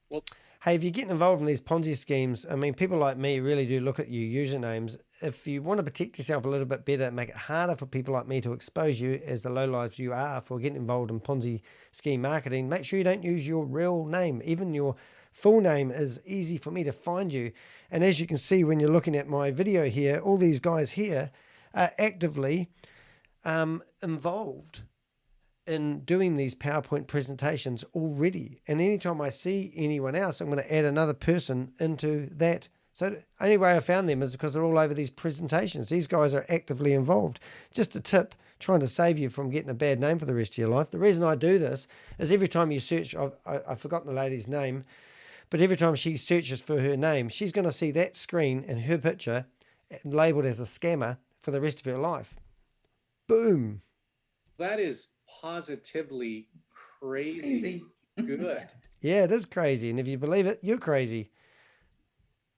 Speaker 4: Well,
Speaker 1: hey, if you're getting involved in these Ponzi schemes, I mean, people like me really do look at your usernames. If you want to protect yourself a little bit better and make it harder for people like me to expose you as the lowlifes you are for getting involved in Ponzi scheme marketing, make sure you don't use your real name. Even your full name is easy for me to find you. And as you can see when you're looking at my video here, all these guys here are actively involved in doing these PowerPoint presentations already. And anytime I see anyone else, I'm going to add another person into that. So the only way I found them is because they're all over these presentations. These guys are actively involved. Just a tip, trying to save you from getting a bad name for the rest of your life. The reason I do this is every time you search, I've forgotten the lady's name, But every time she searches for her name, she's going to see that screen and her picture labeled as a scammer for the rest of her life. Boom.
Speaker 4: That is positively crazy.
Speaker 8: Crazy.
Speaker 4: Good.
Speaker 1: Yeah, it is crazy. And if you believe it, you're crazy.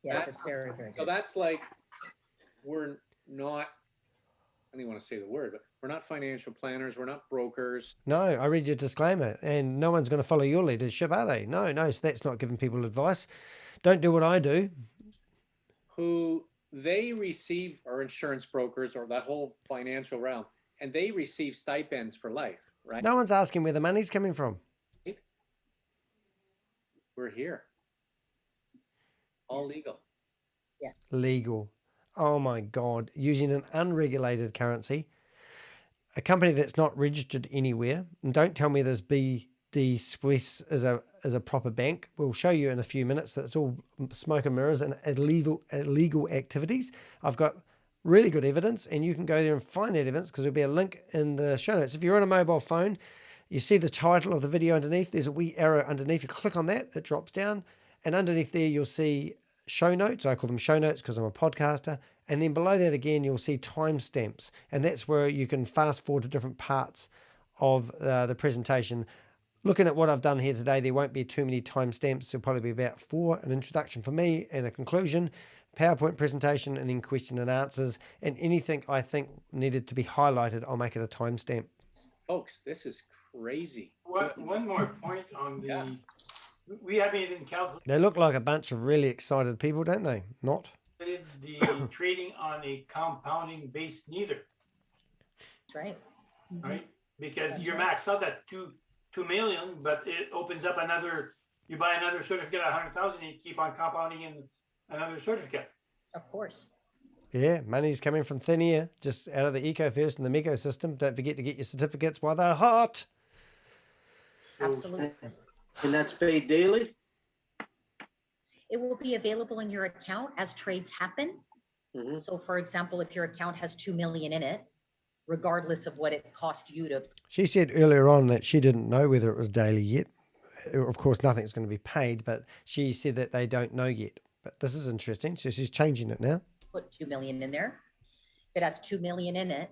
Speaker 2: Yes, it's very, very
Speaker 4: So
Speaker 2: good.
Speaker 4: that's like, we're not, I don't even want to say the word, but we're not financial planners. We're not brokers.
Speaker 1: No, I read your disclaimer, and no one's going to follow your leadership, are they? No, so that's not giving people advice. Don't do what I do.
Speaker 4: Who they receive, or insurance brokers, or that whole financial realm, and they receive stipends for life, right?
Speaker 1: No one's asking where the money's coming from.
Speaker 4: We're here. All
Speaker 2: Yes.
Speaker 4: legal.
Speaker 1: Legal. Oh my God. Using an unregulated currency, a company that's not registered anywhere. And don't tell me there's BDSWISS as a proper bank. We'll show you in a few minutes that it's all smoke and mirrors and illegal activities. I've got really good evidence, and you can go there and find that evidence because there'll be a link in the show notes. If you're on a mobile phone, you see the title of the video underneath. There's a wee arrow underneath. You click on that, it drops down. And underneath there, you'll see show notes. I call them show notes because I'm a podcaster. And then below that again, you'll see timestamps. And that's where you can fast forward to different parts of the presentation. Looking at what I've done here today, there won't be too many timestamps. There'll probably be about 4, an introduction for me and a conclusion, PowerPoint presentation, and then question and answers. And anything I think needed to be highlighted, I'll make it a timestamp.
Speaker 4: Folks, this is crazy.
Speaker 7: One more point on the,
Speaker 4: Yeah.
Speaker 7: we haven't even calculated
Speaker 1: They look like a bunch of really excited people, don't they? Not?
Speaker 7: the trading on a compounding base neither,
Speaker 2: That's right.
Speaker 7: right? Because
Speaker 2: That's
Speaker 7: you're
Speaker 2: right.
Speaker 7: maxed out at 2 million, but it opens up another, you buy another certificate at 100,000 and you keep on compounding in another certificate.
Speaker 2: Of course.
Speaker 1: Yeah, money's coming from thin air, just out of the eco-first and the MECO system. Don't forget to get your certificates while they're hot.
Speaker 7: So-
Speaker 2: Absolutely.
Speaker 10: And that's paid daily?
Speaker 2: It will be available in your account as trades happen.
Speaker 10: Mhm.
Speaker 2: So for example, if your account has 2 million in it, regardless of what it cost you to,
Speaker 1: She said earlier on that she didn't know whether it was daily yet. Of course, nothing's going to be paid, but she said that they don't know yet. But this is interesting. So she's changing it now.
Speaker 2: put 2 million in there. If it has 2 million in it,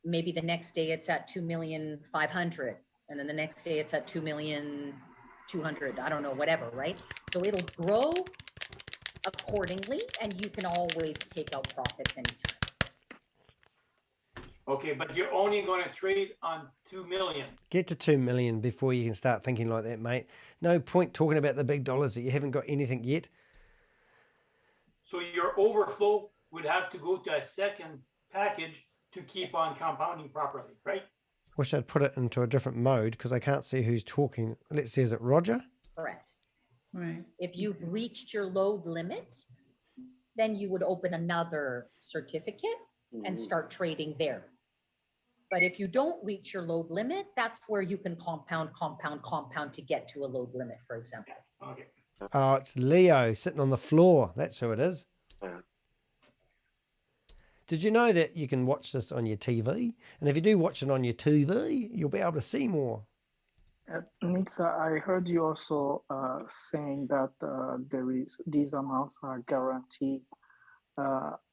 Speaker 2: maybe the next day it's at 2,500,000, and then the next day it's at 2,200,000. I don't know, whatever, right? So it'll grow accordingly, and you can always take out profits anytime.
Speaker 7: Okay, but you're only going to trade on 2 million.
Speaker 1: Get to 2 million before you can start thinking like that, mate. No point talking about the big dollars that you haven't got anything yet.
Speaker 7: So your overflow would have to go to a second package to keep
Speaker 2: Yes.
Speaker 7: on compounding properly, right?
Speaker 1: Wish I'd put it into a different mode because I can't see who's talking. Let's see, is it Roger?
Speaker 2: Correct.
Speaker 8: Right.
Speaker 2: If you've reached your load limit, then you would open another certificate and
Speaker 10: Mhm.
Speaker 2: start trading there. But if you don't reach your load limit, that's where you can compound to get to a load limit, for example.
Speaker 7: Okay.
Speaker 1: Oh, it's Leo sitting on the floor. That's who it is.
Speaker 10: Yeah.
Speaker 1: Did you know that you can watch this on your TV? And if you do watch it on your TV, you'll be able to see more.
Speaker 9: Nitsa, I heard you also saying that these amounts are guaranteed.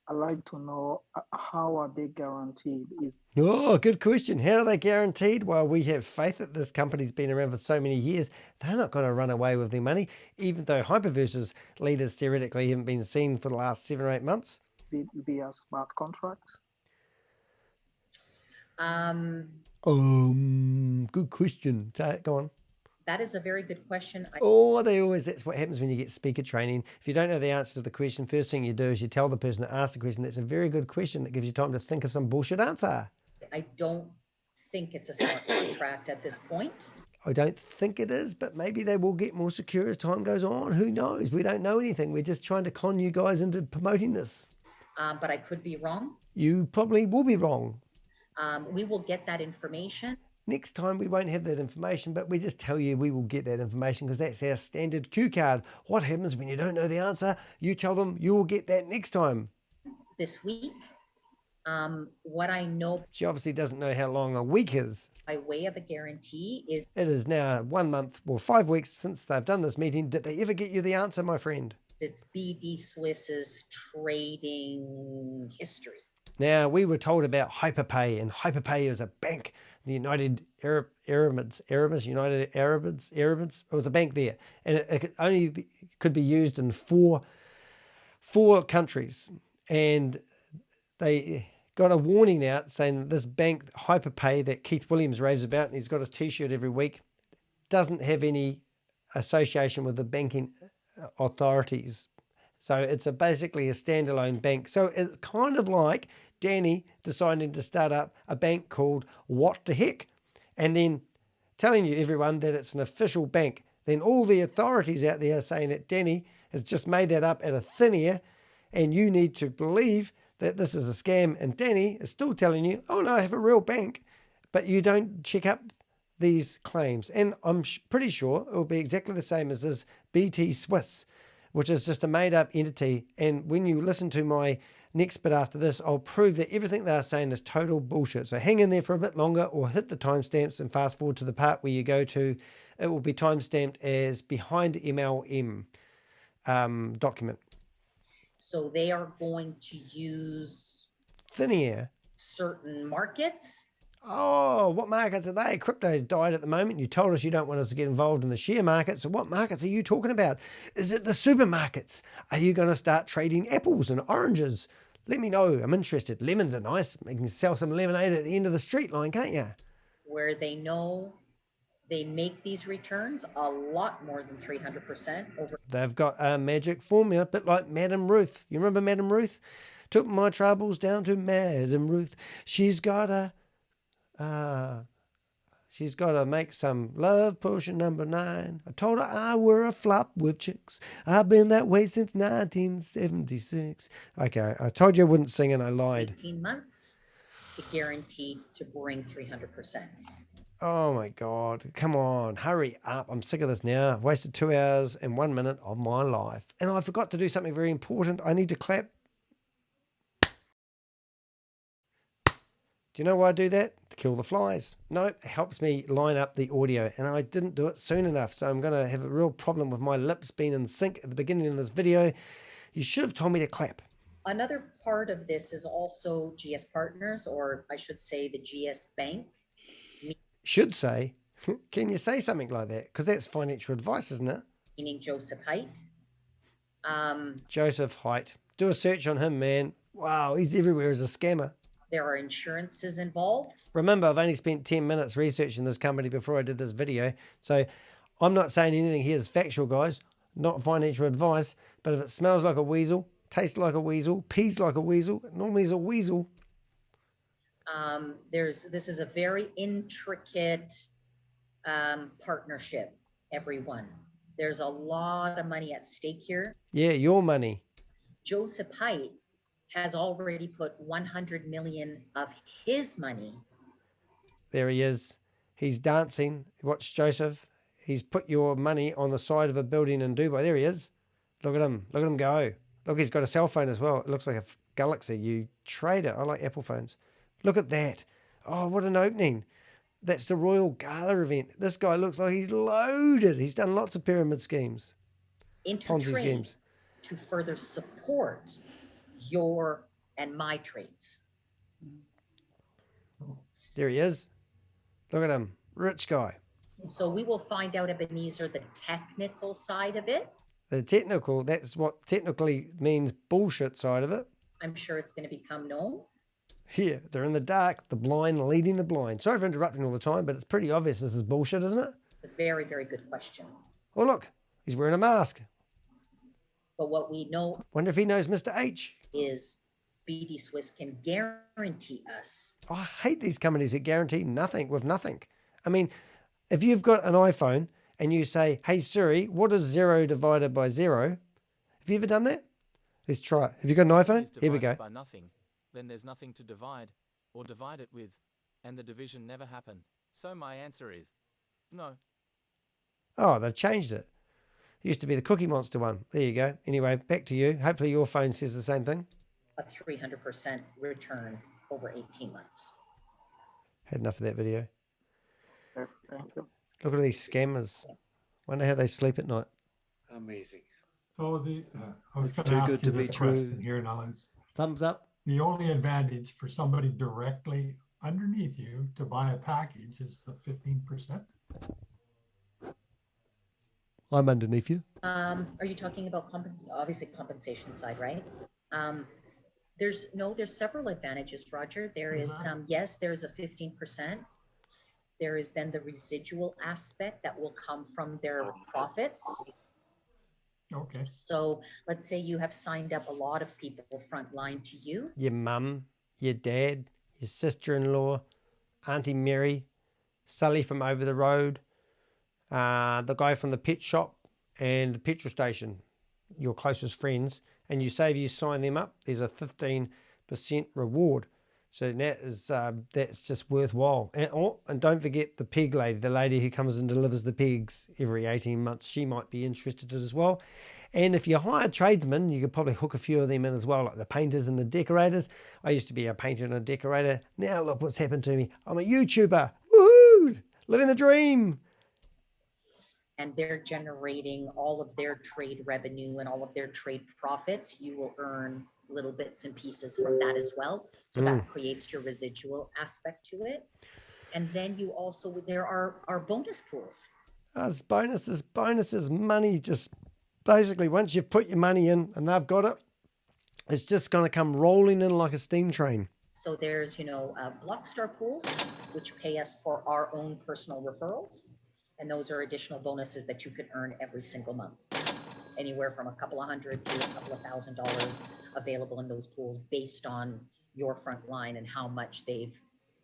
Speaker 9: I'd like to know how are they guaranteed?
Speaker 1: Oh, good question. How are they guaranteed? Well, we have faith that this company's been around for so many years. They're not going to run away with their money, even though Hyperverse's leaders theoretically haven't been seen for the last 7 or 8 months.
Speaker 9: via smart contracts?
Speaker 1: Good question. Go on.
Speaker 2: That is a very good question.
Speaker 1: Oh, that's what happens when you get speaker training. If you don't know the answer to the question, first thing you do is you tell the person that asked the question, that's a very good question. That gives you time to think of some bullshit answer.
Speaker 2: I don't think it's a smart contract at this point.
Speaker 1: I don't think it is, but maybe they will get more secure as time goes on. Who knows? We don't know anything. We're just trying to con you guys into promoting this.
Speaker 2: But I could be wrong.
Speaker 1: You probably will be wrong.
Speaker 2: We will get that information.
Speaker 1: Next time we won't have that information, but we just tell you we will get that information because that's our standard cue card. What happens when you don't know the answer? You tell them you will get that next time.
Speaker 2: This week. What I know
Speaker 1: She obviously doesn't know how long a week is.
Speaker 2: by way of a guarantee is
Speaker 1: It is now 1 month, or 5 weeks since they've done this meeting. Did they ever get you the answer, my friend?
Speaker 2: it's BD Swiss's trading history.
Speaker 1: Now, we were told about Hyperpay, and Hyperpay is a bank, the United Arab United Arabians. It was a bank there, and it could be used in four countries, and they got a warning out saying that this bank, Hyperpay, that Keith Williams raves about, and he's got his T-shirt every week, doesn't have any association with the banking authorities. So it's basically a standalone bank. So it's kind of like Danny deciding to start up a bank called What the Heck, and then telling you everyone that it's an official bank. Then all the authorities out there are saying that Danny has just made that up out of thin air, and you need to believe that this is a scam. And Danny is still telling you, oh no, I have a real bank, but you don't check up these claims. And I'm pretty sure it will be exactly the same as this BT Swiss, which is just a made-up entity. And when you listen to my next bit after this, I'll prove that everything they are saying is total bullshit. So hang in there for a bit longer, or hit the timestamps and fast forward to the part where you go to, it will be timestamped as behind MLM document.
Speaker 2: So they are going to use
Speaker 1: Thin air.
Speaker 2: certain markets.
Speaker 1: Oh, what markets are they? Crypto's died at the moment. You told us you don't want us to get involved in the share market. So what markets are you talking about? Is it the supermarkets? Are you going to start trading apples and oranges? Let me know. I'm interested. Lemons are nice. You can sell some lemonade at the end of the street line, can't you?
Speaker 2: Where they know they make these returns a lot more than 300% over.
Speaker 1: They've got a magic formula, a bit like Madame Ruth. You remember Madame Ruth? Took my troubles down to Madame Ruth. She's got to make some love potion number 9. I told her I were a flop with chicks. I've been that way since 1976. Okay, I told you I wouldn't sing and I lied.
Speaker 2: 18 months to guarantee to bring 300%.
Speaker 1: Oh my God, come on, hurry up. I'm sick of this now. I've wasted 2 hours and 1 minute of my life. And I forgot to do something very important. I need to clap. Do you know why I do that? To kill the flies. No, it helps me line up the audio, and I didn't do it soon enough. So I'm going to have a real problem with my lips being in sync at the beginning of this video. You should have told me to clap.
Speaker 2: Another part of this is also GSPartners, or I should say the GS Bank.
Speaker 1: Should say. Can you say something like that? Because that's financial advice, isn't it?
Speaker 2: Meaning Joseph Haidt.
Speaker 1: Joseph Haidt. Do a search on him, man. Wow, he's everywhere as a scammer.
Speaker 2: There are insurances involved.
Speaker 1: Remember, I've only spent 10 minutes researching this company before I did this video. So I'm not saying anything here is factual, guys. Not financial advice. But if it smells like a weasel, tastes like a weasel, pees like a weasel, it normally is a weasel.
Speaker 2: This is a very intricate partnership, everyone. There's a lot of money at stake here.
Speaker 1: Yeah, your money.
Speaker 2: Joseph Haidt has already put 100 million of his money.
Speaker 1: There he is. He's dancing. Watch Joseph. He's put your money on the side of a building in Dubai. There he is. Look at him. Look at him go. Look, he's got a cell phone as well. It looks like a Galaxy. You trader. I like Apple phones. Look at that. Oh, what an opening. That's the Royal Gala event. This guy looks like he's loaded. He's done lots of pyramid schemes. Ponzi schemes.
Speaker 2: To further support your and my trades.
Speaker 1: There he is. Look at him. Rich guy.
Speaker 2: So we will find out, Ebenezer, the technical side of it.
Speaker 1: The technical, that's what technically means bullshit side of it.
Speaker 2: I'm sure it's going to become known.
Speaker 1: Here, they're in the dark, the blind leading the blind. Sorry for interrupting all the time, but it's pretty obvious this is bullshit, isn't it?
Speaker 2: It's a very, very good question.
Speaker 1: Oh, look, he's wearing a mask.
Speaker 2: But what we know
Speaker 1: Wonder if he knows Mr. H.
Speaker 2: is BD Swiss can guarantee us.
Speaker 1: Oh, I hate these companies that guarantee nothing with nothing. I mean, if you've got an iPhone and you say, hey Siri, what is 0 divided by 0? Have you ever done that? Let's try it. Have you got an iPhone? Here we go.
Speaker 11: By nothing, then there's nothing to divide or divide it with, and the division never happened. So my answer is no.
Speaker 1: Oh, they've changed it. It used to be the Cookie Monster one. There you go. Anyway, back to you. Hopefully your phone says the same thing.
Speaker 2: A 300% return. over 18 months.
Speaker 1: Had enough of that video.
Speaker 9: Thank you.
Speaker 1: Look at these scammers. Wonder how they sleep at night.
Speaker 4: Amazing.
Speaker 12: So I was
Speaker 1: It's
Speaker 12: going to
Speaker 1: too
Speaker 12: ask
Speaker 1: good
Speaker 12: you
Speaker 1: to be
Speaker 12: this
Speaker 1: true.
Speaker 12: question here now. Is
Speaker 1: Thumbs up.
Speaker 12: the only advantage for somebody directly underneath you to buy a package is the 15%?
Speaker 1: I'm underneath you.
Speaker 2: Are you talking about obviously compensation side, right? There's several advantages, Roger. There is, yes, there's a 15%. There is then the residual aspect that will come from their profits.
Speaker 12: Okay.
Speaker 2: So let's say you have signed up a lot of people frontline to you.
Speaker 1: Your mum, your dad, your sister-in-law, Auntie Mary, Sally from over the road, the guy from the pet shop and the petrol station, your closest friends, and you say if you sign them up, there's a 15% reward. So that is that's just worthwhile. And don't forget the pig lady, the lady who comes and delivers the pigs every 18 months. She might be interested as well. And if you hire tradesmen, you could probably hook a few of them in as well, like the painters and the decorators. I used to be a painter and a decorator. Now look what's happened to me. I'm a YouTuber. Woohoo! Living the dream.
Speaker 2: And they're generating all of their trade revenue and all of their trade profits. You will earn little bits and pieces from that as well. So that creates your residual aspect to it. And then you also, there are bonus pools.
Speaker 1: There's bonuses, money. Just basically once you've put your money in and they've got it, it's just going to come rolling in like a steam train.
Speaker 2: So there's, Blockstar pools, which pay us for our own personal referrals. And those are additional bonuses that you can earn every single month. Anywhere from a couple of $100 to a couple of $1,000 available in those pools based on your front line and how much they've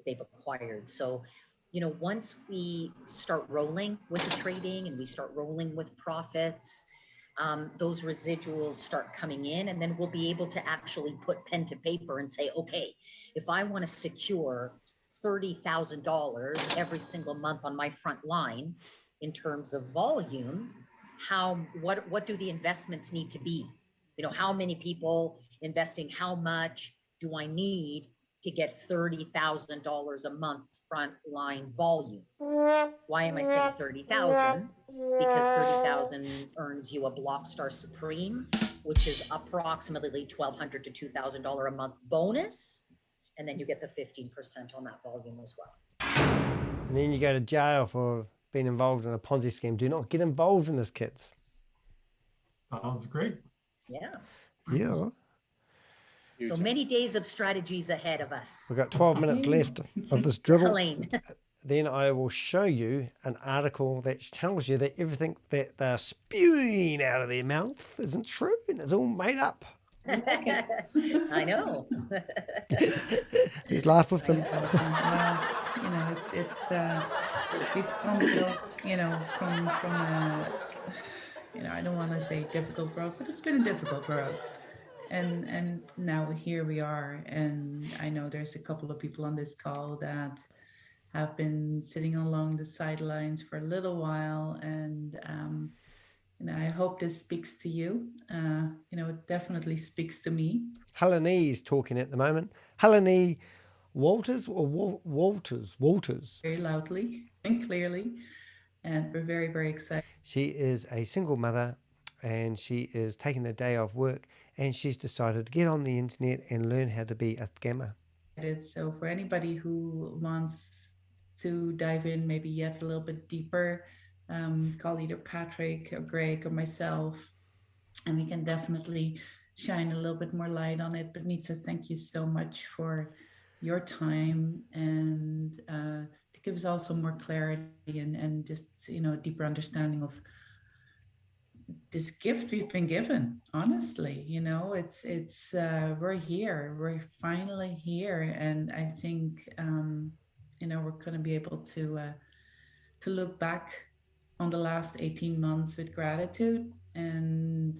Speaker 2: acquired. So, once we start rolling with the trading and we start rolling with profits, those residuals start coming in, and then we'll be able to actually put pen to paper and say, okay, if I want to secure $30,000 every single month on my front line in terms of volume, what do the investments need to be? How many people investing, how much do I need to get $30,000 a month front line volume? Why am I saying 30,000? Because 30,000 earns you a Blockstar Supreme, which is approximately $1,200 to $2,000 a month bonus. And then you get the 15% on that volume as well.
Speaker 1: And then you go to jail for being involved in a Ponzi scheme. Do not get involved in this, kids.
Speaker 12: Sounds great.
Speaker 2: Yeah.
Speaker 1: Yeah.
Speaker 2: So many days of strategies ahead of us.
Speaker 1: We've got 12 minutes left of this dribble.
Speaker 2: Helene.
Speaker 1: Then I will show you an article that tells you that everything that they're spewing out of their mouth isn't true and it's all made up.
Speaker 2: I know.
Speaker 1: Please laugh with them.
Speaker 8: We've come so, from I don't want to say difficult road, but it's been a difficult road. And now here we are. And I know there's a couple of people on this call that have been sitting along the sidelines for a little while. And, I hope this speaks to you. It definitely speaks to me.
Speaker 1: Helene is talking at the moment. Helene Walters or Walters?
Speaker 8: Very loudly and clearly. And we're very, very excited.
Speaker 1: She is a single mother and she is taking the day off work and she's decided to get on the internet and learn how to be a scammer.
Speaker 8: So for anybody who wants to dive in maybe yet a little bit deeper, call either Patrick or Greg or myself, and we can definitely shine a little bit more light on it. But Nitsa, thank you so much for your time and to give us also more clarity and just, a deeper understanding of this gift we've been given. Honestly, it's we're here, we're finally here. And I think, we're going to be able to look back on the last 18 months with gratitude and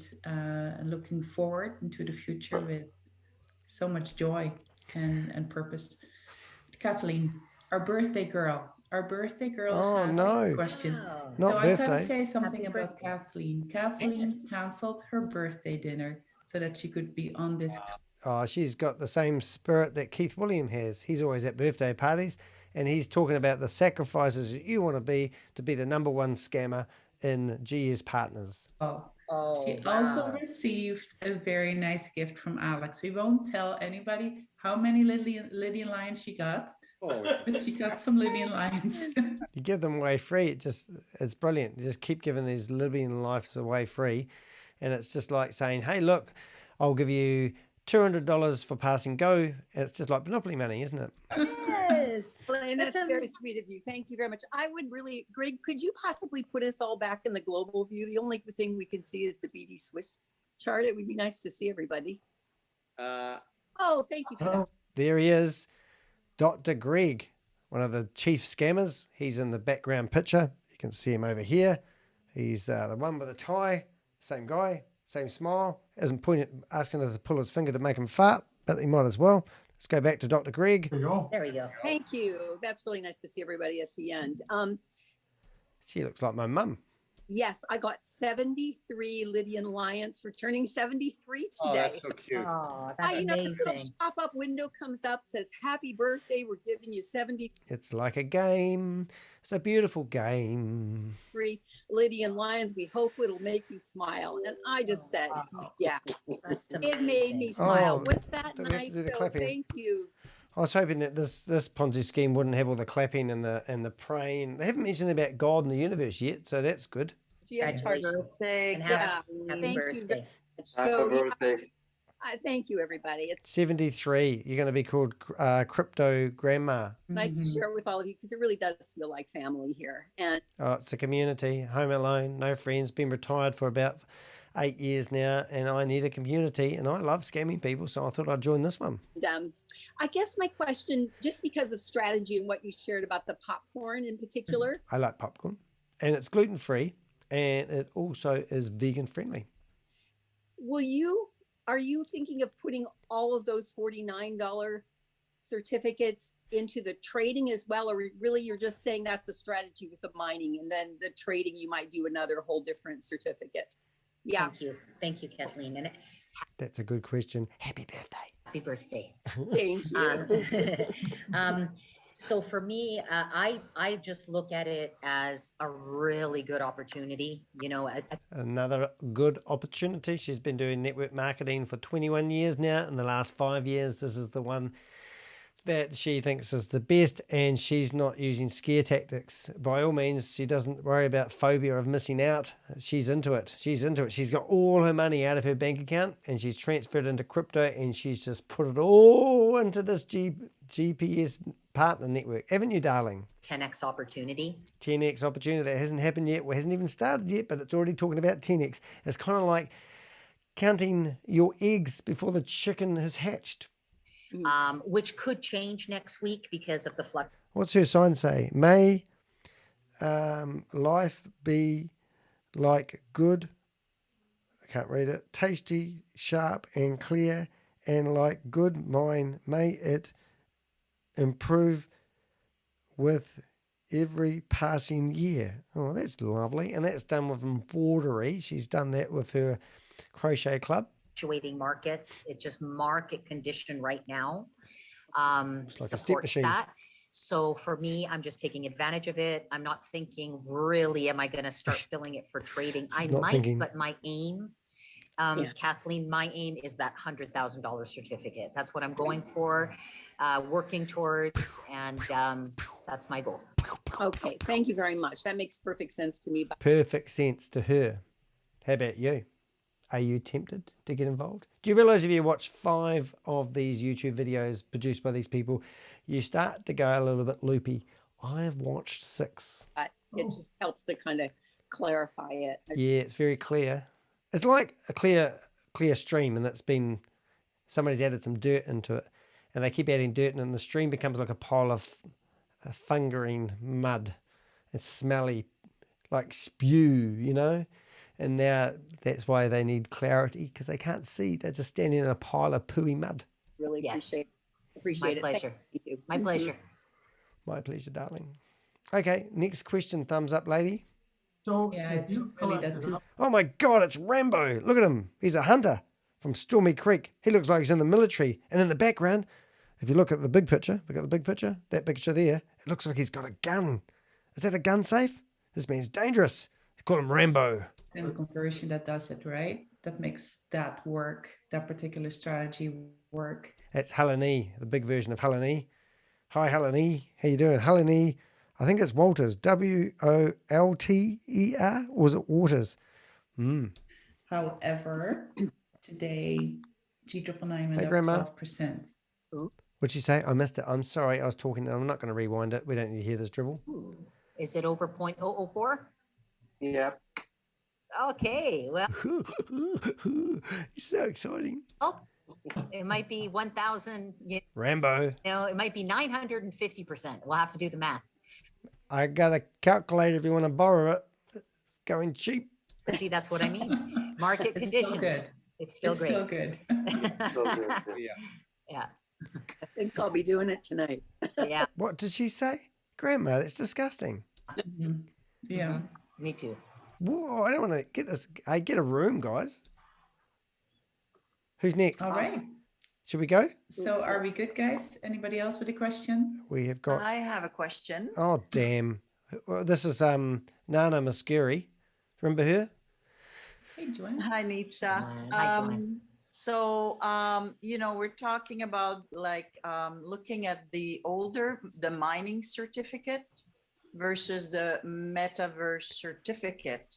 Speaker 8: looking forward into the future with so much joy and purpose. Kathleen, our birthday girl has a question.
Speaker 2: Wow.
Speaker 1: Not
Speaker 8: so
Speaker 1: birthday.
Speaker 8: I've got to say something
Speaker 2: Happy
Speaker 8: about
Speaker 2: birthday.
Speaker 8: Kathleen. Kathleen canceled her birthday dinner so that she could be on this
Speaker 1: Oh, she's got the same spirit that Keith William has. He's always at birthday parties, and he's talking about the sacrifices that you want to be the number one scammer in GSPartners.
Speaker 2: Oh,
Speaker 8: She
Speaker 2: wow.
Speaker 8: also received a very nice gift from Alex. We won't tell anybody how many Lydian lions she got,
Speaker 4: Oh,
Speaker 8: but she got some Lydian lions.
Speaker 1: You give them away free. It's brilliant. You just keep giving these Libyan lives away free, and it's just like saying, "Hey, look, I'll give you $200 for passing go." And it's just like Monopoly money, isn't it?
Speaker 13: Yes. And
Speaker 2: That's
Speaker 13: that's very sweet of you. Thank you very much. I would really, Greg, could you possibly put us all back in the global view? The only thing we can see is the BDSWISS chart. It would be nice to see everybody. Oh, thank you for that.
Speaker 1: There he is, Dr. Greg, one of the chief scammers. He's in the background picture. You can see him over here. He's the one with the tie, same guy, same smile. Isn't asking us to pull his finger to make him fart, but he might as well. Let's go back to Dr. Greg.
Speaker 12: There you go.
Speaker 2: There we go.
Speaker 13: Thank you. That's really nice to see everybody at the end.
Speaker 1: She looks like my mum.
Speaker 13: Yes, I got 73 Lydian lions for turning 73
Speaker 4: oh,
Speaker 13: today.
Speaker 4: that's so cute.
Speaker 2: Oh, that's
Speaker 13: You know, this little
Speaker 2: amazing.
Speaker 13: pop-up window comes up, says, "Happy birthday. We're giving you 73
Speaker 1: It's like a game. It's a beautiful game.
Speaker 13: Lydian lions. We hope it'll make you smile." And I just said, yeah,
Speaker 2: That's
Speaker 13: it made me
Speaker 2: amazing.
Speaker 13: smile.
Speaker 1: Oh,
Speaker 13: Was that
Speaker 1: don't we have to
Speaker 13: nice?
Speaker 1: do the
Speaker 13: So
Speaker 1: clapping?
Speaker 13: thank you.
Speaker 1: I was hoping that this Ponzi scheme wouldn't have all the clapping and the praying. They haven't mentioned about God and the universe yet, so that's good.
Speaker 13: GS partner.
Speaker 2: Birthday, and
Speaker 13: Yeah,
Speaker 2: happy
Speaker 13: thank you very
Speaker 2: birthday.
Speaker 13: much. So,
Speaker 10: Happy
Speaker 13: yeah,
Speaker 10: birthday.
Speaker 13: thank you, everybody. It's
Speaker 1: 73. You're going to be called Crypto Grandma.
Speaker 13: nice to share it with all of you because it really does feel like family here. And
Speaker 1: Oh, it's a community. Home alone, no friends. Been retired for about 8 years now, and I need a community. And I love scamming people, so I thought I'd join this one.
Speaker 13: I guess my question, just because of strategy and what you shared about the popcorn in particular,
Speaker 1: I like popcorn, and it's gluten free, and it also is vegan friendly.
Speaker 13: are you thinking of putting all of those $49 certificates into the trading as well, or really you're just saying that's a strategy with the mining, and then the trading you might do another whole different certificate? Yeah.
Speaker 2: Thank you, Kathleen. And
Speaker 1: That's a good question. Happy birthday.
Speaker 2: happy birthday.
Speaker 13: Thank you.
Speaker 2: So for me, I just look at it as a really good opportunity. You know,
Speaker 1: Another good opportunity. She's been doing network marketing for 21 years now. In the last 5 years, this is the one that she thinks is the best, and she's not using scare tactics. By all means, she doesn't worry about phobia of missing out. She's into it. She's got all her money out of her bank account, and she's transferred into crypto, and she's just put it all into this GPS partner network. Haven't you, darling?
Speaker 2: 10x opportunity.
Speaker 1: 10x opportunity. That hasn't happened yet. It hasn't even started yet, but it's already talking about 10x. It's kind of like counting your eggs before the chicken has hatched.
Speaker 2: Which could change next week because of the flux.
Speaker 1: What's her sign say? May life be like good, I can't read it, tasty, sharp and clear, and like good mine, may it improve with every passing year. Oh, that's lovely. And that's done with embroidery. She's done that with her crochet club.
Speaker 2: Fluctuating markets. It's just market condition right now.
Speaker 1: It's like a step
Speaker 2: Supports
Speaker 1: machine.
Speaker 2: that. So for me, I'm just taking advantage of it. I'm not thinking, really, am I going to start filling it for trading? I
Speaker 1: not
Speaker 2: might,
Speaker 1: thinking.
Speaker 2: but my aim, Kathleen, my aim is that $100,000 certificate. That's what I'm going for, working towards, and that's my goal.
Speaker 13: Okay, thank you very much. That makes perfect sense to me.
Speaker 1: Perfect sense to her. How about you? Are you tempted to get involved? Do you realize if you watch 5 of these YouTube videos produced by these people, you start to go a little bit loopy? I have watched 6.
Speaker 13: But it just helps to kind of clarify it.
Speaker 1: Yeah, it's very clear. It's like a clear stream, and it's been, somebody's added some dirt into it, and they keep adding dirt, and then the stream becomes like a pile of thundering mud. It's smelly, like spew, you know? And now that's why they need clarity, because they can't see. They're just standing in a pile of pooey mud.
Speaker 13: Really
Speaker 2: Yes.
Speaker 13: appreciate it.
Speaker 2: My pleasure.
Speaker 13: Thank you.
Speaker 2: My pleasure.
Speaker 1: My pleasure, darling. Okay, next question. Thumbs up, lady.
Speaker 12: So
Speaker 8: Yeah,
Speaker 12: if
Speaker 8: it's
Speaker 12: you
Speaker 8: really that
Speaker 12: collected
Speaker 8: too.
Speaker 12: up-
Speaker 1: Oh my God, it's Rambo. Look at him. He's a hunter. from Stormy Creek. He looks like he's in the military. And in the background, if you look at the big picture, that picture there, it looks like he's got a gun. Is that a gun safe? This means dangerous. They call him Rambo.
Speaker 8: And conversion that does it, right? That makes that work, that particular strategy work.
Speaker 1: That's Helene, the big version of Helene. Hi, Helene. How you doing? Helene, I think it's Walters. Wolter, or is it Waters?
Speaker 8: However, today, G999 went
Speaker 1: Hey,
Speaker 8: up
Speaker 1: Grandma.
Speaker 8: 12%.
Speaker 1: What'd you say? I missed it. I'm sorry. I was talking. I'm not going to rewind it. We don't need to hear this dribble.
Speaker 2: Ooh. Is it over 0.004?
Speaker 10: Yeah.
Speaker 2: Okay, well,
Speaker 1: It's so exciting.
Speaker 2: it might be 1,000.
Speaker 1: Rambo.
Speaker 2: It might be 950%. We'll have to do the math.
Speaker 1: I got a calculator if you want to borrow it. It's going cheap.
Speaker 2: See, that's what I mean. Market
Speaker 8: It's
Speaker 2: conditions.
Speaker 8: still good.
Speaker 2: It's still great.
Speaker 8: Still good.
Speaker 2: Yeah.
Speaker 13: I think I'll be doing it tonight.
Speaker 2: Yeah.
Speaker 1: What did she say? Grandma, that's disgusting.
Speaker 8: Yeah.
Speaker 2: Me too.
Speaker 1: Whoa, I don't want to get this. I get a room, guys. Who's next?
Speaker 8: All right.
Speaker 1: Should we go?
Speaker 8: So are we good, guys? Anybody else with a question?
Speaker 1: We have got.
Speaker 14: I have a question.
Speaker 1: Oh, damn. Well, this is Nana Muscuri. Remember her?
Speaker 8: Hey, Joanne.
Speaker 14: Hi, Nitsa.
Speaker 2: Hi, Joanne.
Speaker 14: So, we're talking about looking at the mining certificate versus the metaverse certificate.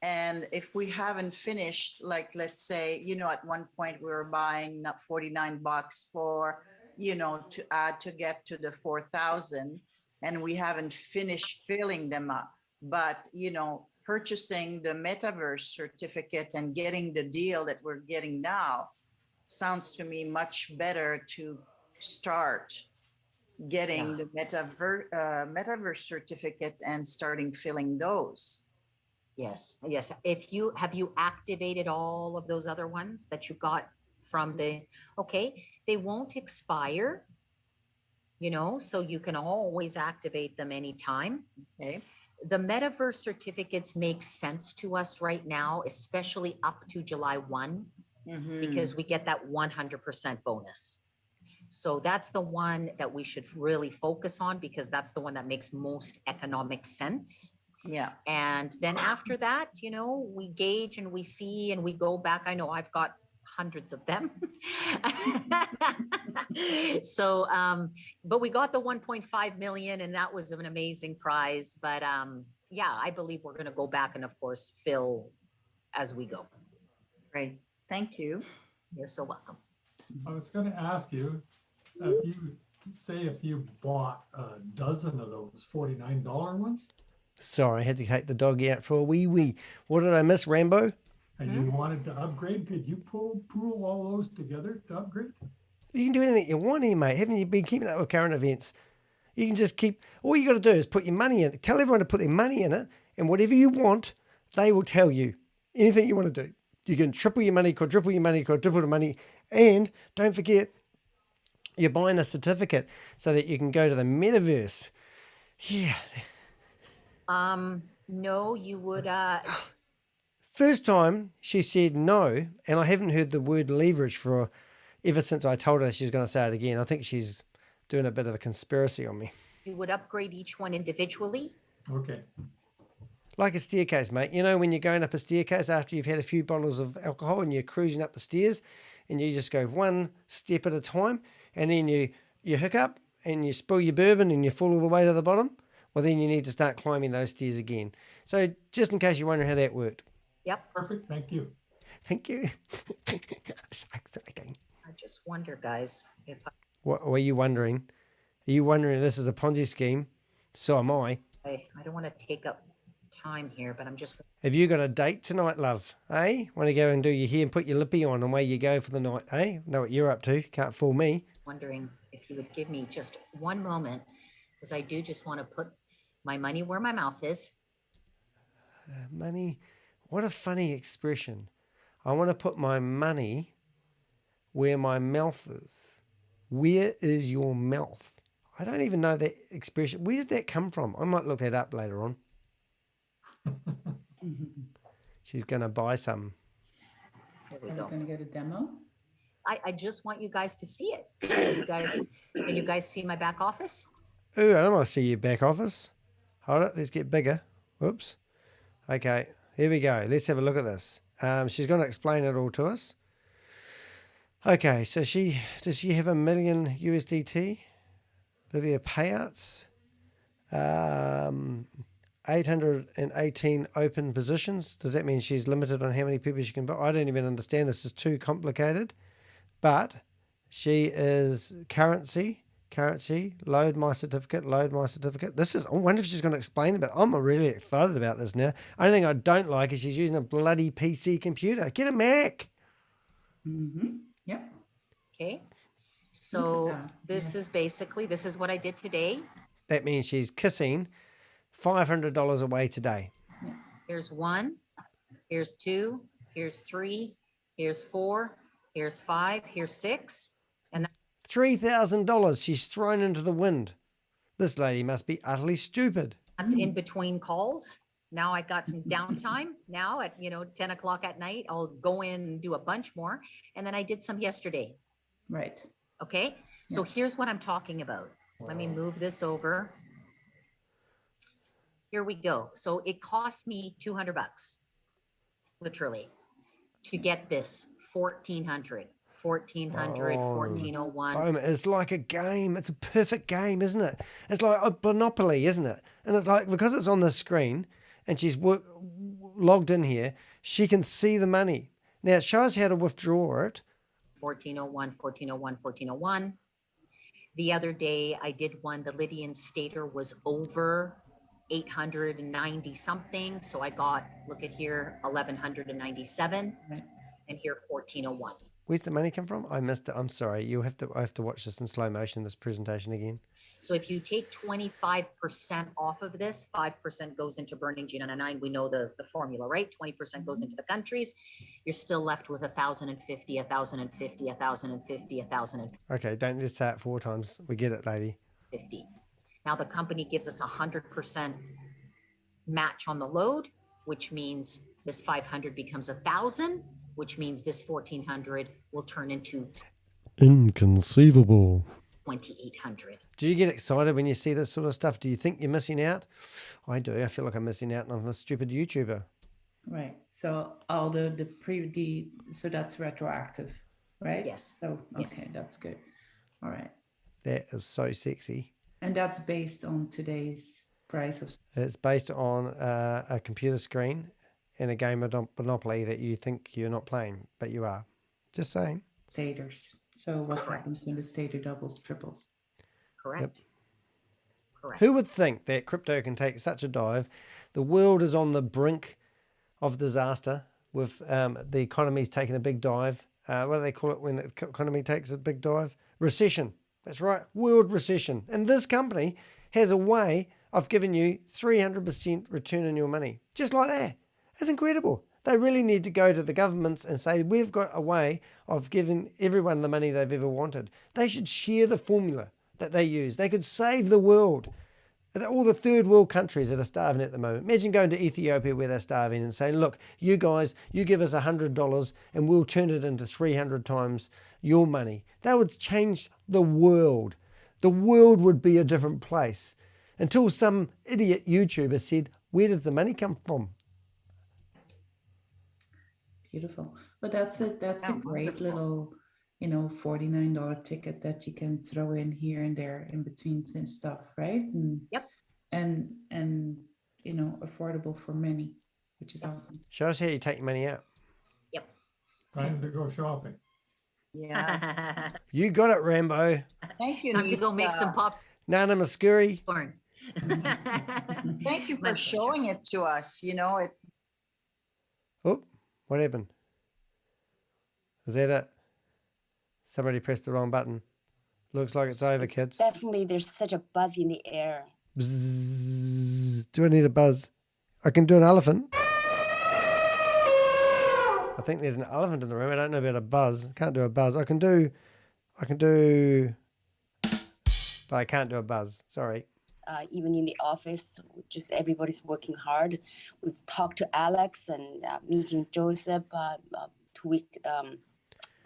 Speaker 14: And if we haven't finished, let's say, at one point we were buying $49 for, to add to get to the 4,000, and we haven't finished filling them up. But, purchasing the metaverse certificate and getting the deal that we're getting now sounds to me much better to start getting the metaverse certificate and starting filling those.
Speaker 2: Yes. Have you activated all of those other ones that you got from they won't expire, so you can always activate them anytime.
Speaker 14: Okay.
Speaker 2: The metaverse certificates make sense to us right now, especially up to July 1, because we get that 100% bonus. So that's the one that we should really focus on, because that's the one that makes most economic sense.
Speaker 14: Yeah.
Speaker 2: And then after that, we gauge and we see and we go back. I know I've got hundreds of them. So, but we got the 1.5 million and that was an amazing prize. But I believe we're going to go back and of course, fill as we go.
Speaker 14: Great. Thank you.
Speaker 2: You're so welcome.
Speaker 12: I was going to ask you, if you bought a dozen of those $49 ones.
Speaker 1: Sorry, I had to take the dog out for a wee. What did I miss, Rambo?
Speaker 12: And you wanted to upgrade, could you pool all those together to upgrade?
Speaker 1: You can do anything you want here, mate. Haven't you been keeping up with current events? You can just all you got to do is put your money in it. Tell everyone to put their money in it, and whatever you want, they will tell you. Anything you want to do. You can triple your money, quadruple your money, quadruple the money, and don't forget, you're buying a certificate so that you can go to the metaverse. Yeah.
Speaker 2: No, you would,
Speaker 1: First time she said no, and I haven't heard the word leverage ever since I told her she's going to say it again. I think she's doing a bit of a conspiracy on me.
Speaker 2: you would upgrade each one individually.
Speaker 12: Okay.
Speaker 1: Like a staircase, mate. When you're going up a staircase after you've had a few bottles of alcohol and you're cruising up the stairs and you just go one step at a time and then you hiccup and you spill your bourbon and you fall all the way to the bottom. Well, then you need to start climbing those stairs again. So just in case you're wondering how that worked.
Speaker 2: Yep.
Speaker 12: Perfect. Thank you.
Speaker 1: Thank you.
Speaker 2: I just wonder, guys, if
Speaker 1: What were you wondering? Are you wondering if this is a Ponzi scheme? So am I.
Speaker 2: I don't want to take up time here, but I'm just
Speaker 1: Have you got a date tonight, love? Eh? Want to go and do your hair and put your lippy on and away you go for the night, eh? Know what you're up to. Can't fool me.
Speaker 2: wondering if you would give me just one moment, because I do just want to put my money where my mouth is.
Speaker 1: Money. What a funny expression. I want to put my money where my mouth is. Where is your mouth? I don't even know that expression. Where did that come from? I might look that up later on. She's going to buy some.
Speaker 2: Here we
Speaker 8: Are we
Speaker 2: go.
Speaker 8: going to get a demo?
Speaker 2: I just want you guys to see it. So you guys, can you guys see my back office?
Speaker 1: Ooh, I don't want to see your back office. Hold it. Let's get bigger. Whoops. Okay, here we go. Let's have a look at this. She's going to explain it all to us. Okay, so does she have $1 million USDT? Livia payouts. 818 open positions. Does that mean she's limited on how many people she can buy? I don't even understand. This is too complicated. But she is currency, load my certificate. This is, I wonder if she's going to explain it. I'm really excited about this now. Only thing I don't like is she's using a bloody PC computer. Get a Mac.
Speaker 8: Mm-hmm. Yep.
Speaker 2: Okay. So this is basically, this is what I did today.
Speaker 1: That means she's kissing $500 away today.
Speaker 2: Here's 1, here's 2, here's 3, here's 4, here's 5, here's 6, and
Speaker 1: $3,000 she's thrown into the wind. This lady must be utterly stupid.
Speaker 2: that's in between calls. Now I got some downtime. Now at 10 o'clock at night, I'll go in and do a bunch more. And then I did some yesterday.
Speaker 8: Right.
Speaker 2: Okay. So here's what I'm talking about. Let me move this over. Here we go. So it cost me $200, literally, to get this 1,400, 1,401.
Speaker 1: Boom. It's like a game. It's a perfect game, isn't it? It's like a Monopoly, isn't it? And it's like, because it's on the screen and she's logged in here, she can see the money. Now it shows how to withdraw it.
Speaker 2: 1,401, 1,401, 1,401. The other day I did one, the Lydian stater was over 890 something. So I got, look at here, 1,197 and here 1,401.
Speaker 1: Where's the money come from? I missed it. I'm sorry. I have to watch this in slow motion, this presentation again.
Speaker 2: So if you take 25% off of this, 5% goes into burning G99. We know the formula, right? 20% goes into the countries. You're still left with 1,050, 1,050, 1,050, 1,050.
Speaker 1: Okay, don't just say it 4 times. We get it, lady.
Speaker 2: Now the company gives us 100% match on the load, which means this 500 becomes 1,000, which means this 1,400 will turn into
Speaker 1: inconceivable
Speaker 2: 2,800.
Speaker 1: Do you get excited when you see this sort of stuff? Do you think you're missing out? I do. I feel like I'm missing out and I'm a stupid YouTuber.
Speaker 8: Right. So all so that's retroactive, right?
Speaker 2: Yes.
Speaker 8: So
Speaker 2: Yes.
Speaker 8: Okay, that's good. All right.
Speaker 1: That is so sexy.
Speaker 8: And that's based on today's price of.
Speaker 1: It's based on a computer screen in a game of Monopoly that you think you're not playing, but you are. Just saying.
Speaker 8: Staters. So what happens when the stater doubles, triples?
Speaker 2: Correct.
Speaker 1: Yep.
Speaker 2: Correct.
Speaker 1: Who would think that crypto can take such a dive? The world is on the brink of disaster with the economy's taking a big dive. What do they call it when the economy takes a big dive? Recession. That's right. World recession. And this company has a way of giving you 300% return on your money. Just like that. That's incredible. They really need to go to the governments and say, we've got a way of giving everyone the money they've ever wanted. They should share the formula that they use. They could save the world. All the third world countries that are starving at the moment. Imagine going to Ethiopia where they're starving and saying, look, you guys, you give us $100 and we'll turn it into 300 times your money. That would change the world. The world would be a different place. Until some idiot YouTuber said, where does the money come from?
Speaker 8: Beautiful. But that's a great little, $49 ticket that you can throw in here and there in between stuff, right? And,
Speaker 2: yep.
Speaker 8: And affordable for many, which is awesome.
Speaker 1: Show us how you take your money out.
Speaker 2: Yep.
Speaker 12: Time to go shopping.
Speaker 14: Yeah.
Speaker 1: You got it, Rambo.
Speaker 14: Thank you.
Speaker 2: Time to go make some pop.
Speaker 1: Nana Muscuri.
Speaker 14: Thank you for showing it to us.
Speaker 1: Oh, what happened? Is that it? Somebody pressed the wrong button. Looks like it's over, kids.
Speaker 15: Definitely, there's such a buzz in the air.
Speaker 1: Bzzz. Do I need a buzz? I can do an elephant. I think there's an elephant in the room. I don't know about a buzz. Can't do a buzz. I can do, but I can't do a buzz. Sorry.
Speaker 15: Even in the office, just everybody's working hard. We've talked to Alex and meeting Joseph 2 weeks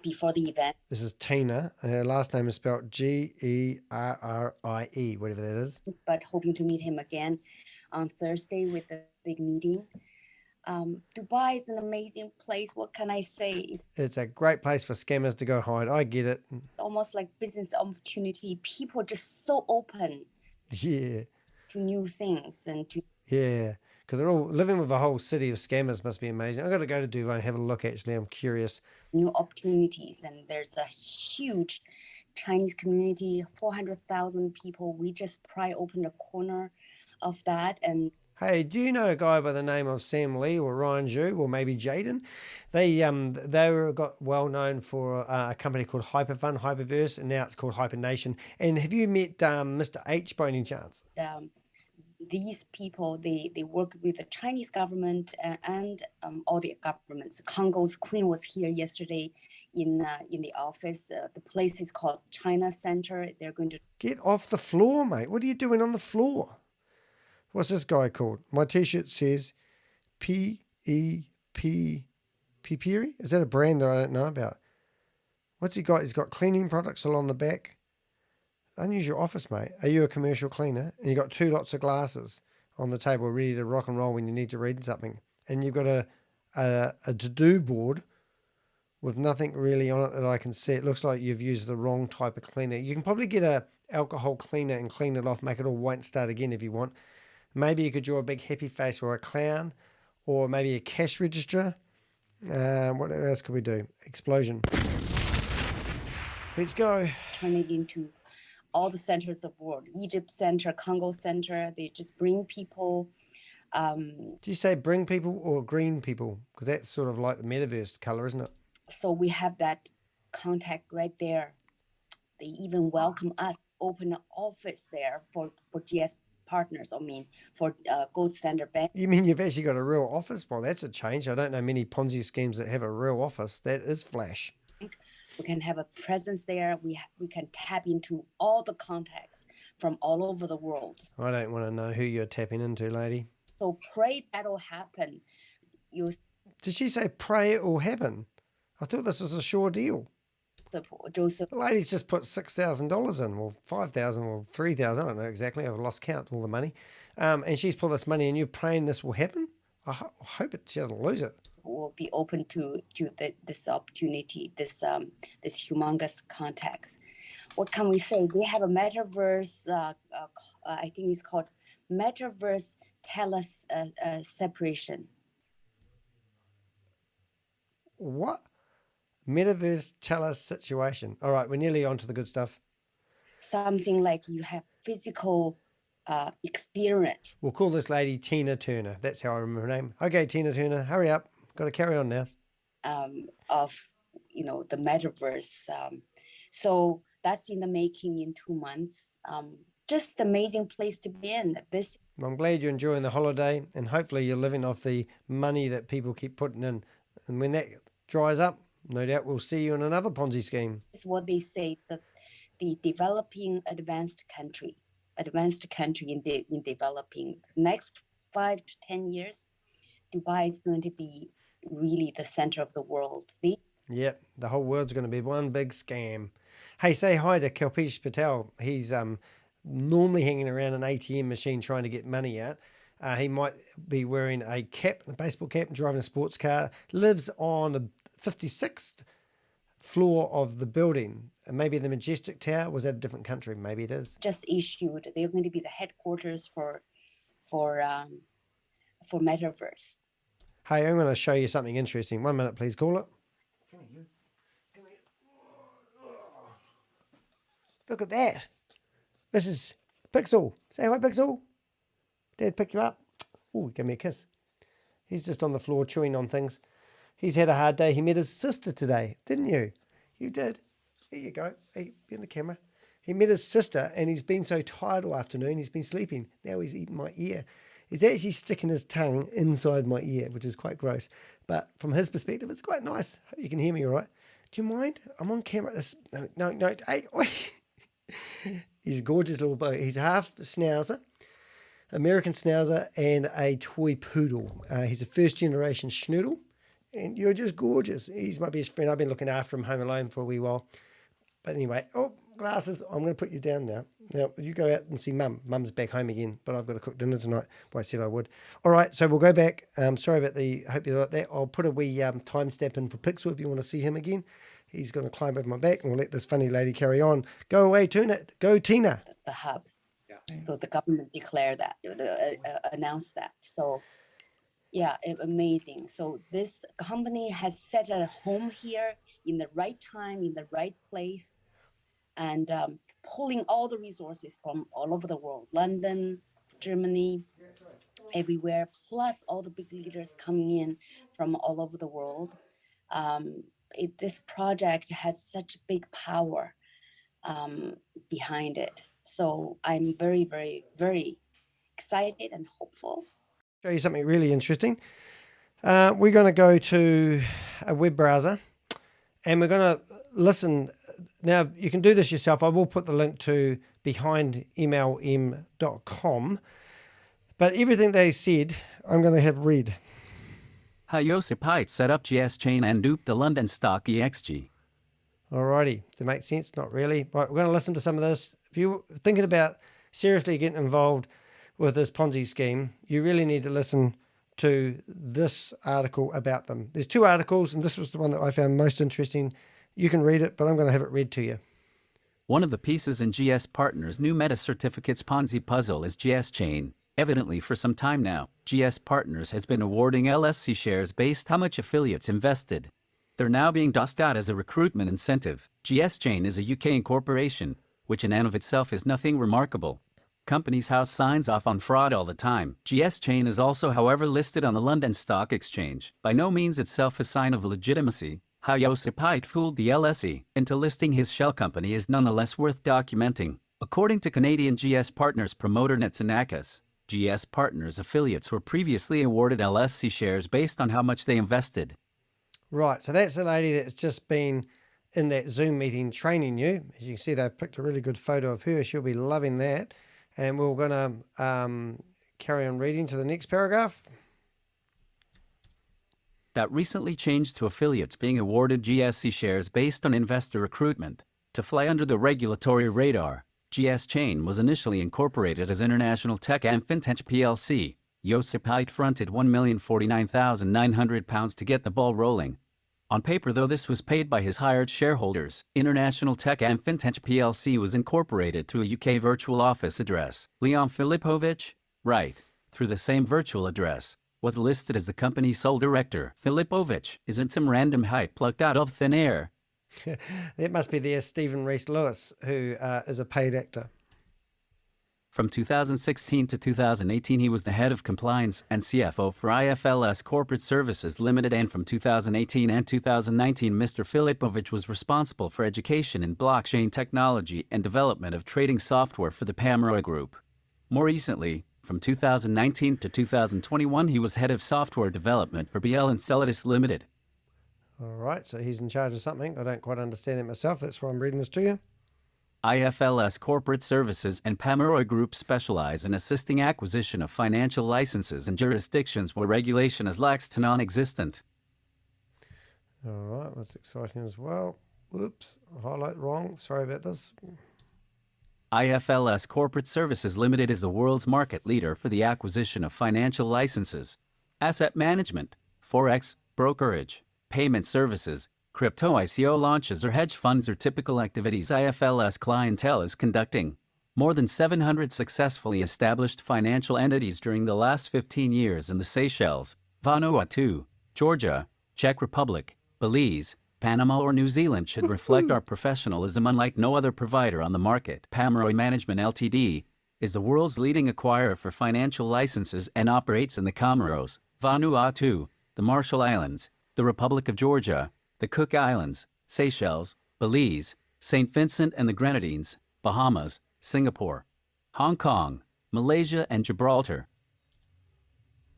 Speaker 15: before the event.
Speaker 1: This is Tina. Her last name is spelled Gerie, whatever that is.
Speaker 15: But hoping to meet him again on Thursday with a big meeting. Dubai is an amazing place. What can I say?
Speaker 1: It's a great place for scammers to go hide. I get it.
Speaker 15: Almost like business opportunity. People are just so open.
Speaker 1: Yeah.
Speaker 15: To new things and to.
Speaker 1: Yeah. Because they're all living with a whole city of scammers must be amazing. I've got to go to Dubai and have a look, actually. I'm curious.
Speaker 15: New opportunities. And there's a huge Chinese community, 400,000 people. We just pry open a corner of that. And
Speaker 1: hey, do you know a guy by the name of Sam Lee or Ryan Zhu or maybe Jaden? They got well known for a company called Hyperfund, Hyperverse, and now it's called Hypernation. And have you met Mr. H by any chance?
Speaker 15: These people, they work with the Chinese government and all the governments. Congo's queen was here yesterday in the office. The place is called China Center. They're going to
Speaker 1: get off the floor, mate. What are you doing on the floor? What's this guy called? My t-shirt says P-E-P Pipiri. Is that a brand that I don't know about? What's he got? He's got cleaning products along the back. Unusual office, mate. Are you a commercial cleaner? And you got 2 lots of glasses on the table ready to rock and roll when you need to read something. And you've got a to-do board with nothing really on it that I can see. It looks like you've used the wrong type of cleaner. You can probably get a alcohol cleaner and clean it off, make it all white and start again if you want. Maybe you could draw a big happy face or a clown or maybe a cash register. What else could we do? Explosion. Let's go.
Speaker 15: Turn it into all the centers of the world. Egypt Center, Congo Center. They just bring people.
Speaker 1: Do you say bring people or green people? Because that's sort of like the metaverse color, isn't it?
Speaker 15: So we have that contact right there. They even welcome us, open an office there for GS partners. I mean, for Gold Standard Bank.
Speaker 1: You mean you've actually got a real office? Well, that's a change. I don't know many Ponzi schemes that have a real office. That is flash.
Speaker 15: We can have a presence there. We can tap into all the contacts from all over the world.
Speaker 1: I don't want to know who you're tapping into, lady.
Speaker 15: So pray that'll happen.
Speaker 1: Did she say pray it will happen? I thought this was a sure deal.
Speaker 15: Joseph.
Speaker 1: The lady's just put $6,000 in, or 5,000, or 3,000. I don't know exactly. I've lost count all the money. And she's put this money, and you're praying this will happen. I hope she doesn't lose it.
Speaker 15: Will be open to this opportunity, this humongous contacts. What can we say? They have a metaverse. I think it's called Metaverse Telus Separation.
Speaker 1: What? Metaverse Telus situation. All right, we're nearly on to the good stuff.
Speaker 15: Something like you have physical experience.
Speaker 1: We'll call this lady Tina Turner. That's how I remember her name. Okay, Tina Turner, hurry up. Got to carry on now.
Speaker 15: Of the metaverse. So that's in the making in 2 months. Just amazing place to be in. I'm
Speaker 1: glad you're enjoying the holiday, and hopefully you're living off the money that people keep putting in. And when that dries up, no doubt we'll see you in another Ponzi scheme.
Speaker 15: It's what they say, that the developing advanced country in developing. The next 5 to 10 years, Dubai is going to be really the center of the world.
Speaker 1: Yep, the whole world's going to be one big scam. Hey, say hi to Kalpesh Patel. He's normally hanging around an ATM machine trying to get money out. He might be wearing a cap, a baseball cap, and driving a sports car. Lives on the 56th floor of the building. Maybe the Majestic Tower. Was that a different country? Maybe it is.
Speaker 15: Just issued. They're going to be the headquarters for Metaverse.
Speaker 1: Hey, I'm going to show you something interesting. 1 minute, please. Call it. Come here. Come here. Look at that. This is Pixel. Say hi, Pixel. Dad pick you up. Oh, give me a kiss. He's just on the floor chewing on things. He's had a hard day. He met his sister today, didn't you? You did. Here you go. Hey, be in the camera. He met his sister, and he's been so tired all afternoon. He's been sleeping. Now he's eating my ear. He's actually sticking his tongue inside my ear, which is quite gross. But from his perspective, it's quite nice. Hope you can hear me all right. Do you mind? I'm on camera. No. Hey, oi. He's a gorgeous little boy. He's half schnauzer, American schnauzer, and a toy poodle. He's a first-generation schnoodle. and you're just gorgeous. He's my best friend. I've been looking after him home alone for a wee while. But anyway, oh, glasses, I'm going to put you down now. Now, you go out and see Mum. Mum's back home again, but I've got to cook dinner tonight. Well, I said I would. All right, so we'll go back. Sorry about hope you like that. I'll put a wee timestamp in for Pixel if you want to see him again. He's going to climb over my back, and we'll let this funny lady carry on. Go away, Tina. Go, Tina.
Speaker 15: The hub.
Speaker 4: Yeah.
Speaker 15: So the government declared that, announced that. So yeah, amazing. So this company has set a home here in the right time, in the right place, and pulling all the resources from all over the world, London, Germany, everywhere, plus all the big leaders coming in from all over the world. This project has such big power behind it. So I'm very, very, very excited and hopeful.
Speaker 1: Show you something really interesting. We're going to go to a web browser and we're going to listen. Now, you can do this yourself. I will put the link to behindmlm.com. But everything they said, I'm going to have read.
Speaker 3: How Josip Haidt set up GS Chain and duped the London stock EXG.
Speaker 1: Alrighty, does it make sense? Not really. Right, we're going to listen to some of this. If you're thinking about seriously getting involved with this Ponzi scheme, you really need to listen to this article about them. There's 2 articles, and this was the one that I found most interesting. You can read it, but I'm going to have it read to you.
Speaker 3: One of the pieces in GSPartners' new meta certificates Ponzi puzzle is GS Chain. Evidently, for some time now, GSPartners has been awarding LSC shares based how much affiliates invested. They're now being dossed out as a recruitment incentive. GS Chain is a UK incorporation, which in and of itself is nothing remarkable. Companies' house signs off on fraud all the time. GS Chain is also, however, listed on the London Stock Exchange. By no means itself a sign of legitimacy. How Josip Haidt fooled the LSE into listing his shell company is nonetheless worth documenting. According to Canadian GSPartners promoter Nitsa Nakos, GSPartners affiliates were previously awarded LSC shares based on how much they invested.
Speaker 1: Right, so that's the lady that's just been in that Zoom meeting training you. As you can see, they've picked a really good photo of her. She'll be loving that. And we're going to carry on reading to the next paragraph.
Speaker 3: That recently changed to affiliates being awarded GSC shares based on investor recruitment. To fly under the regulatory radar, GS Chain was initially incorporated as International Tech and Fintech PLC. Josip Haidt fronted £1,049,900 to get the ball rolling. On paper, though, this was paid by his hired shareholders. International Tech and Fintech PLC was incorporated through a UK virtual office address. Leon Filipovic, right, through the same virtual address, was listed as the company's sole director. Filipovic isn't some random Haidt plucked out of thin air.
Speaker 1: That must be their Stephen Reese Lewis, who is a paid actor.
Speaker 3: From 2016 to 2018, he was the head of compliance and CFO for IFLS Corporate Services Limited, and from 2018 and 2019, Mr. Filipovic was responsible for education in blockchain technology and development of trading software for the Pomeroy Group. More recently, from 2019 to 2021, he was head of software development for BL and Celadis Limited.
Speaker 1: All right, so he's in charge of something. I don't quite understand it myself. That's why I'm reading this to you.
Speaker 3: IFLS Corporate Services and Pomeroy Group specialize in assisting acquisition of financial licenses in jurisdictions where regulation is lax to non-existent.
Speaker 1: All right, that's exciting as well. Whoops, highlight wrong. Sorry about this.
Speaker 3: IFLS Corporate Services Limited is the world's market leader for the acquisition of financial licenses, asset management, forex, brokerage, payment services, crypto ICO launches, or hedge funds are typical activities IFLS clientele is conducting. More than 700 successfully established financial entities during the last 15 years in the Seychelles, Vanuatu, Georgia, Czech Republic, Belize, Panama, or New Zealand should reflect our professionalism unlike no other provider on the market. Pomeroy Management Ltd. is the world's leading acquirer for financial licenses and operates in the Comoros, Vanuatu, the Marshall Islands, the Republic of Georgia, the Cook Islands, Seychelles, Belize, St. Vincent and the Grenadines, Bahamas, Singapore, Hong Kong, Malaysia, and Gibraltar.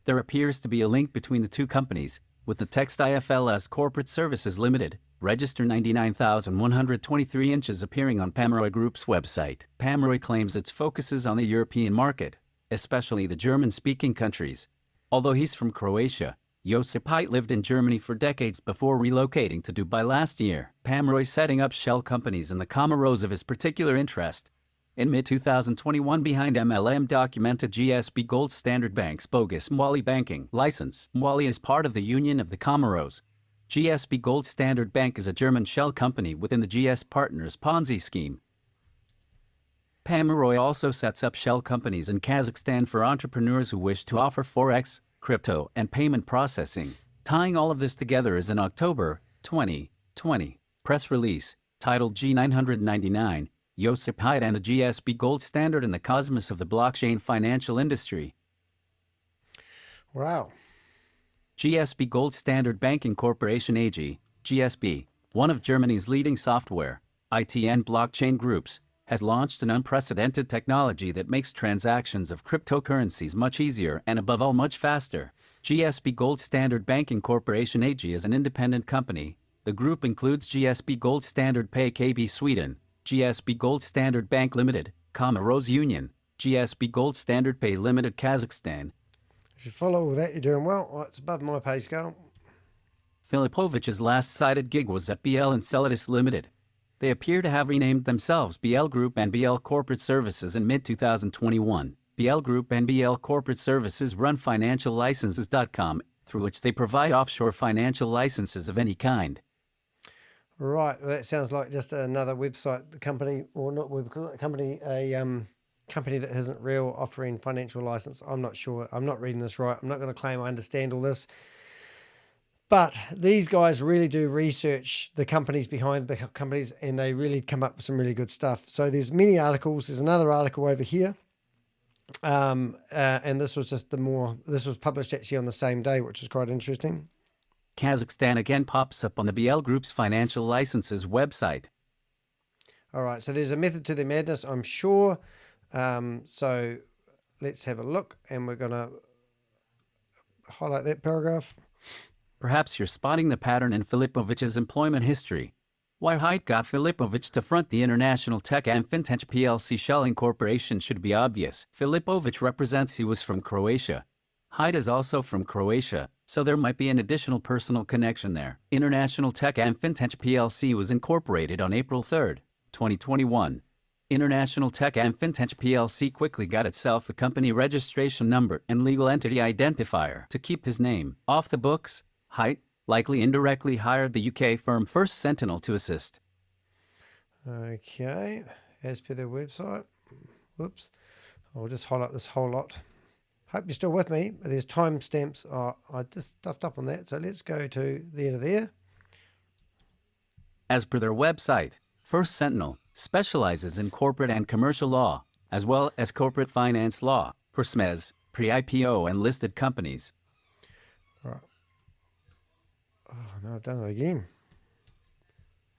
Speaker 3: There appears to be a link between the two companies, with the text IFLS Corporate Services Limited, register 99,123 inches appearing on Pomeroy Group's website. Pomeroy claims its focuses on the European market, especially the German-speaking countries. Although he's from Croatia, Josip Haidt lived in Germany for decades before relocating to Dubai last year. Pomeroy setting up shell companies in the Comoros of his particular interest. In mid-2021, behind MLM documented GSB Gold Standard Bank's bogus Mwali banking license. Mwali is part of the Union of the Comoros. GSB Gold Standard Bank is a German shell company within the GSPartners Ponzi scheme. Pomeroy also sets up shell companies in Kazakhstan for entrepreneurs who wish to offer forex, crypto, and payment processing. Tying all of this together is an October 2020 press release titled G999, Josip Haidt and the GSB Gold Standard in the Cosmos of the Blockchain Financial Industry.
Speaker 1: Wow.
Speaker 3: GSB Gold Standard Banking Corporation AG, GSB, one of Germany's leading software, IT and blockchain groups, has launched an unprecedented technology that makes transactions of cryptocurrencies much easier and above all much faster. GSB Gold Standard Banking Corporation AG is an independent company. The group includes GSB Gold Standard Pay KB Sweden, GSB Gold Standard Bank Limited, Comoros Union, GSB Gold Standard Pay Limited Kazakhstan.
Speaker 1: If you follow all that, you're doing well. Oh, it's above my pay scale.
Speaker 3: Filipovic's last cited gig was at BL and Celadis Limited. They appear to have renamed themselves BL Group and BL Corporate Services in mid-2021. BL Group and BL Corporate Services run financiallicenses.com, through which they provide offshore financial licenses of any kind.
Speaker 1: Right, well, that sounds like just another website company, or not web company, a company that isn't real, offering financial license. I'm not sure. I'm not reading this right. I'm not going to claim I understand all this. But these guys really do research the companies behind the companies, and they really come up with some really good stuff. So there's many articles. There's another article over here. And this was just this was published actually on the same day, which is quite interesting.
Speaker 3: Kazakhstan again pops up on the BL Group's financial licenses website.
Speaker 1: All right, so there's a method to the madness, I'm sure. So let's have a look, and we're going to highlight that paragraph.
Speaker 3: Perhaps you're spotting the pattern in Filipovic's employment history. Why Haidt got Filipovic to front the International Tech and Fintech PLC Shelling Corporation should be obvious. Filipovic represents he was from Croatia. Haidt is also from Croatia, so there might be an additional personal connection there. International Tech and Fintech PLC was incorporated on April 3, 2021. International Tech and Fintech PLC quickly got itself a company registration number and legal entity identifier. To keep his name off the books, Haidt likely indirectly hired the UK firm First Sentinel to assist.
Speaker 1: Okay, as per their website. Whoops. I'll just highlight this whole lot. Hope you're still with me. There's timestamps. I just stuffed up on that. So let's go to the end of there.
Speaker 3: As per their website, First Sentinel specializes in corporate and commercial law, as well as corporate finance law for SMEs, pre-IPO, and listed companies.
Speaker 1: Right. Oh, no, I've done it again.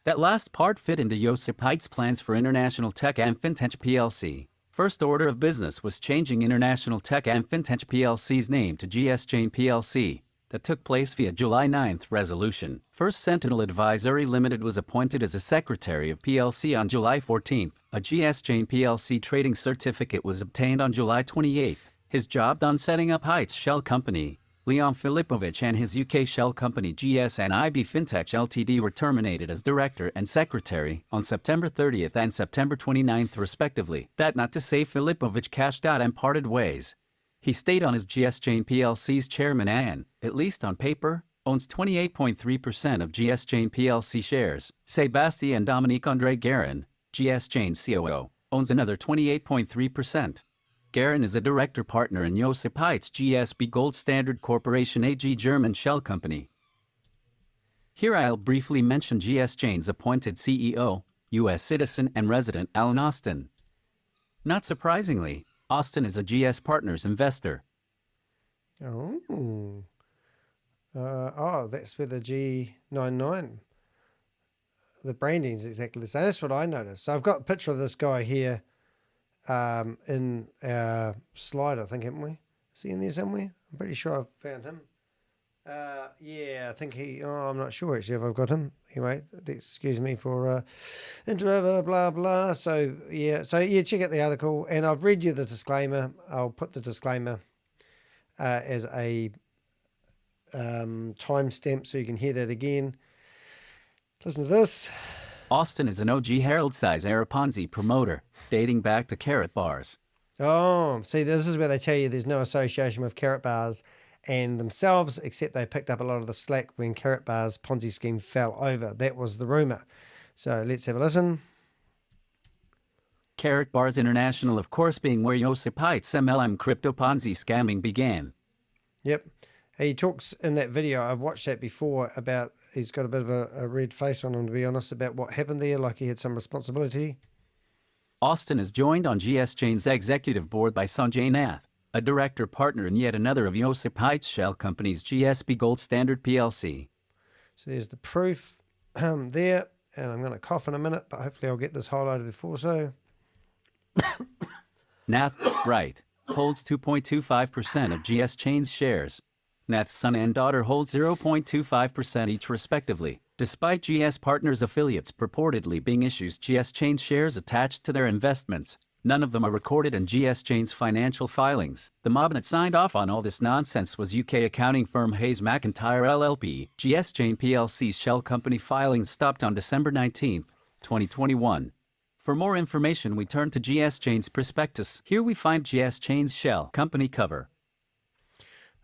Speaker 3: That last part fit into Josip Haidt's plans for International Tech and Fintech PLC. First order of business was changing International Tech and Fintech PLC's name to GS Chain PLC. That took place via July 9th resolution. First Sentinel Advisory Limited was appointed as a secretary of PLC on July 14th. A GS Chain PLC trading certificate was obtained on July 28th. His job done setting up Haidt's shell company. Leon Filipovic and his UK shell company GS and IB Fintech Ltd were terminated as director and secretary on September 30th and September 29th respectively. That not to say Filipovic cashed out and parted ways. He stayed on as GS Chain PLC's chairman and, at least on paper, owns 28.3% of GS Chain PLC shares. Sebastian Dominique Andre Guerin, GS Chain COO, owns another 28.3%. Guerin is a director partner in Josip Haidt's GSB Gold Standard Corporation AG German shell company. Here I'll briefly mention GS Chain's appointed CEO, U.S. citizen and resident Alan Austin. Not surprisingly, Austin is a GSPartners investor.
Speaker 1: Oh. That's where the G99. The branding is exactly the same. That's what I noticed. So I've got a picture of this guy here in our slide, I think, haven't we? Is he in there somewhere? I'm pretty sure I've found him. Yeah, I think I'm not sure actually if I've got him. Anyway, excuse me for intro, blah, blah. So yeah, check out the article, and I've read you the disclaimer. I'll put the disclaimer as a timestamp so you can hear that again. Listen to this.
Speaker 3: Austin is an OG Herald-size era Ponzi promoter, dating back to carrot bars.
Speaker 1: Oh, see, this is where they tell you there's no association with carrot bars and themselves, except they picked up a lot of the slack when carrot bars Ponzi scheme fell over. That was the rumor. So let's have a listen.
Speaker 3: Carrot Bars International, of course, being where Josip Heit's MLM crypto Ponzi scamming began.
Speaker 1: Yep. He talks in that video, I've watched that before, about he's got a bit of a red face on him, to be honest, about what happened there, like he had some responsibility.
Speaker 3: Austin is joined on GS Chain's executive board by Sanjay Nath, a director partner in yet another of Josip Heit's shell companies, GSP Gold Standard PLC.
Speaker 1: So there's the proof there, and I'm going to cough in a minute, but hopefully I'll get this highlighted before so.
Speaker 3: Nath, right, holds 2.25% of GS Chain's shares. Nath's son and daughter hold 0.25% each respectively, despite GS Partners affiliates purportedly being issued GS Chain shares attached to their investments. None of them are recorded in GS Chain's financial filings. The mob that signed off on all this nonsense was UK accounting firm Hayes McIntyre LLP. GS Chain PLC's shell company filings stopped on December 19, 2021. For more information, we turn to GS Chain's prospectus. Here we find GS Chain's shell company cover.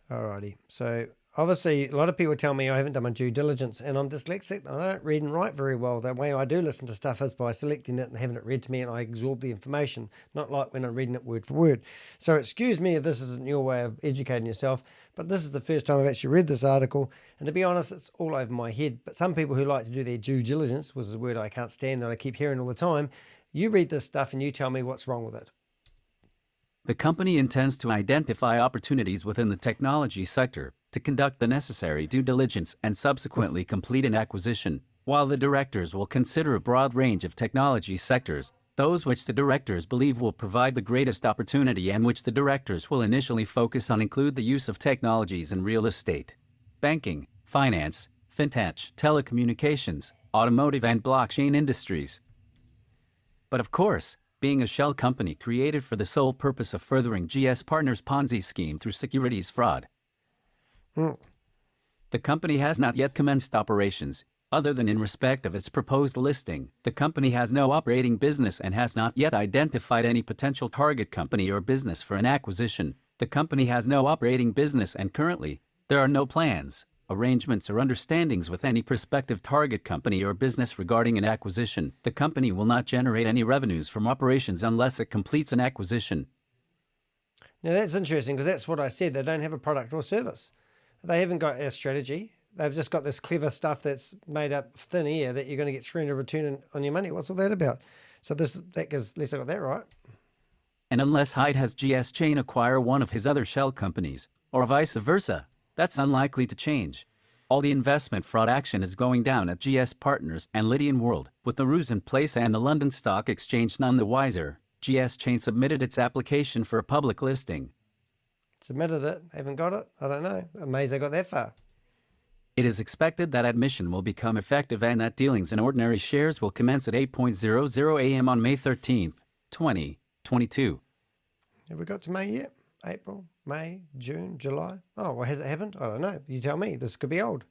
Speaker 1: Alrighty, so obviously a lot of people tell me I haven't done my due diligence, and I'm dyslexic. I don't read and write very well. The way I do listen to stuff is by selecting it and having it read to me, and I absorb the information, not like when I'm reading it word for word. So excuse me if this isn't your way of educating yourself, but this is the first time I've actually read this article, and to be honest, it's all over my head. But some people who like to do their due diligence, which is a word I can't stand that I keep hearing all the time, you read this stuff and you tell me what's wrong with it.
Speaker 3: The company intends to identify opportunities within the technology sector to conduct the necessary due diligence and subsequently complete an acquisition, while the directors will consider a broad range of technology sectors, those which the directors believe will provide the greatest opportunity and which the directors will initially focus on include the use of technologies in real estate, banking, finance, fintech, telecommunications, automotive and blockchain industries. But of course, being a shell company created for the sole purpose of furthering GS Partners' Ponzi scheme through securities fraud. The company has not yet commenced operations, other than in respect of its proposed listing. The company has no operating business and has not yet identified any potential target company or business for an acquisition. The company has no operating business and currently, there are no plans, arrangements or understandings with any prospective target company or business regarding an acquisition. The company will not generate any revenues from operations unless it completes an acquisition.
Speaker 1: Now that's interesting because that's what I said. They don't have a product or service. They haven't got a strategy. They've just got this clever stuff that's made up of thin air that you're going to get 300 return on your money. What's all that about? So that gives, at least I got that right.
Speaker 3: And unless Hyde has GS Chain acquire one of his other shell companies, or vice versa, that's unlikely to change. All the investment fraud action is going down at GS Partners and LydianWorld. With the rules in place and the London Stock Exchange none the wiser, GS Chain submitted its application for a public listing.
Speaker 1: Submitted it, haven't got it? I don't know. Amazed they got that far.
Speaker 3: It is expected that admission will become effective and that dealings in ordinary shares will commence at 8:00 a.m. on May 13th, 2022.
Speaker 1: Have we got to May yet? April, May, June, July? Oh, well, has it happened? I don't know. You tell me. This could be old.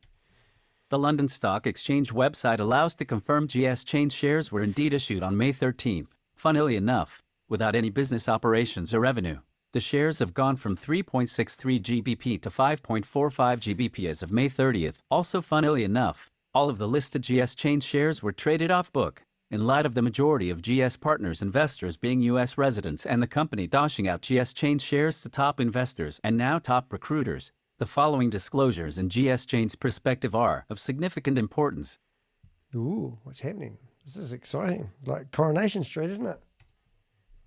Speaker 3: The London Stock Exchange website allows to confirm GS Chain shares were indeed issued on May 13th. Funnily enough, without any business operations or revenue. The shares have gone from 3.63 GBP to 5.45 GBP as of May 30th. Also funnily enough, all of the listed GS Chain shares were traded off book, in light of the majority of GS Partners investors being U.S. residents and the company doshing out GS Chain shares to top investors and now top recruiters. The following disclosures in GS Chain's perspective are of significant importance.
Speaker 1: Ooh, what's happening? This is exciting. Like Coronation Street, isn't it?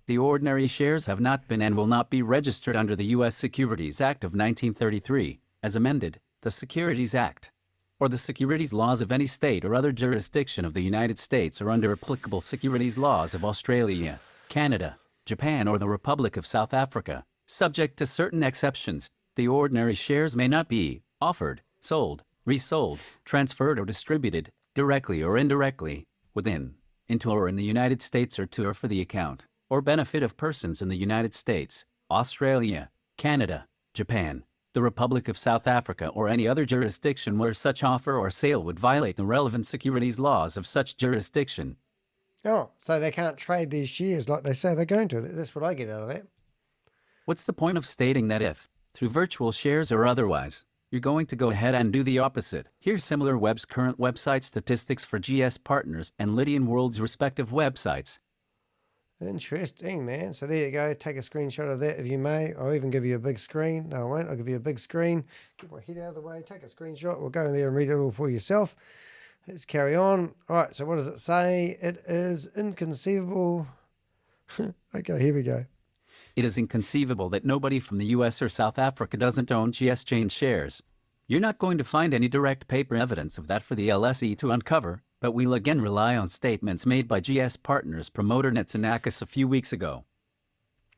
Speaker 3: The ordinary shares have not been and will not be registered under the U.S. Securities Act of 1933, as amended, the Securities Act, or the securities laws of any state or other jurisdiction of the United States or under applicable securities laws of Australia, Canada, Japan, or the Republic of South Africa. Subject to certain exceptions, the ordinary shares may not be offered, sold, resold, transferred, or distributed, directly or indirectly, within, into, or in the United States or to or for the account or benefit of persons in the United States, Australia, Canada, Japan, the Republic of South Africa or any other jurisdiction where such offer or sale would violate the relevant securities laws of such jurisdiction.
Speaker 1: Oh, so they can't trade these shares like they say they're going to. That's what I get out of that.
Speaker 3: What's the point of stating that if, through virtual shares or otherwise, you're going to go ahead and do the opposite? Here's SimilarWeb's current website statistics for GSPartners and LydianWorld's respective websites.
Speaker 1: Interesting, man. So there you go. Take a screenshot of that if you may. I'll even give you a big screen. No, I won't. I'll give you a big screen. Get my head out of the way. Take a screenshot. We'll go in there and read it all for yourself. Let's carry on. All right. So what does it say? It is inconceivable. Okay, here we go.
Speaker 3: It is inconceivable that nobody from the US or South Africa doesn't own GSChain shares. You're not going to find any direct paper evidence of that for the LSE to uncover, but we'll again rely on statements made by GSPartners promoter Nitsa Nakos a few weeks ago.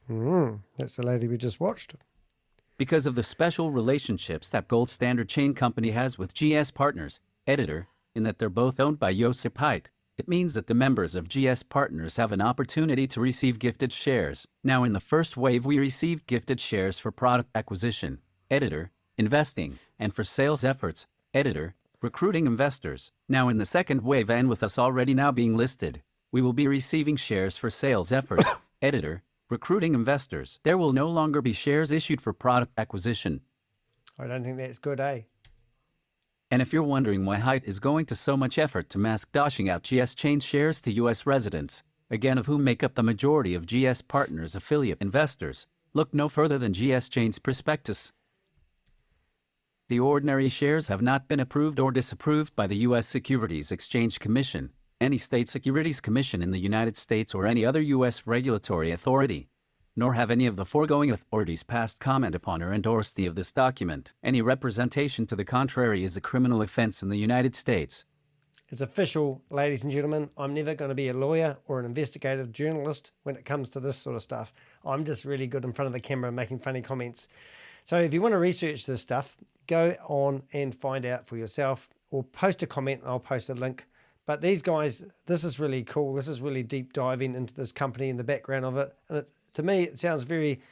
Speaker 1: That's the lady we just watched.
Speaker 3: Because of the special relationships that Gold Standard Chain Company has with GSPartners, editor, in that they're both owned by Josip Haidt, it means that the members of GSPartners have an opportunity to receive gifted shares. Now in the first wave we received gifted shares for product acquisition, editor, investing, and for sales efforts, editor, recruiting investors. Now in the second wave and with us already now being listed, we will be receiving shares for sales efforts, editor, recruiting investors. There will no longer be shares issued for product acquisition.
Speaker 1: I don't think that's good, eh?
Speaker 3: And if you're wondering why Haidt is going to so much effort to mask doshing out GSChain shares to US residents, again of whom make up the majority of GSPartners affiliate investors, look no further than GSChain's prospectus. The ordinary shares have not been approved or disapproved by the U.S. Securities Exchange Commission, any state securities commission in the United States or any other U.S. regulatory authority, nor have any of the foregoing authorities passed comment upon or endorsed the of this document. Any representation to the contrary is a criminal offense in the United States.
Speaker 1: It's official, ladies and gentlemen. I'm never going to be a lawyer or an investigative journalist when it comes to this sort of stuff. I'm just really good in front of the camera making funny comments. So if you want to research this stuff, go on and find out for yourself or post a comment. I'll post a link. But these guys, this is really cool. This is really deep diving into this company and the background of it. And to me, it sounds very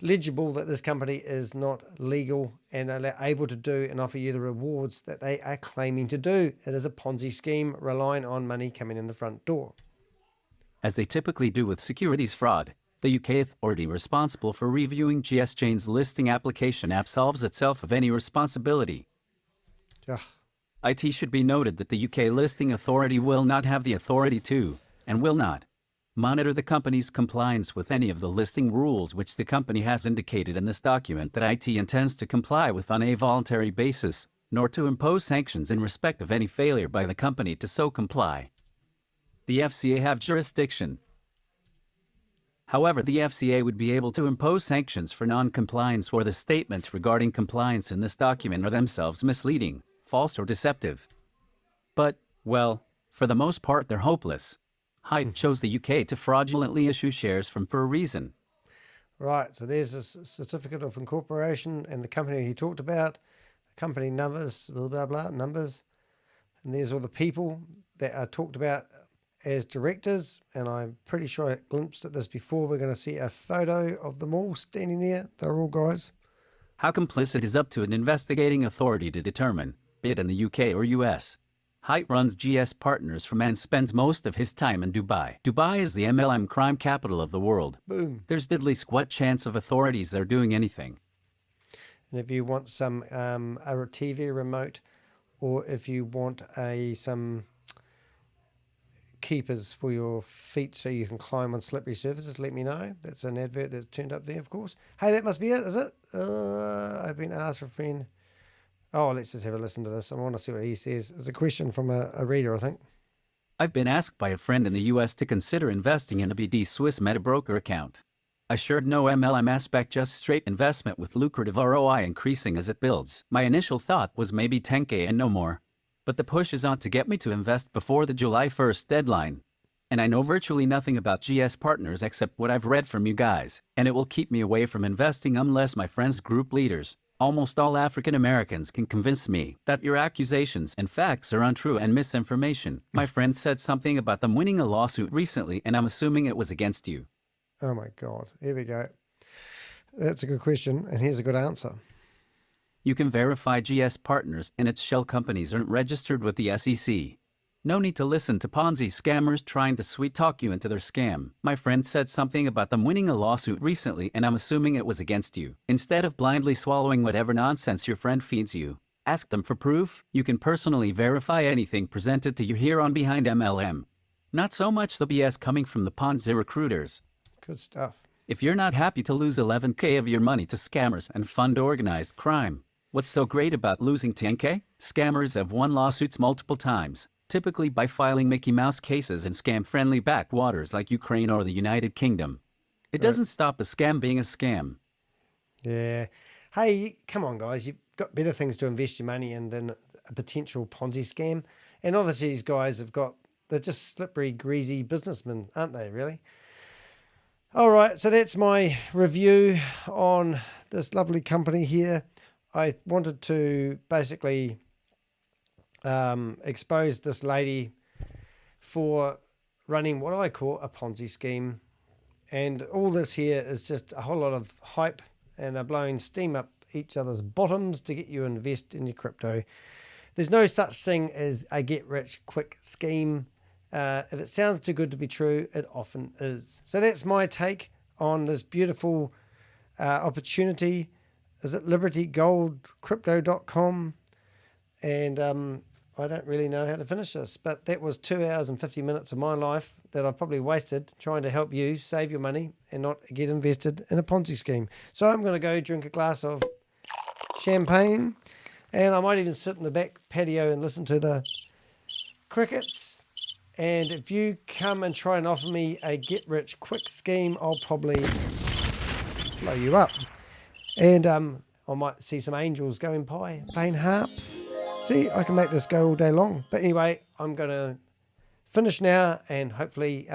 Speaker 1: legible that this company is not legal and are able to do and offer you the rewards that they are claiming to do. It is a Ponzi scheme relying on money coming in the front door.
Speaker 3: As they typically do with securities fraud, the UK authority responsible for reviewing GSChain's listing application absolves itself of any responsibility.
Speaker 1: Ugh.
Speaker 3: IT should be noted that the UK listing authority will not have the authority to, and will not, monitor the company's compliance with any of the listing rules which the company has indicated in this document that IT intends to comply with on a voluntary basis, nor to impose sanctions in respect of any failure by the company to so comply. The FCA have jurisdiction. However, the FCA would be able to impose sanctions for non-compliance where the statements regarding compliance in this document are themselves misleading, false or deceptive. But, well, for the most part they're hopeless. Haidt chose the UK to fraudulently issue shares for a reason.
Speaker 1: Right, so there's a certificate of incorporation and the company he talked about, company numbers, blah, blah, blah, numbers. And there's all the people that are talked about as directors, and I'm pretty sure I glimpsed at this before. We're going to see a photo of them all standing there. They're all guys.
Speaker 3: How complicit is up to an investigating authority to determine, be it in the UK or US. Haidt runs GSPartners from and spends most of his time in Dubai. Dubai is the MLM crime capital of the world.
Speaker 1: Boom.
Speaker 3: There's diddly squat chance of authorities there doing anything.
Speaker 1: And if you want some a TV remote, or if you want some keepers for your feet so you can climb on slippery surfaces, let me know. That's an advert that's turned up there, of course. Hey, that must be it, is it? I've been asked for a friend. Oh, let's just have a listen to this. I want to see what he says. It's a question from a reader, I think.
Speaker 3: I've been asked by a friend in the US to consider investing in a BDSWISS MetaBroker account. Assured no MLM aspect, just straight investment with lucrative ROI increasing as it builds. My initial thought was maybe 10K and no more. But the push is on to get me to invest before the July 1st deadline. And I know virtually nothing about GSPartners except what I've read from you guys, and it will keep me away from investing unless my friends' group leaders, almost all African Americans, can convince me that your accusations and facts are untrue and misinformation. My friend said something about them winning a lawsuit recently, and I'm assuming it was against you.
Speaker 1: Oh my God, here we go. That's a good question, and here's a good answer.
Speaker 3: You can verify GS Partners and its shell companies aren't registered with the SEC. No need to listen to Ponzi scammers trying to sweet talk you into their scam. My friend said something about them winning a lawsuit recently, and I'm assuming it was against you. Instead of blindly swallowing whatever nonsense your friend feeds you, ask them for proof. You can personally verify anything presented to you here on Behind MLM. Not so much the BS coming from the Ponzi recruiters.
Speaker 1: Good stuff.
Speaker 3: If you're not happy to lose 11K of your money to scammers and fund organized crime, what's so great about losing 10K? Scammers have won lawsuits multiple times, typically by filing Mickey Mouse cases in scam-friendly backwaters like Ukraine or the United Kingdom. It doesn't stop a scam being a scam.
Speaker 1: Yeah. Hey, come on, guys. You've got better things to invest your money in than a potential Ponzi scam. And obviously these guys they're just slippery, greasy businessmen, aren't they, really? All right, so that's my review on this lovely company here. I wanted to basically expose this lady for running what I call a Ponzi scheme. And all this here is just a whole lot of hype, and they're blowing steam up each other's bottoms to get you to invest in your crypto. There's no such thing as a get-rich-quick scheme. If it sounds too good to be true, it often is. So that's my take on this beautiful opportunity. Is it libertygoldcrypto.com? And I don't really know how to finish this, but that was 2 hours and 50 minutes of my life that I probably wasted trying to help you save your money and not get invested in a Ponzi scheme. So I'm going to go drink a glass of champagne, and I might even sit in the back patio and listen to the crickets. And if you come and try and offer me a get-rich-quick scheme, I'll probably blow you up. And I might see some angels going by, playing harps. See, I can make this go all day long. But anyway, I'm going to finish now, and hopefully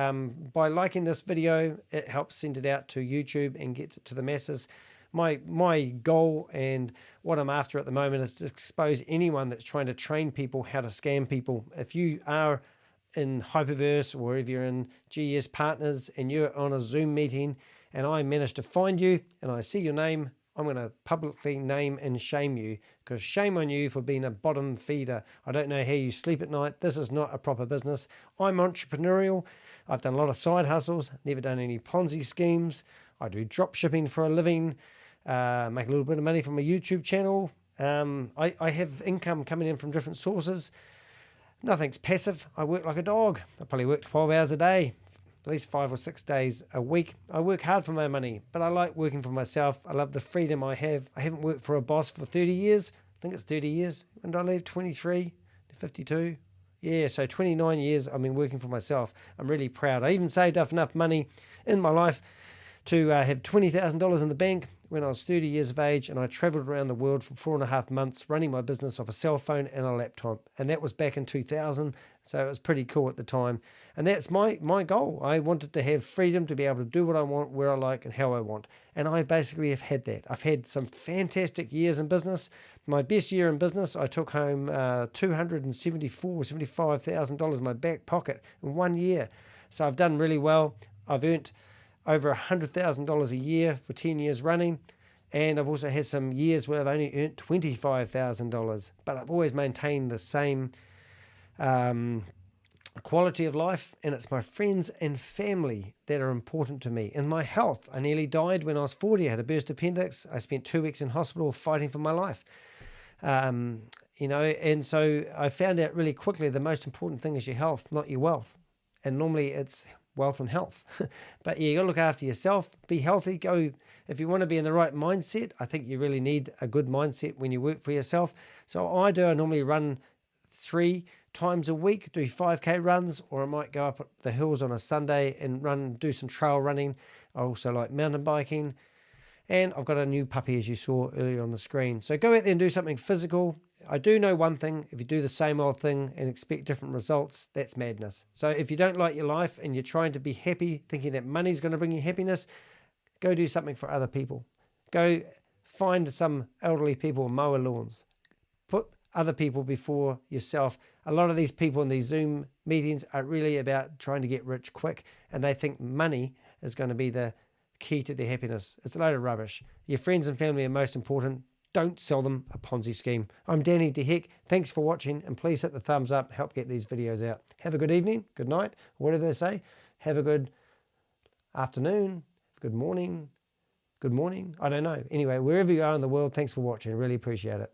Speaker 1: by liking this video, it helps send it out to YouTube and gets it to the masses. My goal and what I'm after at the moment is to expose anyone that's trying to train people how to scam people. If you are in Hyperverse, or if you're in GSPartners and you're on a Zoom meeting and I manage to find you and I see your name, I'm going to publicly name and shame you, because shame on you for being a bottom feeder. I don't know how you sleep at night. This is not a proper business. I'm entrepreneurial. I've done a lot of side hustles, never done any Ponzi schemes. I do drop shipping for a living, make a little bit of money from a YouTube channel. I have income coming in from different sources. Nothing's passive. I work like a dog. I probably work 12 hours a day, at least 5 or 6 days a week. I work hard for my money, but I like working for myself. I love the freedom I have. I haven't worked for a boss for 30 years. I think it's 30 years. When did I leave? 23 to 52. Yeah, so 29 years I've been working for myself. I'm really proud. I even saved up enough money in my life to have $20,000 in the bank when I was 30 years of age, and I traveled around the world for 4.5 months running my business off a cell phone and a laptop. And that was back in 2000, so it was pretty cool at the time. And that's my goal. I wanted to have freedom to be able to do what I want, where I like, and how I want. And I basically have had that. I've had some fantastic years in business. My best year in business, I took home $275,000 in my back pocket in 1 year. So I've done really well. I've earned over $100,000 a year for 10 years running. And I've also had some years where I've only earned $25,000, but I've always maintained the same quality of life. And it's my friends and family that are important to me, and my health. I nearly died when I was 40. I had a burst appendix. I spent 2 weeks in hospital fighting for my life. And so I found out really quickly the most important thing is your health, not your wealth. And normally it's wealth and health. But yeah, you gotta look after yourself, be healthy, if you want to be in the right mindset. I think you really need a good mindset when you work for yourself. So I normally run 3 times a week, do 5K runs, or I might go up the hills on a Sunday and do some trail running. I also like mountain biking. And I've got a new puppy, as you saw earlier on the screen. So go out there and do something physical. I do know one thing: if you do the same old thing and expect different results, that's madness. So if you don't like your life and you're trying to be happy, thinking that money's going to bring you happiness, go do something for other people. Go find some elderly people, mow lawns. Put other people before yourself. A lot of these people in these Zoom meetings are really about trying to get rich quick, and they think money is going to be the key to their happiness. It's a load of rubbish. Your friends and family are most important. Don't sell them a Ponzi scheme. I'm Danny de Hek. Thanks for watching, and please hit the thumbs up. Help get these videos out. Have a good evening, good night, whatever they say. Have a good afternoon, good morning. I don't know. Anyway, wherever you are in the world, thanks for watching. I really appreciate it.